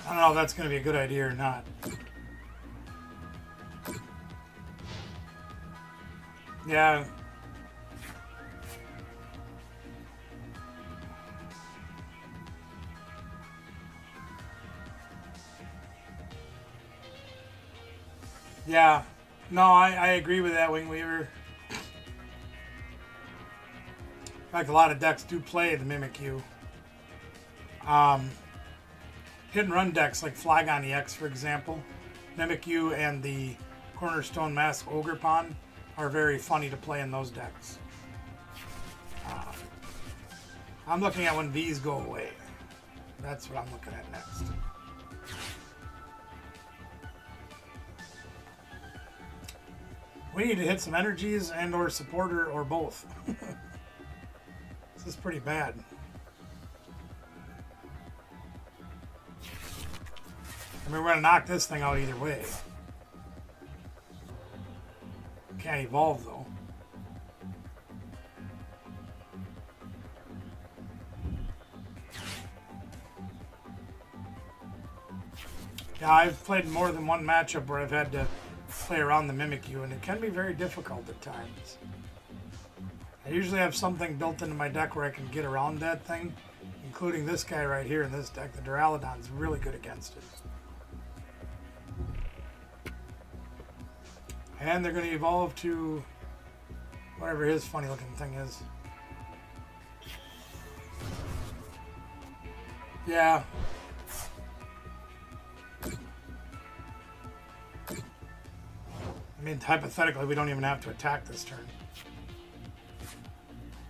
I don't know if that's going to be a good idea or not. Yeah. Yeah. No, I agree with that, Wing Weaver. In fact, a lot of decks do play the Mimikyu. Hit and run decks like Flygon EX, for example. Mimikyu and the Cornerstone Mask Ogerpon are very funny to play in those decks. I'm looking at when these go away. That's what I'm looking at next. We need to hit some energies and or supporter or both. This is pretty bad. I mean, we're going to knock this thing out either way. Can't evolve, though. Yeah, I've played more than one matchup where I've had to play around the Mimikyu, and it can be very difficult at times. I usually have something built into my deck where I can get around that thing, including this guy right here in this deck. The Duraludon's really good against it. And they're going to evolve to whatever his funny looking thing is. Yeah. I mean, hypothetically, we don't even have to attack this turn.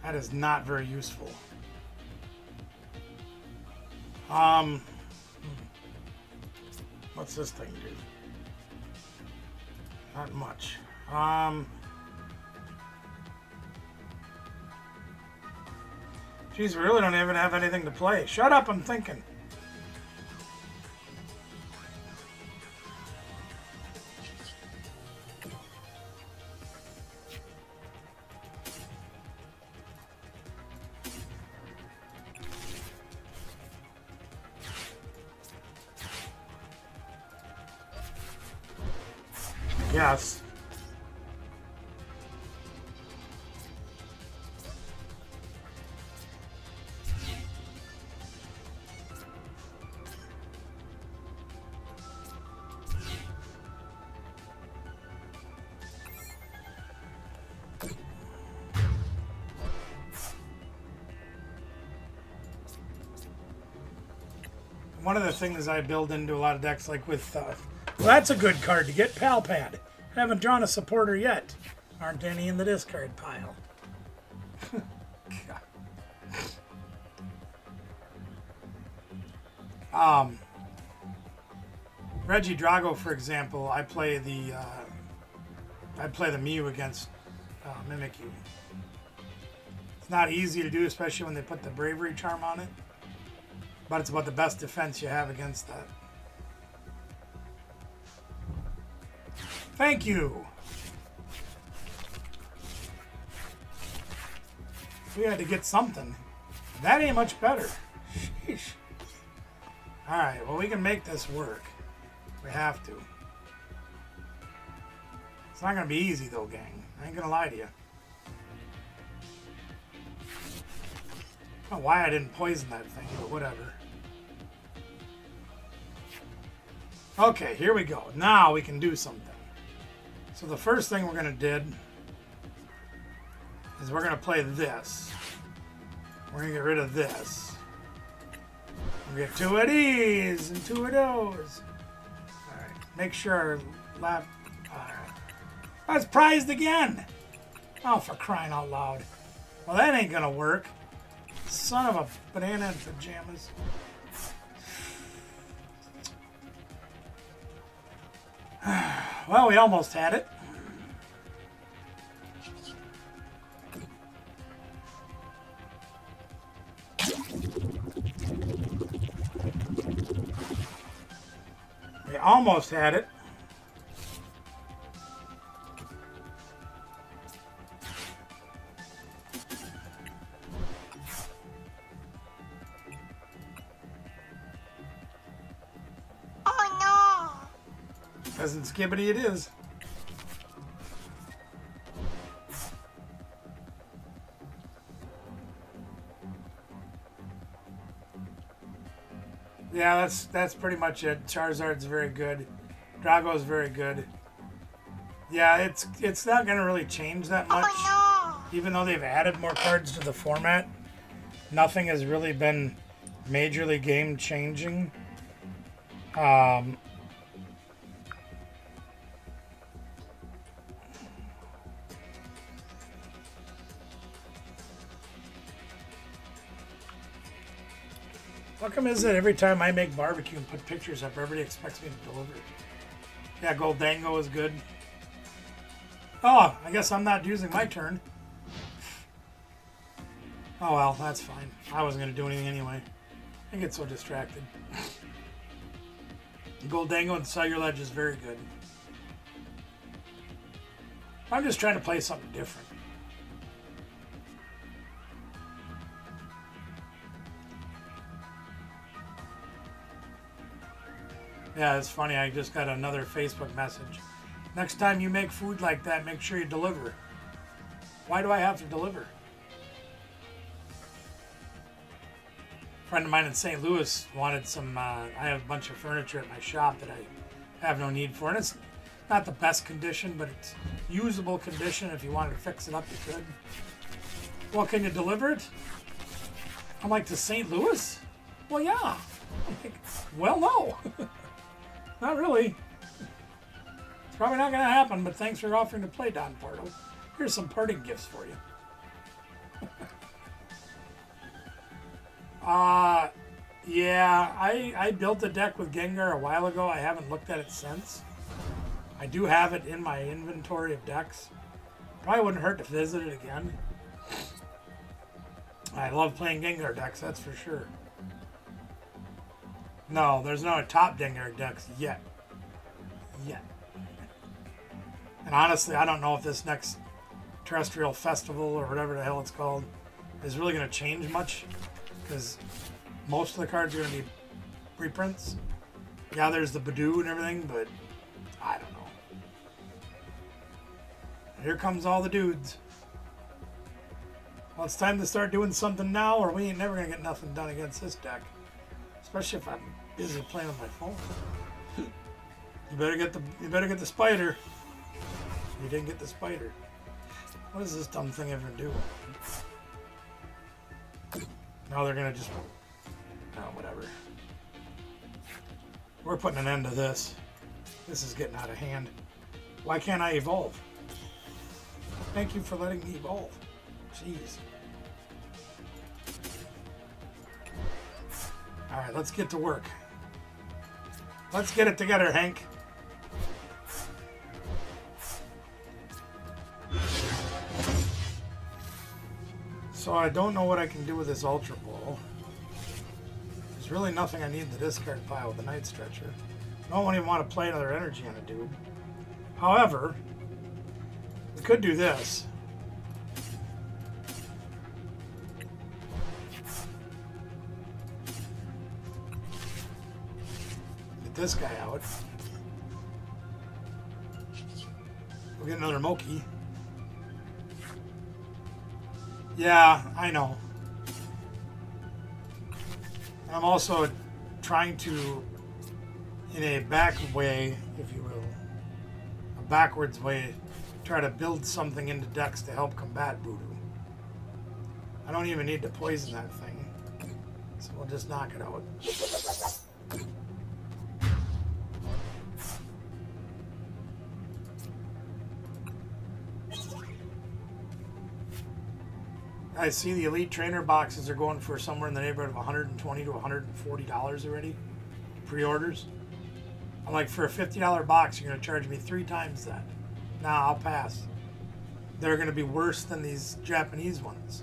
That is not very useful. What's this thing do? Not much. Geez, we really don't even have anything to play. Shut up, I'm thinking. Yes. one of the things I build into a lot of decks, like with, well, that's a good card to get, Pal Pad. Haven't drawn a supporter yet. Aren't any in the discard pile. Reggie Drago, for example, I play the Mew against Mimikyu. It's not easy to do, especially when they put the Bravery Charm on it. But it's about the best defense you have against that. Thank you. We had to get something. That ain't much better. Sheesh. Alright, well, we can make this work. We have to. It's not going to be easy, though, gang. I ain't going to lie to you. I don't know why I didn't poison that thing, but whatever. Okay, here we go. Now we can do something. So the first thing we're going to do is we're going to play this. We're going to get rid of this. We get 2 of these and 2 of those. Alright, make sure our left... Alright. I was prized again! Oh, for crying out loud. Well, that ain't going to work. Son of a banana in pajamas. Well, we almost had it. We almost had it. Peasant skibbity it is. Yeah, that's pretty much it. Charizard's very good. Drago's very good. Yeah, it's not going to really change that much. Even though they've added more cards to the format, nothing has really been majorly game changing. How come is it every time I make barbecue and put pictures up, everybody expects me to deliver? Yeah, Goldango is good. Oh, I guess I'm not using my turn. Oh well, that's fine. I wasn't going to do anything anyway. I get so distracted. Goldango and Celluledge is very good. I'm just trying to play something different. Yeah, it's funny. I just got another Facebook message. Next time you make food like that, make sure you deliver. Why do I have to deliver? A friend of mine in St. Louis wanted some, I have a bunch of furniture at my shop that I have no need for. And it's not the best condition, but it's usable condition. If you wanted to fix it up, you could. Well, can you deliver it? I'm like, to St. Louis? Well, yeah. I'm like, well, no. Not really. It's probably not going to happen, but thanks for offering to play, Don Pardo. Here's some parting gifts for you. Yeah, I built a deck with Gengar a while ago. I haven't looked at it since. I do have it in my inventory of decks. Probably wouldn't hurt to visit it again. I love playing Gengar decks, that's for sure. No, there's no top Gengar decks yet. Yet. And honestly, I don't know if this next Terrestrial Festival or whatever the hell it's called is really going to change much, because most of the cards are going to be reprints. Yeah, there's the Badoo and everything, but I don't know. Here comes all the dudes. Well, it's time to start doing something now, or we ain't never going to get nothing done against this deck. Especially if I'm busy playing on my phone. You better get the spider. You didn't get the spider. What does this dumb thing ever do? No, they're gonna just... Oh, whatever. We're putting an end to this. This is getting out of hand. Why can't I evolve? Thank you for letting me evolve. Jeez. Alright, let's get to work. Let's get it together, Hank. So I don't know what I can do with this Ultra Ball. There's really nothing I need in the discard pile with the Night Stretcher. I don't even want to play another energy on a dude. However, we could do this. Get this guy out. We'll get another Moki. Yeah, I know. I'm also trying to, in a back way, if you will, a backwards way, try to build something into decks to help combat Voodoo. I don't even need to poison that thing, so we'll just knock it out. I see the Elite Trainer boxes are going for somewhere in the neighborhood of $120 to $140 already. Pre-orders. I'm like, for a $50 box, you're going to charge me 3 times that. Nah, I'll pass. They're going to be worse than these Japanese ones.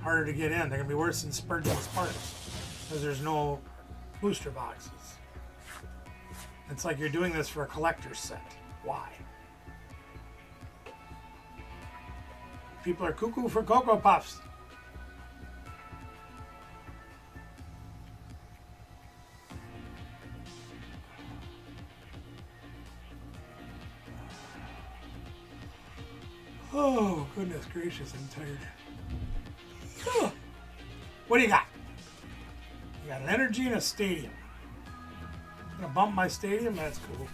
Harder to get in. They're going to be worse than Spurgeon Sparks. Because there's no booster boxes. It's like you're doing this for a collector's set. Why? People are cuckoo for Cocoa Puffs. Oh, goodness gracious, I'm tired. Ugh. What do you got? You got an energy and a stadium. Gonna bump my stadium? That's cool.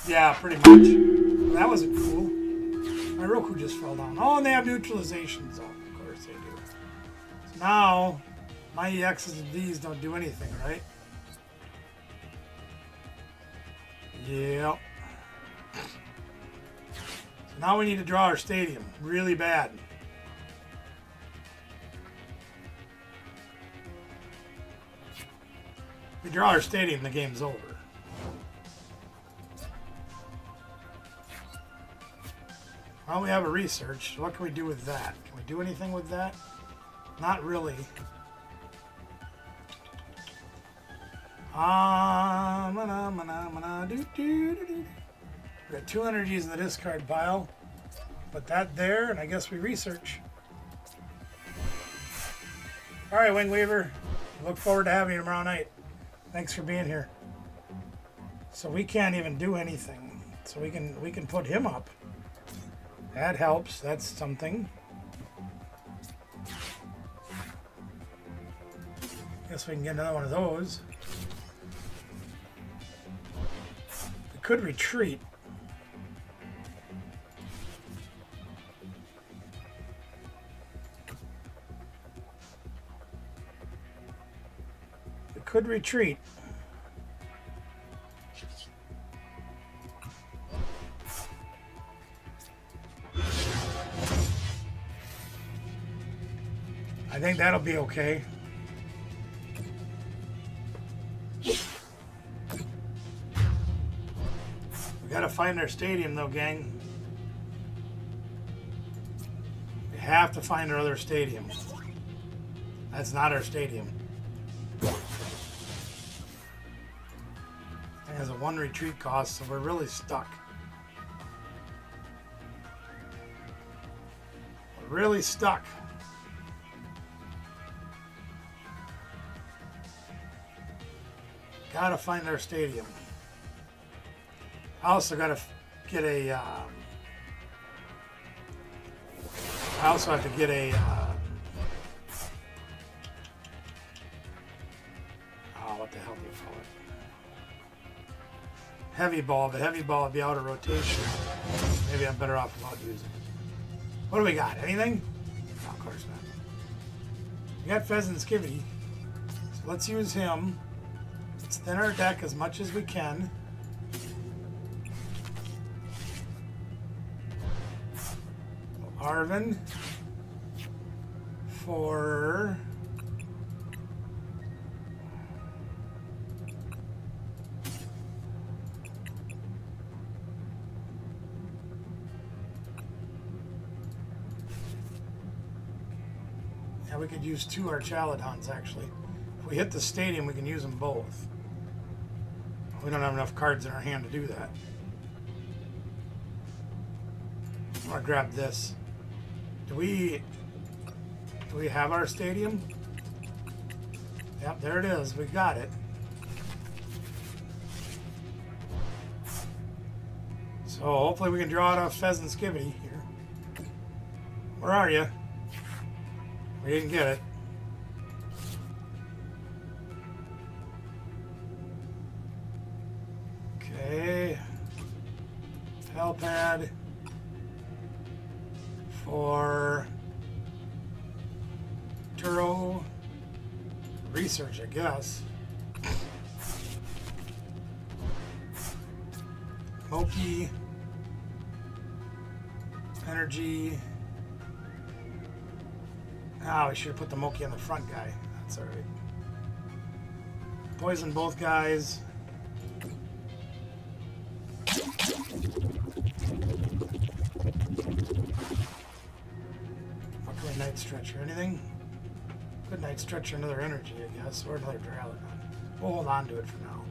Yeah, pretty much. That wasn't cool. My Roku just fell down. Oh, and they have neutralization zone. Of course they do. So now, my EXs and Ds don't do anything, right? Yep. So now we need to draw our stadium really bad. If we draw our stadium, the game's over. Well, we have a research. What can we do with that? Can we do anything with that? Not really. We got 2 energies in the discard pile. Put that there, and I guess we research. All right, Wing Weaver. Look forward to having you tomorrow night. Thanks for being here. So we can't even do anything. So we can put him up. That helps. That's something. Guess we can get another one of those. We could retreat. We could retreat. I think that'll be okay. We gotta find our stadium though, gang. We have to find our other stadium. That's not our stadium. It has a 1 retreat cost, so we're really stuck. We're really stuck. Gotta find our stadium. I also gotta get a. I also have to get a. What the hell do you call it? Heavy ball, but heavy ball would be out of rotation. Maybe I'm better off not using it. What do we got? Anything? No, of course not. We got Pheasant Skivvy. So let's use him. Let's thin our deck as much as we can. Arvin for yeah, we could use 2 Archaladons actually. If we hit the stadium, we can use them both. We don't have enough cards in our hand to do that. I'm gonna grab this. Do we have our stadium? Yep, there it is. We got it. So hopefully we can draw it off Pheasant Skivvy here. Where are you? We didn't get it. Okay. Helpad for Turo research, I guess. Moki energy. Oh, we should have put the Moki on the front guy. That's all right. Poison both guys. Night Stretcher. Anything? Good Night Stretcher, another energy, I guess, or another Drowlodon. We'll hold on to it for now.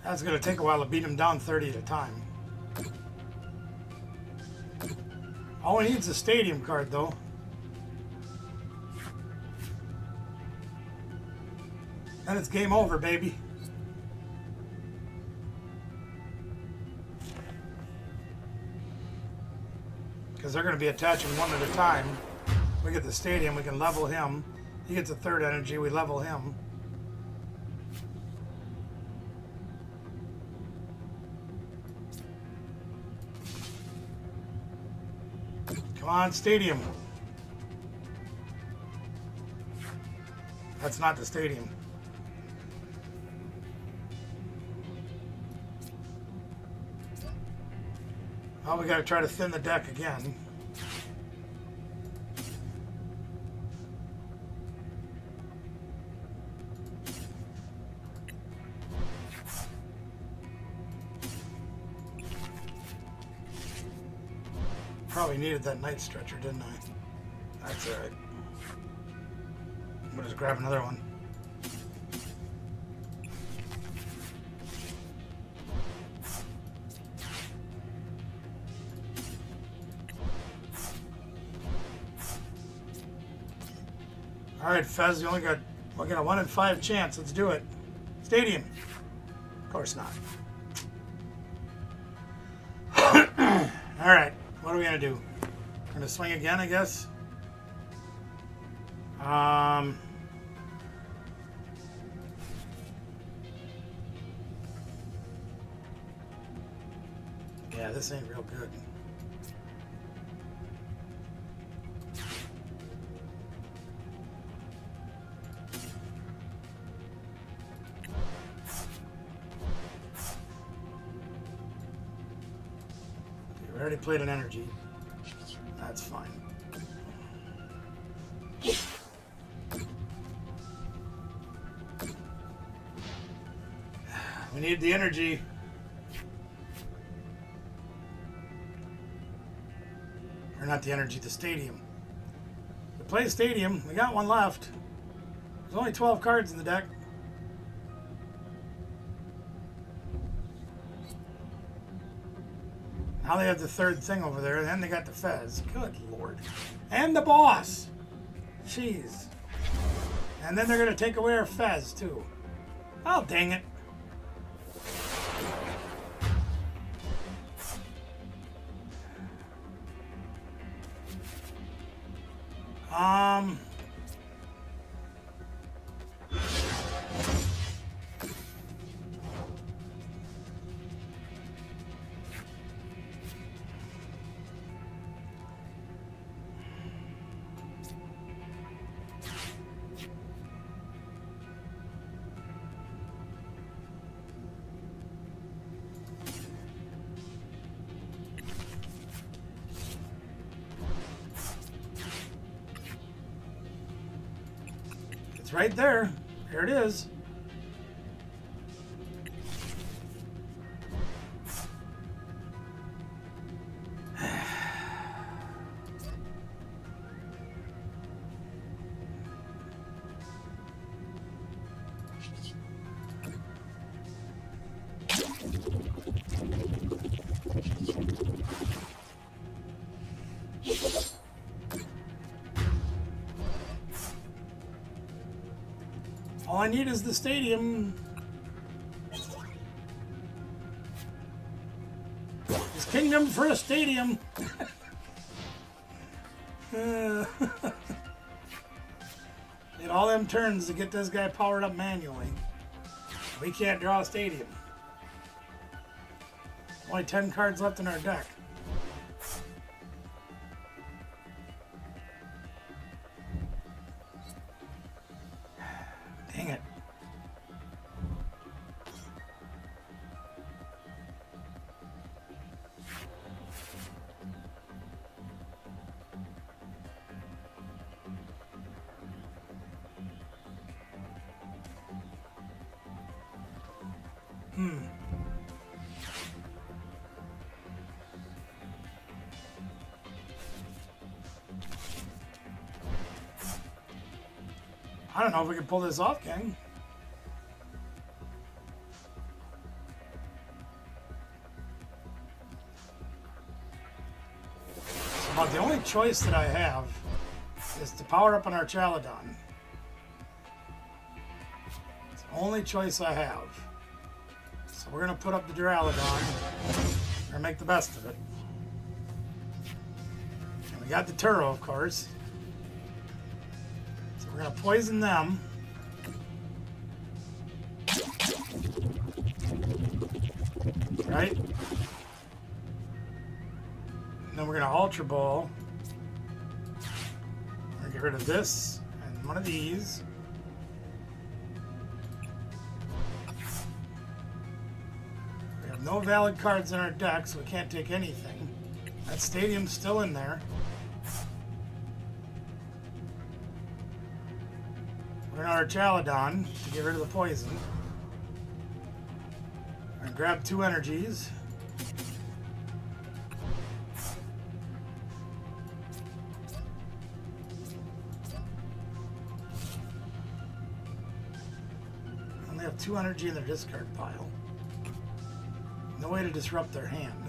That's going to take a while to beat him down 30 at a time. All he needs is a stadium card, though. Then it's game over, baby. Because they're going to be attaching one at a time. We get the stadium, we can level him. He gets a 3rd energy, we level him. Come on, stadium. That's not the stadium. Well, we got to try to thin the deck again. Probably needed that Night Stretcher, didn't I? That's all right. We'll just grab another one. All right, Fez, you only got, we're going to 1 in 5 chance. Let's do it. Stadium. Of course not. All right, what are we going to do? We're going to swing again, I guess. Yeah, this ain't real good. We already played an energy. That's fine. We need the energy. Or not the energy, the stadium. We play stadium. We got one left. There's only 12 cards in the deck. Now they have the 3rd thing over there, and then they got the Fez. Good Lord. And the boss. Jeez. And then they're going to take away our Fez, too. Oh, dang it. It's right there. There it is. All I need is the stadium. It's Kingdom for a stadium. Need all them turns to get this guy powered up manually. We can't draw a stadium. Only 10 cards left in our deck. Dang it. I don't know if we can pull this off, gang. About the only choice that I have is to power up on our Chaladon. It's the only choice I have. So we're going to put up the Duraludon and make the best of it. And we got the Turo, of course. So we're going to poison them. Right? And then we're going to Ultra Ball. We're going to get rid of this and one of these. We have no valid cards in our deck, so we can't take anything. That stadium's still in there. We're going to our Chaladon to get rid of the poison. We're going to grab 2 energies. They have 2 energy in their discard pile. No way to disrupt their hand.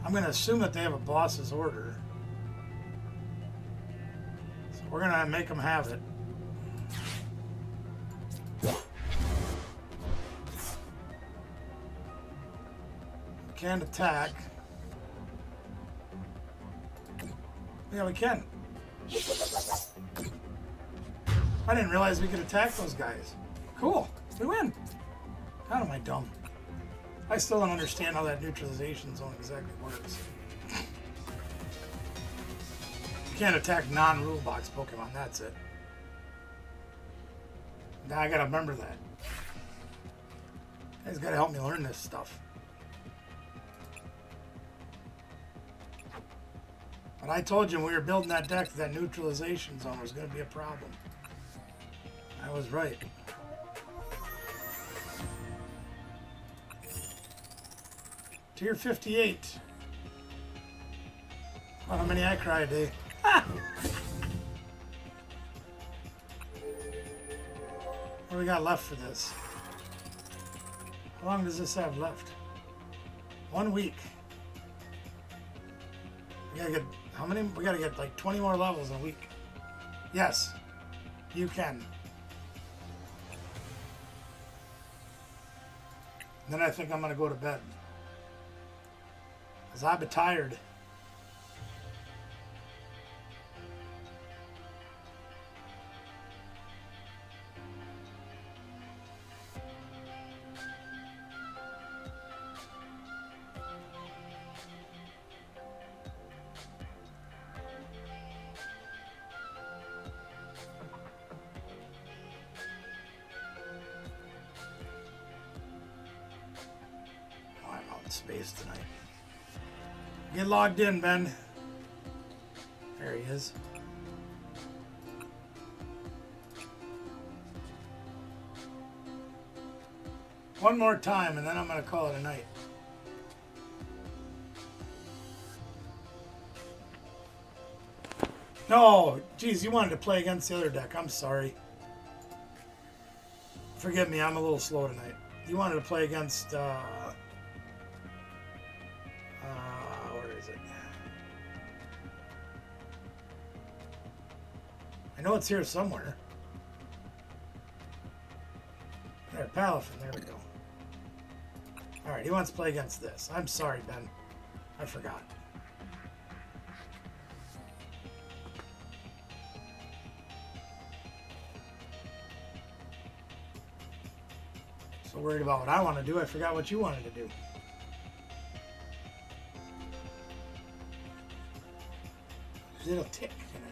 I'm going to assume that they have a boss's order. So we're going to make them have it. We can't attack. Yeah, we can. I didn't realize we could attack those guys. Cool. We win. God, am I dumb. I still don't understand how that neutralization zone exactly works. You can't attack non-rule box Pokemon, that's it. Now I gotta remember that. You guys gotta help me learn this stuff. But I told you when we were building that deck that neutralization zone was gonna be a problem. I was right. Tier 58. Oh, how many I cry a day. Ah! What do we got left for this? How long does this have left? 1 week. We gotta get, how many? We gotta get like 20 more levels in a week. Yes, you can. Then I think I'm gonna go to bed. Cause I've been tired. Space tonight. Get logged in, Ben. There he is. One more time, and then I'm going to call it a night. No, geez, you wanted to play against the other deck. I'm sorry. Forgive me, I'm a little slow tonight. You wanted to play against, where is it? I know it's here somewhere. There, Palafin, there we go. Alright, he wants to play against this. I'm sorry, Ben. I forgot. So worried about what I want to do, I forgot what you wanted to do. It'll tick tonight.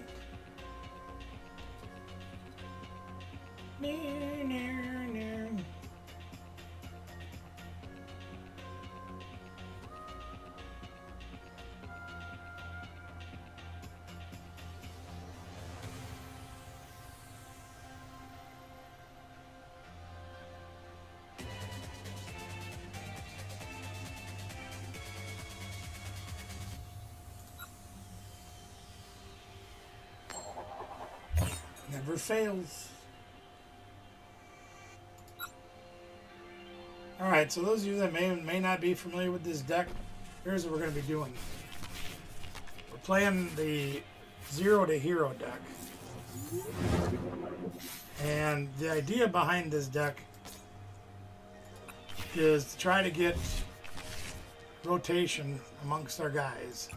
Never fails. Alright, so those of you that may not be familiar with this deck, here's what we're going to be doing. We're playing the 0 to Hero deck. And the idea behind this deck is to try to get rotation amongst our guys.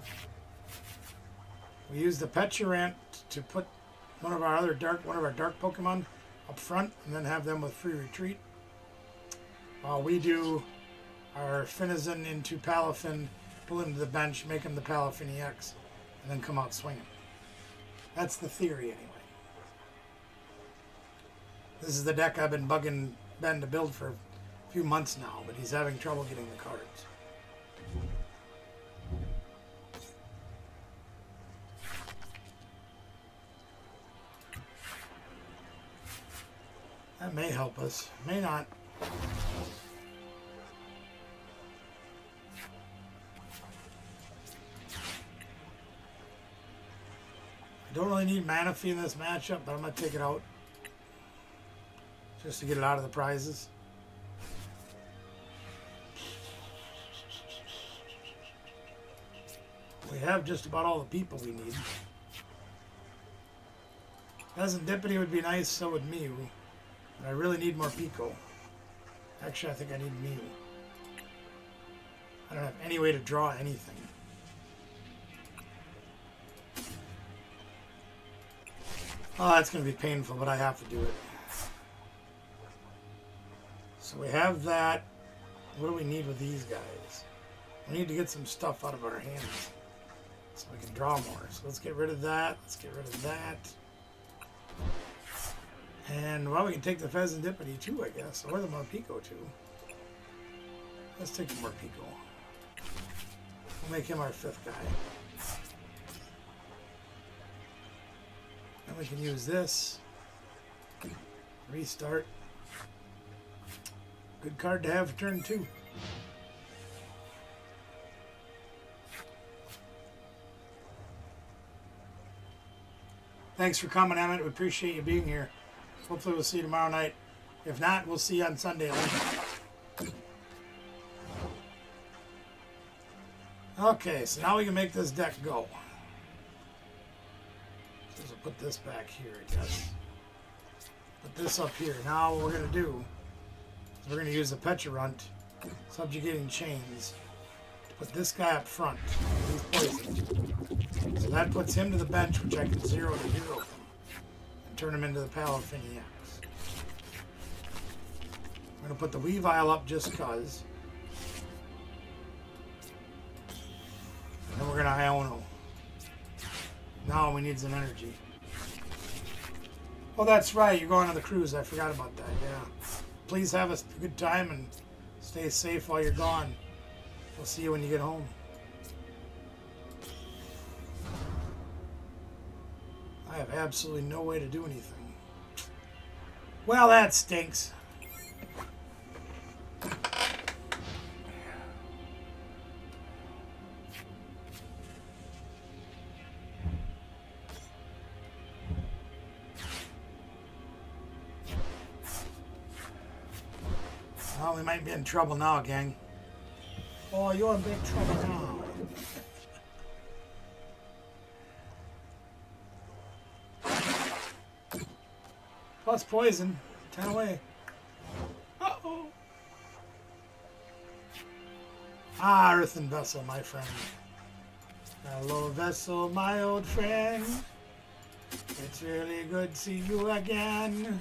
We use the Peturant to put one of our dark Pokemon up front, and then have them with free retreat. While we do our Finizen into Palafin, pull him to the bench, make him the Palafin EX, and then come out swinging. That's the theory, anyway. This is the deck I've been bugging Ben to build for a few months now, but he's having trouble getting the cards. That may help us, may not. I don't really need Manaphy in this matchup, but I'm going to take it out just to get it out of the prizes. We have just about all the people we need. Pheasantipity would be nice, so would Mew. But I really need more Pico. Actually, I think I need Mew. I don't have any way to draw anything. Oh, that's going to be painful, but I have to do it. So we have that. What do we need with these guys? We need to get some stuff out of our hands so we can draw more. So let's get rid of that. Let's get rid of that. And, well, we can take the Pheasantipity too, I guess. Or the Morpeko too. Let's take the Morpeko. We'll make him our 5th guy. And we can use this. Restart. Good card to have for turn 2. Thanks for coming, Emmett. We appreciate you being here. Hopefully we'll see you tomorrow night. If not, we'll see you on Sunday. Okay, so now we can make this deck go. So we'll put this back here, I guess. Put this up here. Now what we're going to do is we're going to use the Peturant, Subjugating Chains, to put this guy up front. He's poisoned. So that puts him to the bench, which I can 0 to hero him. Turn him into the Palafin EX. I'm going to put the Weavile up just because. And then we're going to Iono. Now all we need some energy. Oh, that's right. You're going on the cruise. I forgot about that. Yeah. Please have a good time and stay safe while you're gone. We'll see you when you get home. I have absolutely no way to do anything. Well, that stinks. Oh, we might be in trouble now, gang. Oh, you're in big trouble now. Plus poison. 10 away. Uh-oh. Ah, earthen vessel, my friend. Hello, vessel, my old friend. It's really good to see you again.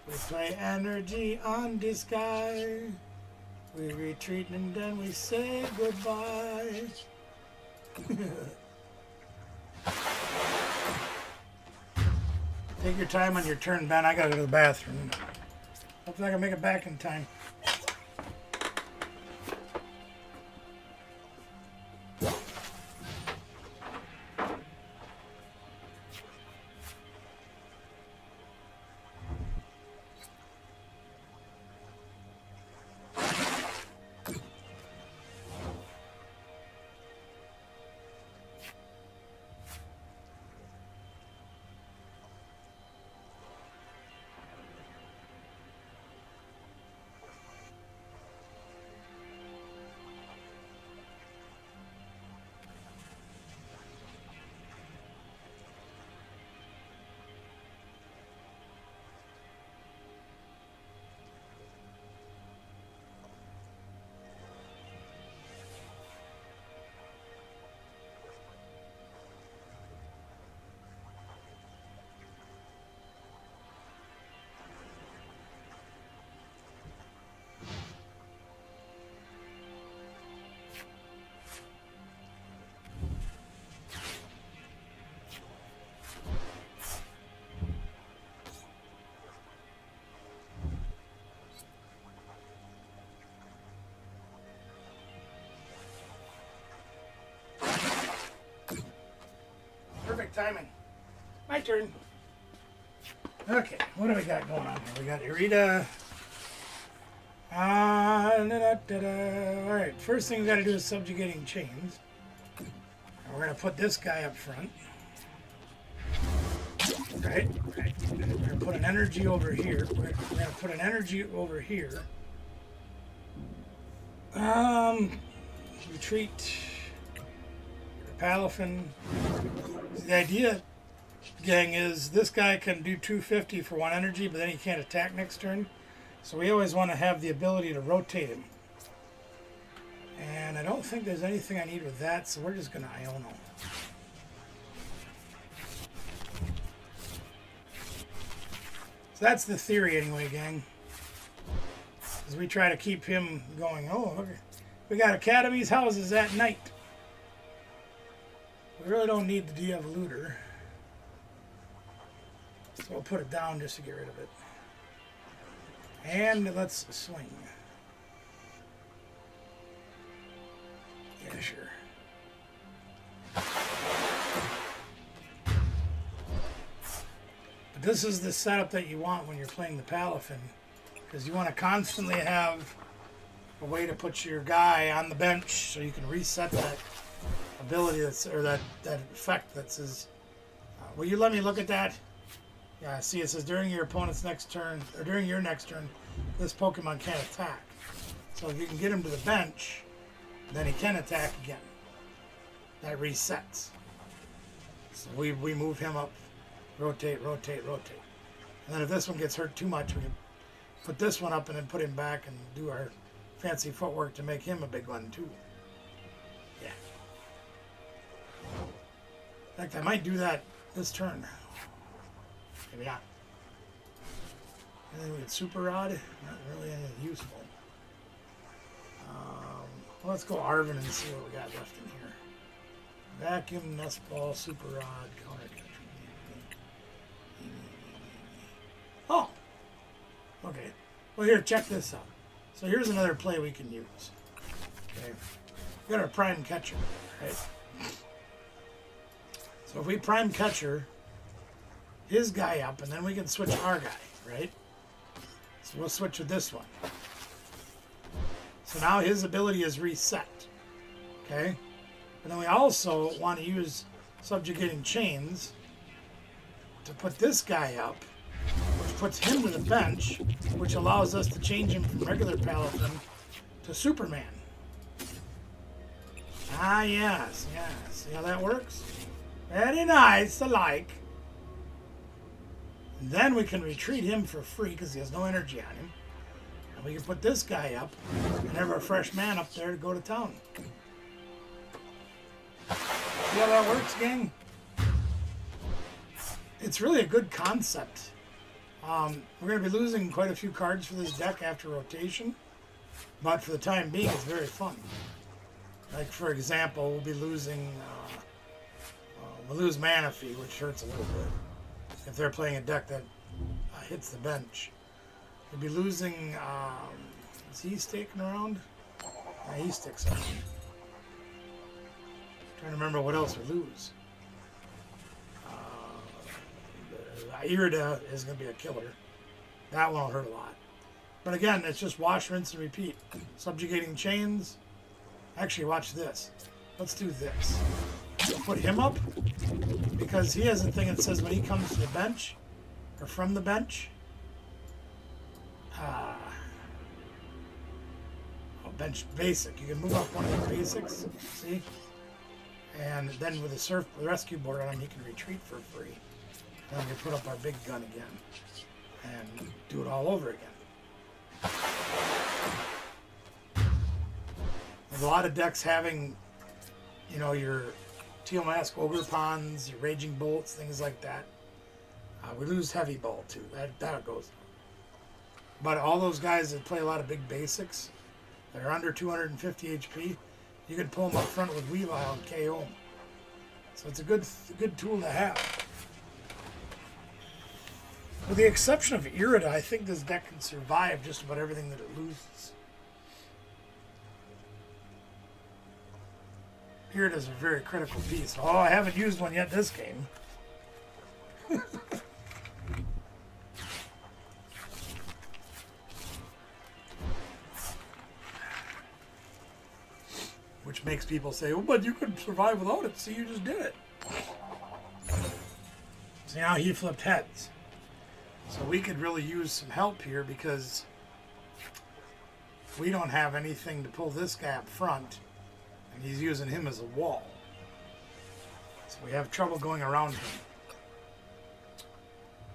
We play energy on this guy. We retreat and then we say goodbye. Take your time on your turn, Ben. I gotta go to the bathroom. Hopefully I can make it back in time. Perfect timing. My turn. Okay, what do we got going on here? We got Irida. Alright, first thing we got to do is subjugating chains. And we're going to put this guy up front. Right. We're going to put an energy over here. We're going to put an energy over here. Retreat. Palafin. The idea, gang, is this guy can do 250 for 1 energy, but then he can't attack next turn. So we always want to have the ability to rotate him. And I don't think there's anything I need with that, so we're just going to Iono. So that's the theory anyway, gang. As we try to keep him going. Oh, okay. We got Academy's houses at night. We really don't need the de-evoluter. So we'll put it down just to get rid of it. And let's swing. Yeah, sure. But this is the setup that you want when you're playing the Palafin. Because you want to constantly have a way to put your guy on the bench so you can reset that ability that's, or that effect that says, will you let me look at that? Yeah, see, it says during your opponent's next turn, or during your next turn, this Pokemon can't attack. So if you can get him to the bench, then he can attack again. That resets. So we move him up, rotate, rotate, rotate. And then if this one gets hurt too much, we can put this one up and then put him back and do our fancy footwork to make him a big one too. Yeah. In fact, I might do that this turn. Maybe not. Anything with Super Rod? Not really anything useful. Well, let's go Arven and see what we got left in here. Vacuum, Nest Ball, Super Rod, Counter Catcher. Oh! Okay. Well, here, check this out. So here's another play we can use. Okay. We got our Prime Catcher, right? So if we Prime Catcher his guy up, and then we can switch our guy, right? So we'll switch with this one. So now his ability is reset, okay? And then we also want to use Subjugating Chains to put this guy up, which puts him to the bench, which allows us to change him from regular Paladin to Superman. Ah, yes, yes. See how that works? Very nice, I like. And then we can retreat him for free because he has no energy on him. And we can put this guy up and have our fresh man up there to go to town. See how that works, gang? It's really a good concept. We're going to be losing quite a few cards for this deck after rotation. But for the time being, it's very fun. Like, for example, we'll be losing... we'll lose Manaphy, which hurts a little bit. If they're playing a deck that hits the bench. We'll be losing... is he sticking around? Yeah, he sticks around. Trying to remember what else we lose. Irida is going to be a killer. That one will hurt a lot. But again, it's just wash, rinse, and repeat. Subjugating Chains. Actually, watch this. Let's do this. Put him up, because he has a thing that says when he comes to the bench, or from the bench, bench basic. You can move up one of the basics, see? And then with the rescue board on him, he can retreat for free. And then we put up our big gun again and do it all over again. There's a lot of decks having, you know, your Teal Mask Ogre Pawns, your Raging Bolts, things like that. We lose Heavy Ball too. That goes. But all those guys that play a lot of big basics that are under 250 HP, you can pull them up front with Weavile and KO them. So it's a good tool to have. With the exception of Irida, I think this deck can survive just about everything that it loses. Irida's a very critical piece. Oh, I haven't used one yet this game. Which makes people say, oh, but you could survive without it. See, you just did it. So now he flipped heads. So we could really use some help here because we don't have anything to pull this guy up front. And he's using him as a wall. So we have trouble going around him.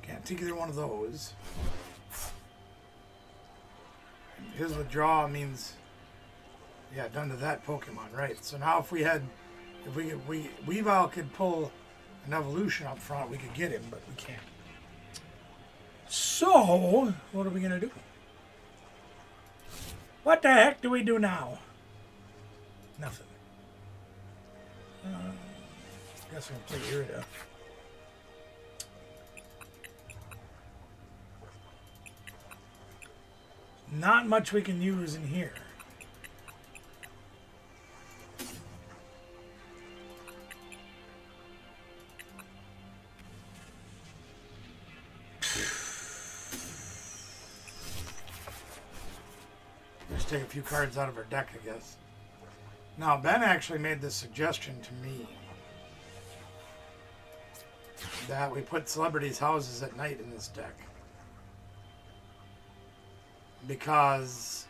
Can't take either one of those. And his withdrawal means... yeah, done to that Pokemon, right? So now if Weavile could pull an evolution up front, we could get him, but we can't. So, what are we going to do? What the heck do we do now? Nothing. Guess we'll play Irida. Not much we can use in here. Just take a few cards out of our deck, I guess. Now, Ben actually made this suggestion to me that we put celebrities' houses at night in this deck. Because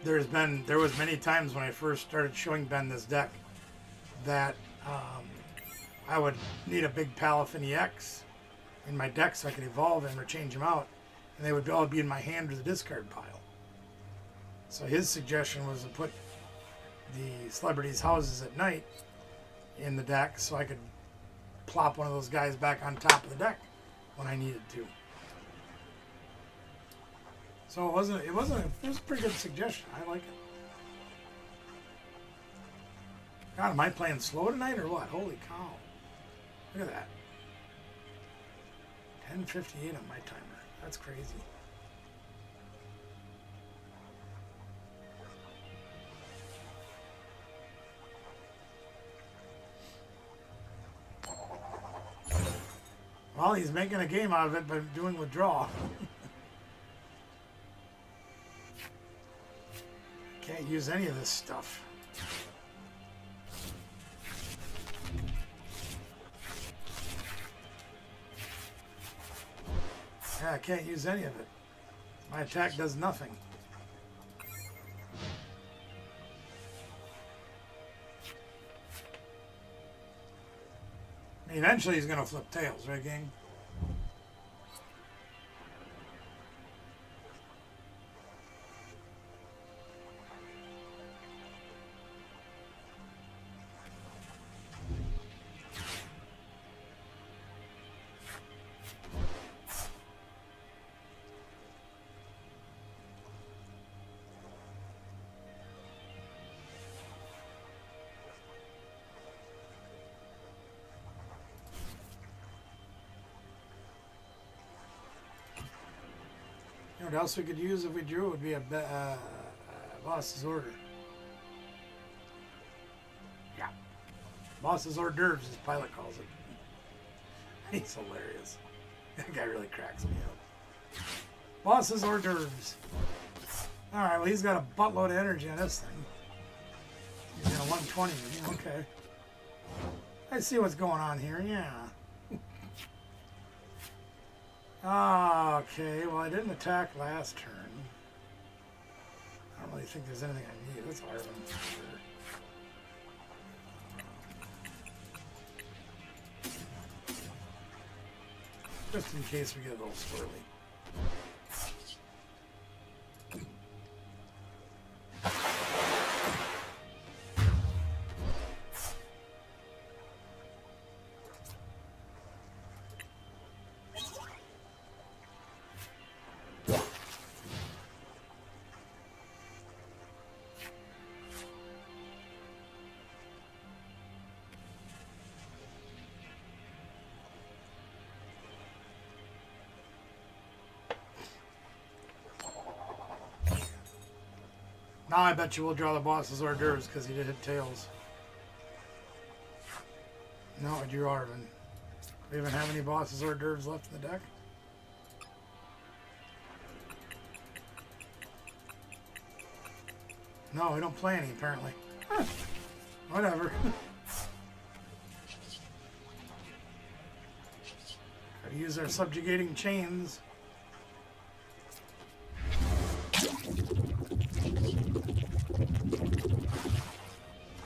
there was many times when I first started showing Ben this deck that I would need a big Palafin EX in my deck so I could evolve him or change him out, and they would all be in my hand or the discard pile. So his suggestion was to put the celebrities' houses at night in the deck so I could plop one of those guys back on top of the deck when I needed to. So it was a pretty good suggestion. I like it. God, am I playing slow tonight or what? Holy cow. Look at that. 10:58 on my timer. That's crazy. Well, he's making a game out of it by doing withdrawal. Can't use any of this stuff. Yeah, I can't use any of it. My attack does nothing. Eventually he's going to flip tails, right, gang? You know what else we could use if we drew? It would be a boss's order. Yeah. Boss's hors d'oeuvres, as Pilot calls it. He's hilarious. That guy really cracks me up. Boss's hors d'oeuvres. Alright, well, he's got a buttload of energy on this thing. He's in a 120. Okay. I see what's going on here, yeah. Okay, well, I didn't attack last turn. I don't really think there's anything I need. That's Arvin for sure. Just in case we get a little squirrely. Now I bet you we'll draw the boss's hors d'oeuvres because he did hit tails. No, I drew Arvin. We even have any boss's hors d'oeuvres left in the deck? No, we don't play any apparently. Huh. Whatever. Gotta use our subjugating chains.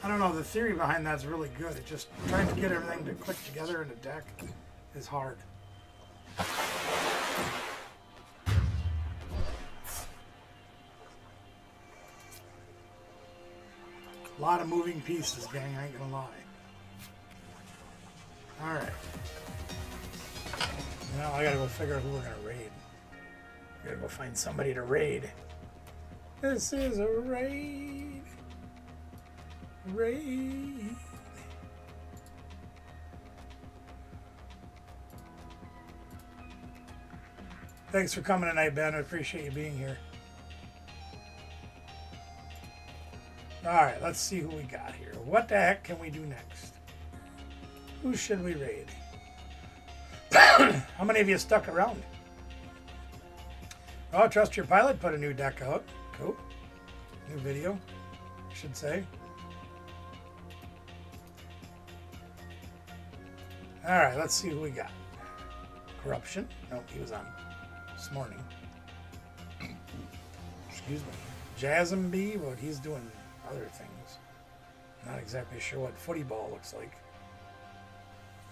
I don't know, the theory behind that's really good. It's just trying to get everything to click together in a deck is hard. A lot of moving pieces, gang, I ain't gonna lie. Alright. Now I gotta go figure out who we're gonna raid. I gotta go find somebody to raid. This is a raid. Raid. Thanks for coming tonight, Ben. I appreciate you being here. Alright, let's see who we got here. What the heck can we do next? Who should we raid? How many of you stuck around? Oh, Trust Your Pilot put a new deck out. Cool. New video, I should say. Alright, let's see who we got. Corruption. No, he was on this morning. Excuse me. Jasmine, well, he's doing other things. Not exactly sure what footy ball looks like.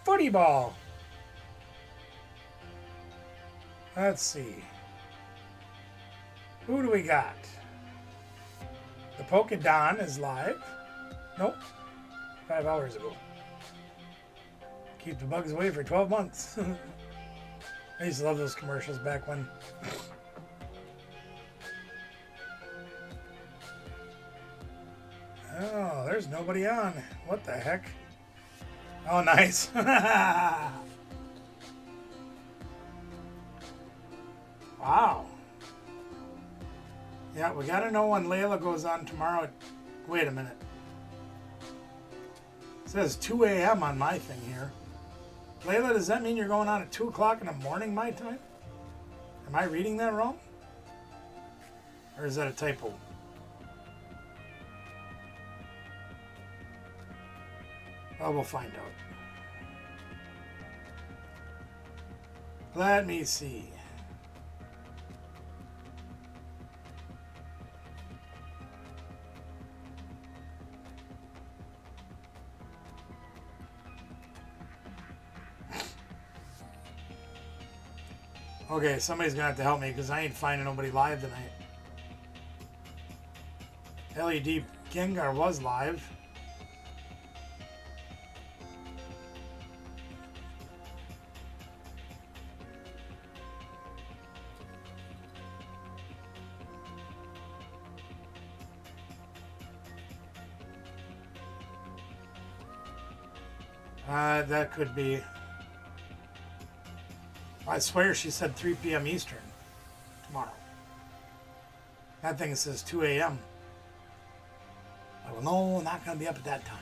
Footy ball! Let's see. Who do we got? The Polkadon is live. Nope. 5 hours ago. Keep the bugs away for 12 months. I used to love those commercials back when. Oh, there's nobody on. What the heck? Oh, nice. Wow. Yeah, we gotta know when Layla goes on tomorrow. Wait a minute. It says 2 a.m. on my thing here. Layla, does that mean you're going on at 2 o'clock in the morning my time? Am I reading that wrong? Or is that a typo? Well, we'll find out. Let me see. Okay, somebody's gonna have to help me because I ain't finding nobody live tonight. LED Gengar was live. That could be. I swear she said 3 p.m. Eastern tomorrow. That thing says 2 a.m. Well, no, not going to be up at that time.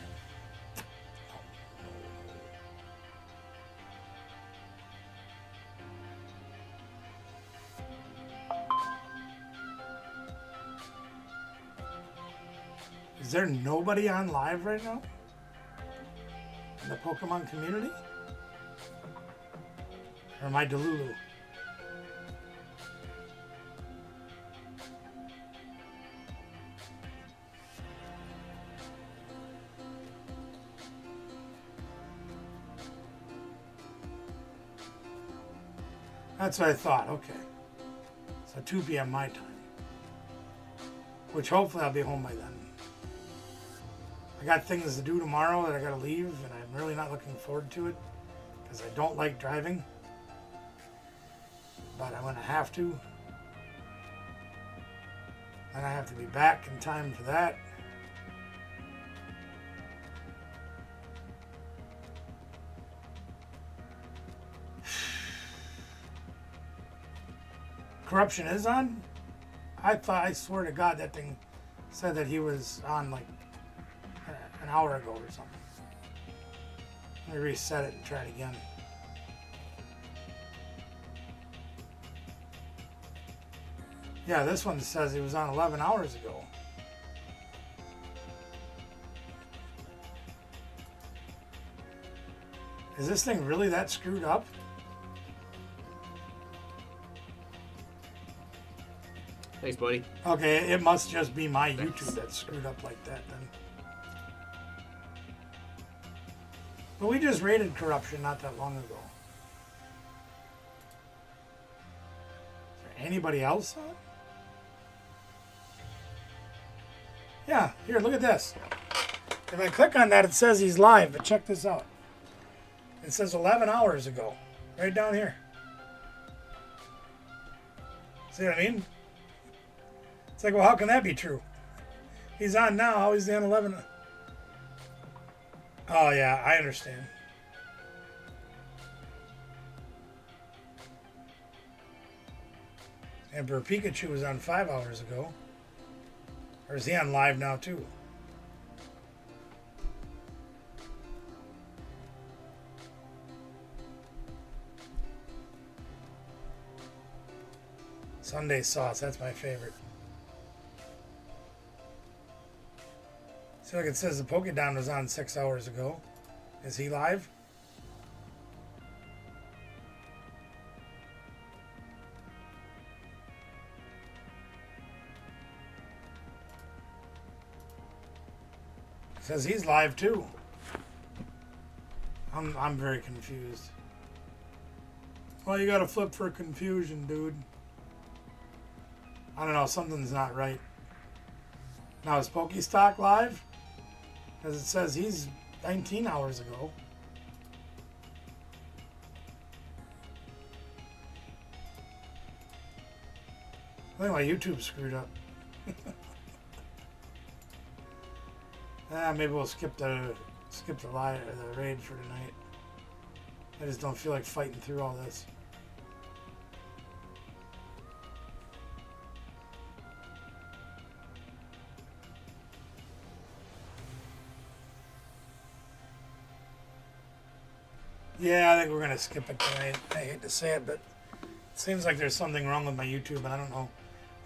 Is there nobody on live right now? In the Pokemon community? Or am I Delulu? That's what I thought, okay. So 2 p.m. my time. Which hopefully I'll be home by then. I got things to do tomorrow that I gotta leave, and I'm really not looking forward to it because I don't like driving. But I'm gonna have to. And I have to be back in time for that. Corruption is on? I swear to God that thing said that he was on like an hour ago or something. Let me reset it and try it again. Yeah, this one says he was on 11 hours ago. Is this thing really that screwed up? Thanks, buddy. Okay, it must just be my YouTube that's screwed up like that then. But we just rated Corruption not that long ago. Is there anybody else on? Yeah, here, look at this. If I click on that, it says he's live, but check this out. It says 11 hours ago, right down here. See what I mean? It's like, well, how can that be true? He's on now, how is he on 11? Oh, yeah, I understand. Emperor Pikachu was on 5 hours ago. Or is he on live now, too? Sunday Sauce, that's my favorite. See, like it says the Pokédon was on 6 hours ago. Is he live? It says he's live too. I'm very confused. Well, you gotta flip for confusion, dude. I don't know, something's not right. Now is Pokestock live? Because it says he's 19 hours ago. I think my YouTube's screwed up. Maybe we'll skip the live or the raid for tonight. I just don't feel like fighting through all this. Yeah, I think we're gonna skip it tonight. I hate to say it, but it seems like there's something wrong with my YouTube, and I don't know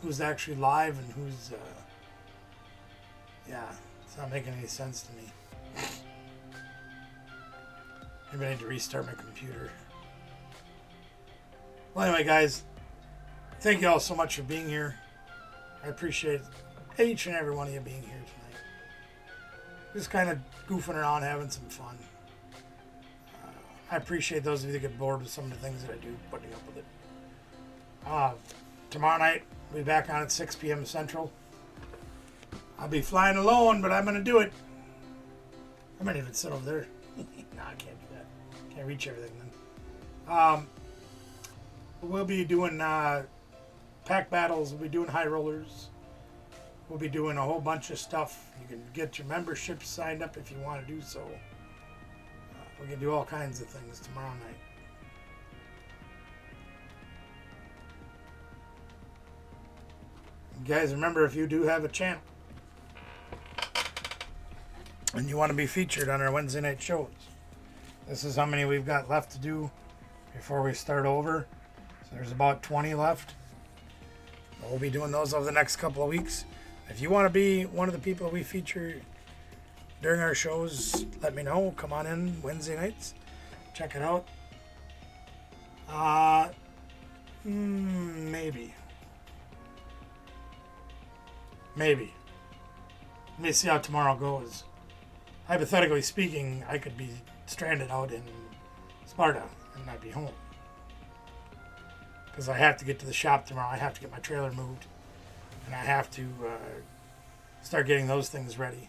who's actually live and who's. Yeah, it's not making any sense to me. Maybe I need to restart my computer. Well, anyway, guys, thank you all so much for being here. I appreciate each and every one of you being here tonight. Just kind of goofing around, having some fun. I appreciate those of you that get bored with some of the things that I do, putting up with it. Tomorrow night, we'll be back on at 6 p.m. Central. I'll be flying alone, but I'm going to do it. I might even sit over there. No, I can't do that. Can't reach everything then. We'll be doing pack battles. We'll be doing high rollers. We'll be doing a whole bunch of stuff. You can get your membership signed up if you want to do so. We're going to do all kinds of things tomorrow night. You guys, remember, if you do have a channel and you want to be featured on our Wednesday night shows, this is how many we've got left to do before we start over. So there's about 20 left. We'll be doing those over the next couple of weeks. If you want to be one of the people we feature during our shows, let me know. Come on in Wednesday nights. Check it out. Maybe. Let me see how tomorrow goes. Hypothetically speaking, I could be stranded out in Sparta and not be home. Because I have to get to the shop tomorrow. I have to get my trailer moved. And I have to start getting those things ready.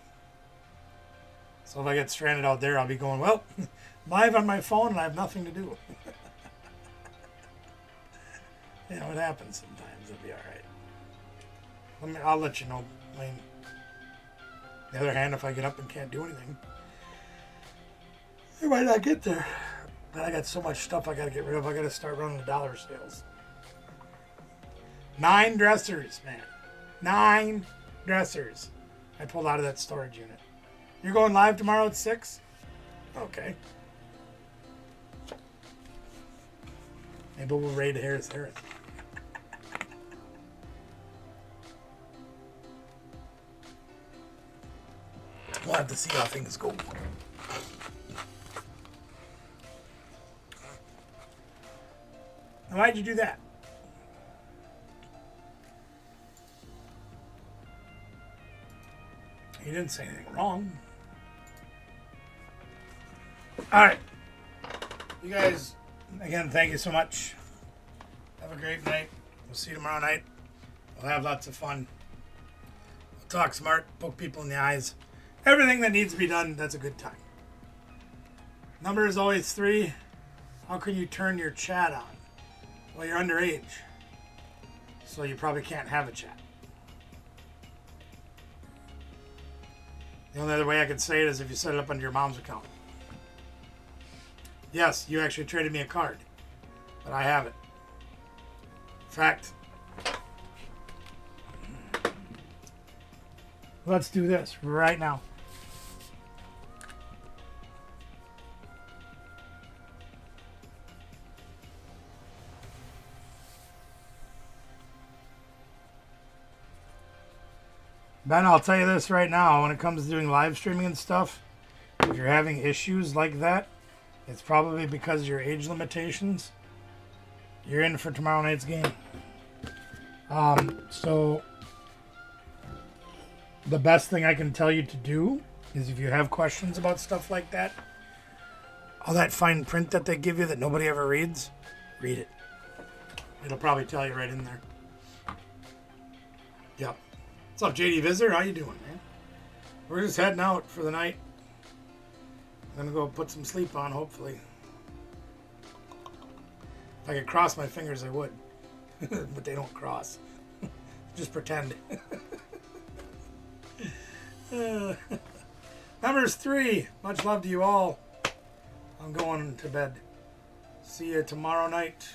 So if I get stranded out there, I'll be going, well, live on my phone and I have nothing to do. You know, it happens sometimes. It'll be all right. I'll let you know. I mean, on the other hand, if I get up and can't do anything, I might not get there. But I got so much stuff I got to get rid of. I got to start running the dollar sales. 9 dressers, man. 9 dressers I pulled out of that storage unit. You're going live tomorrow at 6? Okay. Maybe we'll raid Harris. We'll have to see how things go. Now, why'd you do that? You didn't say anything wrong. All right. You guys, again, thank you so much. Have a great night. We'll see you tomorrow night. We'll have lots of fun. We'll talk smart, poke people in the eyes. Everything that needs to be done, that's a good time. Number is always 3. How can you turn your chat on? Well, you're underage. So you probably can't have a chat. The only other way I could say it is if you set it up under your mom's account. Yes, you actually traded me a card, but I have it. In fact, let's do this right now. Ben, I'll tell you this right now, when it comes to doing live streaming and stuff, if you're having issues like that, it's probably because of your age limitations. You're in for tomorrow night's game. So the best thing I can tell you to do is if you have questions about stuff like that, all that fine print that they give you that nobody ever reads, read it. It'll probably tell you right in there. Yep. What's up, JD Visitor? How you doing, man? We're just heading out for the night. I'm gonna go put some sleep on, hopefully. If I could cross my fingers, I would. But they don't cross. Just pretend. Numbers 3. Much love to you all. I'm going to bed. See you tomorrow night.